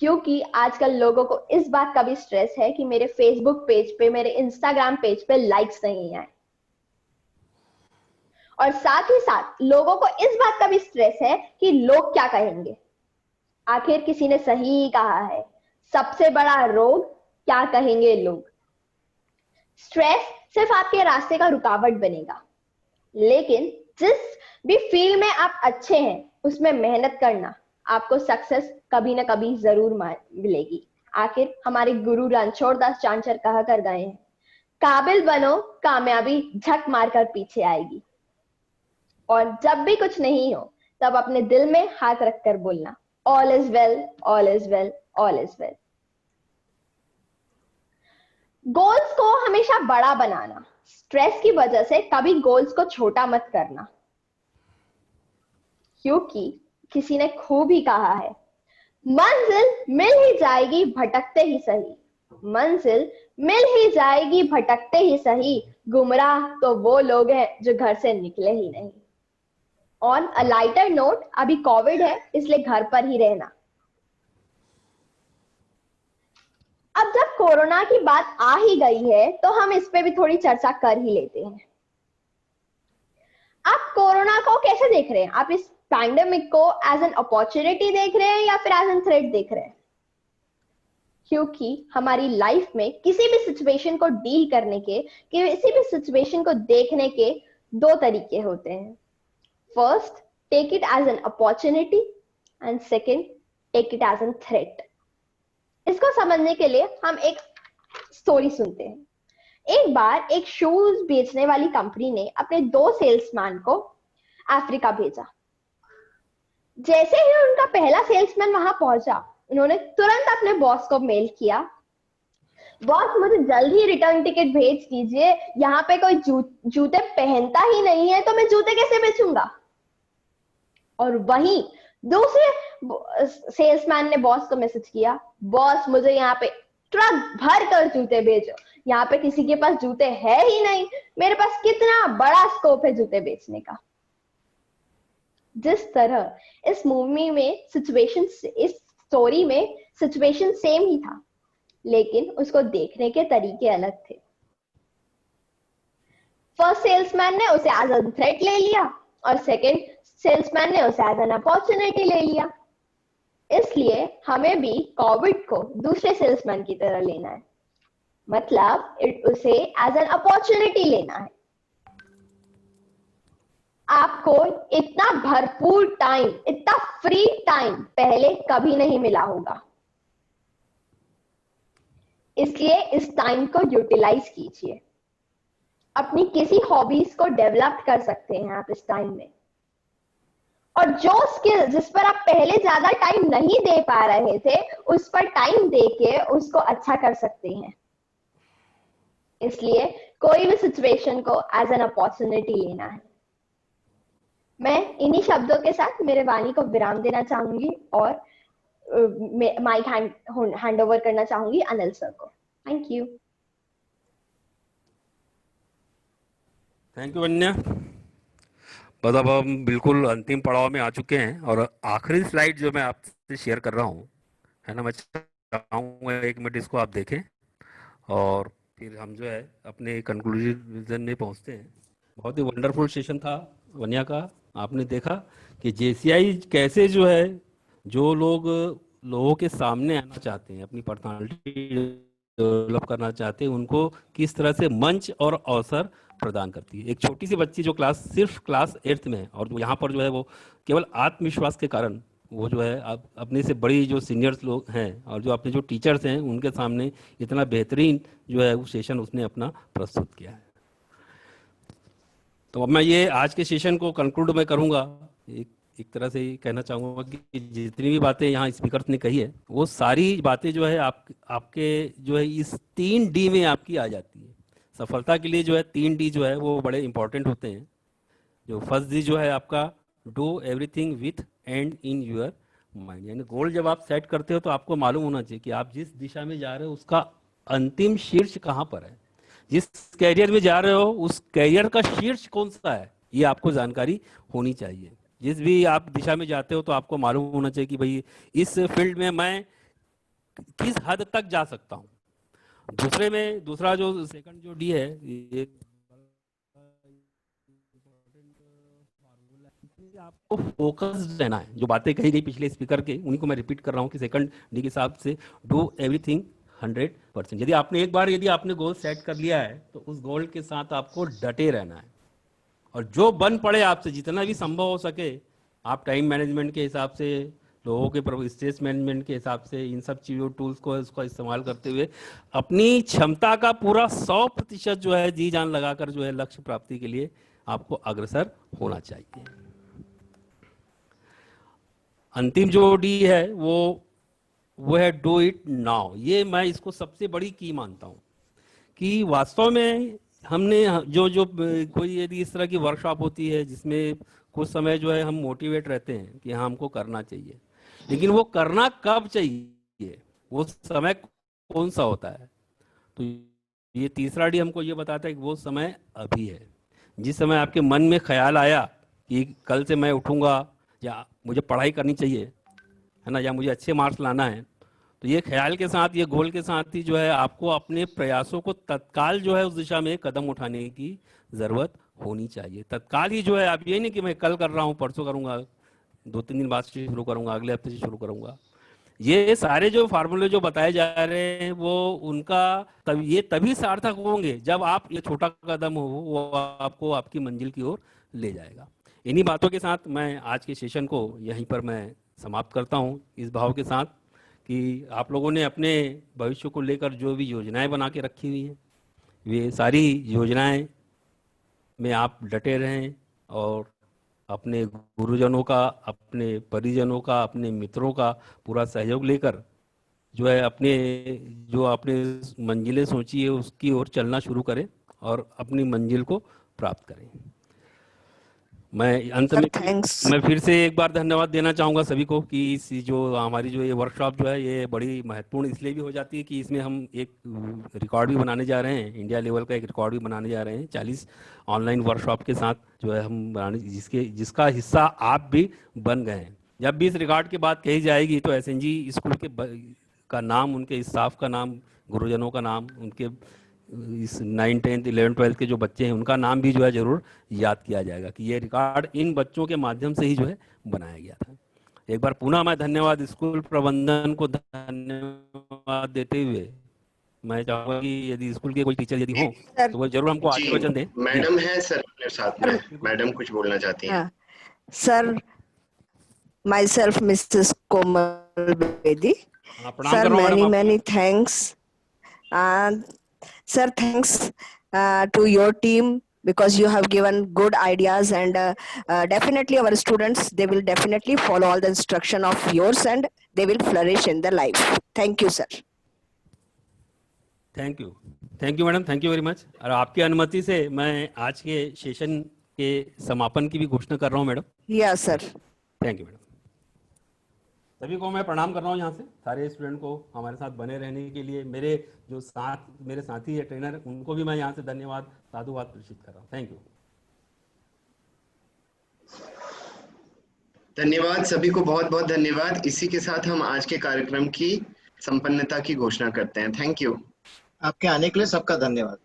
क्योंकि आजकल लोगों को इस बात का भी स्ट्रेस है कि मेरे फेसबुक पेज पे, मेरे इंस्टाग्राम पेज पे लाइक्स नहीं आए, और साथ ही साथ लोगों को इस बात का भी स्ट्रेस है कि लोग क्या कहेंगे। आखिर किसी ने सही ही कहा है, सबसे बड़ा रोग क्या कहेंगे लोग। स्ट्रेस सिर्फ आपके रास्ते का रुकावट बनेगा, लेकिन जिस भी फील्ड में आप अच्छे हैं उसमें मेहनत करना, आपको सक्सेस कभी ना कभी जरूर मिलेगी। आखिर हमारे गुरु रणछोड़ दास चांचर कहा कर गए हैं, काबिल बनो, कामयाबी झक मारकर पीछे आएगी। और जब भी कुछ नहीं हो तब अपने दिल में हाथ रखकर बोलना, all is well, all is well, all is well. Goals को हमेशा बड़ा बनाना, स्ट्रेस की वजह से कभी गोल्स को छोटा मत करना, क्योंकि किसी ने खूब ही कहा है, मंजिल मिल ही जाएगी भटकते ही सही, मंजिल मिल ही जाएगी भटकते ही सही, गुमराह तो वो लोग हैं जो घर से निकले ही नहीं। ऑन अ लाइटर नोट, अभी कोविड है इसलिए घर पर ही रहना। अब जब कोरोना की बात आ ही गई है तो हम इस पे भी थोड़ी चर्चा कर ही लेते हैं। आप कोरोना को कैसे देख रहे हैं? आप इस पैंडेमिक को एज एन अपॉर्चुनिटी देख रहे हैं या फिर एज एन थ्रेट देख रहे हैं? क्योंकि हमारी लाइफ में किसी भी सिचुएशन को डील करने के, किसी भी सिचुएशन को देखने के दो तरीके होते हैं। First, take it as an opportunity, and second, take it as an threat. इसको समझने के लिए हम एक स्टोरी सुनते हैं। एक बार एक शूज बेचने वाली कंपनी ने अपने 2 सेल्समैन को अफ्रीका भेजा। जैसे ही उनका पहला सेल्समैन वहां पहुंचा, उन्होंने तुरंत अपने बॉस को मेल किया, बॉस मुझे जल्द ही रिटर्न टिकट भेज दीजिए, यहाँ पे कोई जूते पहनता ही नहीं है तो मैं जूते कैसे बेचूंगा। और वहीं दूसरे सेल्समैन ने बॉस को मैसेज किया, बॉस मुझे यहाँ पे ट्रक भर कर जूते भेजो, यहाँ पे किसी के पास जूते है ही नहीं, मेरे पास कितना बड़ा स्कोप है जूते बेचने का। जिस तरह इस मूवी में सिचुएशन, इस स्टोरी में सिचुएशन सेम ही था, लेकिन उसको देखने के तरीके अलग थे। फर्स्ट सेल्समैन ने उसे एज अ थ्रेट ले लिया और सेकंड सेल्समैन ने उसे एज एन अपॉर्चुनिटी ले लिया। इसलिए हमें भी कोविड को दूसरे सेल्समैन की तरह लेना है, मतलब उसे एज एन अपॉर्चुनिटी लेना है। आपको इतना भरपूर टाइम, इतना फ्री टाइम पहले कभी नहीं मिला होगा, इसलिए इस टाइम को यूटिलाइज कीजिए। अपनी किसी हॉबीज को डेवलप कर सकते हैं आप इस टाइम में, और जो स्किल जिस पर आप पहले ज्यादा टाइम नहीं दे पा रहे थे उस पर टाइम देके उसको अच्छा कर सकते हैं। इसलिए कोई भी सिचुएशन को एज एन अपॉर्चुनिटी लेना है। मैं इन्हीं शब्दों के साथ मेरे वाणी को विराम देना चाहूंगी और माइक हैंड ओवर करना चाहूंगी अनिल सर को। Thank you. Thank you Vanya. बस अब हम बिल्कुल अंतिम पड़ाव में आ चुके हैं और आखिरी स्लाइड जो मैं आपसे शेयर कर रहा हूँ, है ना, मैं चाहूँगा 1 मिनट इसको आप देखें और फिर हम जो है अपने कंक्लूजन में पहुँचते हैं। बहुत ही वंडरफुल सेशन था वन्या का। आपने देखा कि जेसीआई कैसे जो है, जो लोग लोगों के सामने आना चाहते हैं, अपनी पर्सनालिटी डेवलप करना चाहते हैं, उनको किस तरह से मंच और अवसर प्रदान करती है। एक छोटी सी बच्ची जो सिर्फ क्लास 8th में है और यहाँ पर जो है वो केवल आत्मविश्वास के कारण वो जो है अपने से बड़ी जो सीनियर्स लोग हैं और जो अपने जो टीचर्स हैं उनके सामने इतना बेहतरीन जो है वो सेशन उसने अपना प्रस्तुत किया है। तो अब मैं ये आज के सेशन को कंक्लूड मैं करूँगा। एक तरह से कहना चाहूँगा कि जितनी भी बातें यहाँ स्पीकर्स ने कही है वो सारी बातें जो है आपके जो है इस 3D में आपकी आ जाती है। सफलता के लिए जो है 3D जो है वो बड़े इंपॉर्टेंट होते हैं। जो फर्स्ट डी जो है आपका do everything with and in your mind, यानी गोल जब आप सेट करते हो तो आपको मालूम होना चाहिए कि आप जिस दिशा में जा रहे हो उसका अंतिम शीर्ष कहाँ पर है। जिस कैरियर में जा रहे हो उस कैरियर का शीर्ष कौन सा है ये आपको जानकारी होनी चाहिए। जिस भी आप दिशा में जाते हो तो आपको मालूम होना चाहिए कि भाई इस फील्ड में मैं किस हद तक जा सकता हूँ। दूसरा जो सेकंड जो डी है, ये आपको फोकस रहना है। जो बातें कही गई पिछले स्पीकर के, उन्हीं को मैं रिपीट कर रहा हूँ कि सेकंड डी के हिसाब से डू एवरीथिंग 100%। यदि आपने गोल सेट कर लिया है तो उस गोल के साथ आपको डटे रहना है, और जो बन पड़े आपसे जितना भी संभव हो सके, आप टाइम मैनेजमेंट के हिसाब से, लोगों के स्ट्रेस मैनेजमेंट के हिसाब से, इन सब चीज़ों टूल्स को इसका इस्तेमाल करते हुए अपनी क्षमता का पूरा 100% जो है जी जान लगाकर जो है लक्ष्य प्राप्ति के लिए आपको अग्रसर होना चाहिए। अंतिम जो डी है वो है डू इट नाउ। ये मैं इसको सबसे बड़ी की मानता हूँ कि वास्तव में हमने जो कोई यदि इस तरह की वर्कशॉप होती है जिसमें कुछ समय जो है हम मोटिवेट रहते हैं कि हाँ हमको करना चाहिए, लेकिन वो करना कब चाहिए, वो समय कौन सा होता है। तो ये तीसरा डी हमको ये बताता है कि वो समय अभी है। जिस समय आपके मन में ख्याल आया कि कल से मैं उठूंगा, या मुझे पढ़ाई करनी चाहिए, है ना, या मुझे अच्छे मार्क्स लाना है, तो ये ख्याल के साथ, ये गोल के साथ ही जो है आपको अपने प्रयासों को तत्काल जो है उस दिशा में कदम उठाने की ज़रूरत होनी चाहिए। तत्काल ही जो है, आप ये नहीं कि मैं कल कर रहा हूँ, परसों करूँगा, 2-3 दिन बाद से शुरू करूँगा, अगले हफ्ते से शुरू करूँगा। ये सारे जो फार्मूले जो बताए जा रहे हैं वो उनका ये तभी सार्थक होंगे जब आप ये छोटा कदम हो वो आपको आपकी मंजिल की ओर ले जाएगा। इन्हीं बातों के साथ मैं आज के सेशन को यहीं पर मैं समाप्त करता हूँ, इस भाव के साथ कि आप लोगों ने अपने भविष्य को लेकर जो भी योजनाएं बना के रखी हुई हैं, वे सारी योजनाएं में आप डटे रहें और अपने गुरुजनों का, अपने परिजनों का, अपने मित्रों का पूरा सहयोग लेकर जो है जो आपने मंजिलें सोची है उसकी ओर चलना शुरू करें और अपनी मंजिल को प्राप्त करें। मैं अंत में मैं फिर से एक बार धन्यवाद देना चाहूँगा सभी को कि इस जो हमारी जो ये वर्कशॉप जो है ये बड़ी महत्वपूर्ण इसलिए भी हो जाती है कि इसमें हम एक रिकॉर्ड भी बनाने जा रहे हैं, इंडिया लेवल का एक रिकॉर्ड भी बनाने जा रहे हैं 40 ऑनलाइन वर्कशॉप के साथ जो है हम बनाने, जिसका हिस्सा आप भी बन गए हैं। जब भी इस रिकॉर्ड की बात कही जाएगी तो SNG स्कूल का नाम, उनके स्टाफ का नाम, गुरुजनों का नाम, उनके इस 9th 10th 11th 12th के जो बच्चे हैं उनका नाम भी जो है जरूर याद किया जाएगा कि ये रिकॉर्ड इन बच्चों के माध्यम से ही जो है बनाया गया था। एक बार पुनः मैं धन्यवाद स्कूल प्रबंधन को धन्यवाद देते हुए मैं चाहूंगा कि यदि स्कूल के कोई टीचर यदि हो तो वो जरूर हमको आशीर्वचन दें। मैडम है सर अपने साथ में, मैडम कुछ बोलना चाहती हैं। Sir, my self Mrs Komal Bedi. Sir, many thanks. Sir, thanks to your team because you have given good ideas and definitely our students, they will definitely follow all the instruction of yours and they will flourish in their life. Thank you, sir. Thank you madam, thank you very much. और आपकी अनुमति से मैं आज के सेशन के समापन की भी घोषणा कर रहा हूँ madam. Yes sir. Thank you madam. सभी को मैं प्रणाम कर रहा हूँ यहाँ से, सारे स्टूडेंट को हमारे साथ बने रहने के लिए। मेरे साथी है ट्रेनर, उनको भी मैं यहाँ से धन्यवाद, साधुवाद प्रेषित कर रहा हूँ। Thank you. धन्यवाद सभी को, बहुत बहुत धन्यवाद। इसी के साथ हम आज के कार्यक्रम की संपन्नता की घोषणा करते हैं। Thank you. आपके आने के लिए सबका धन्यवाद।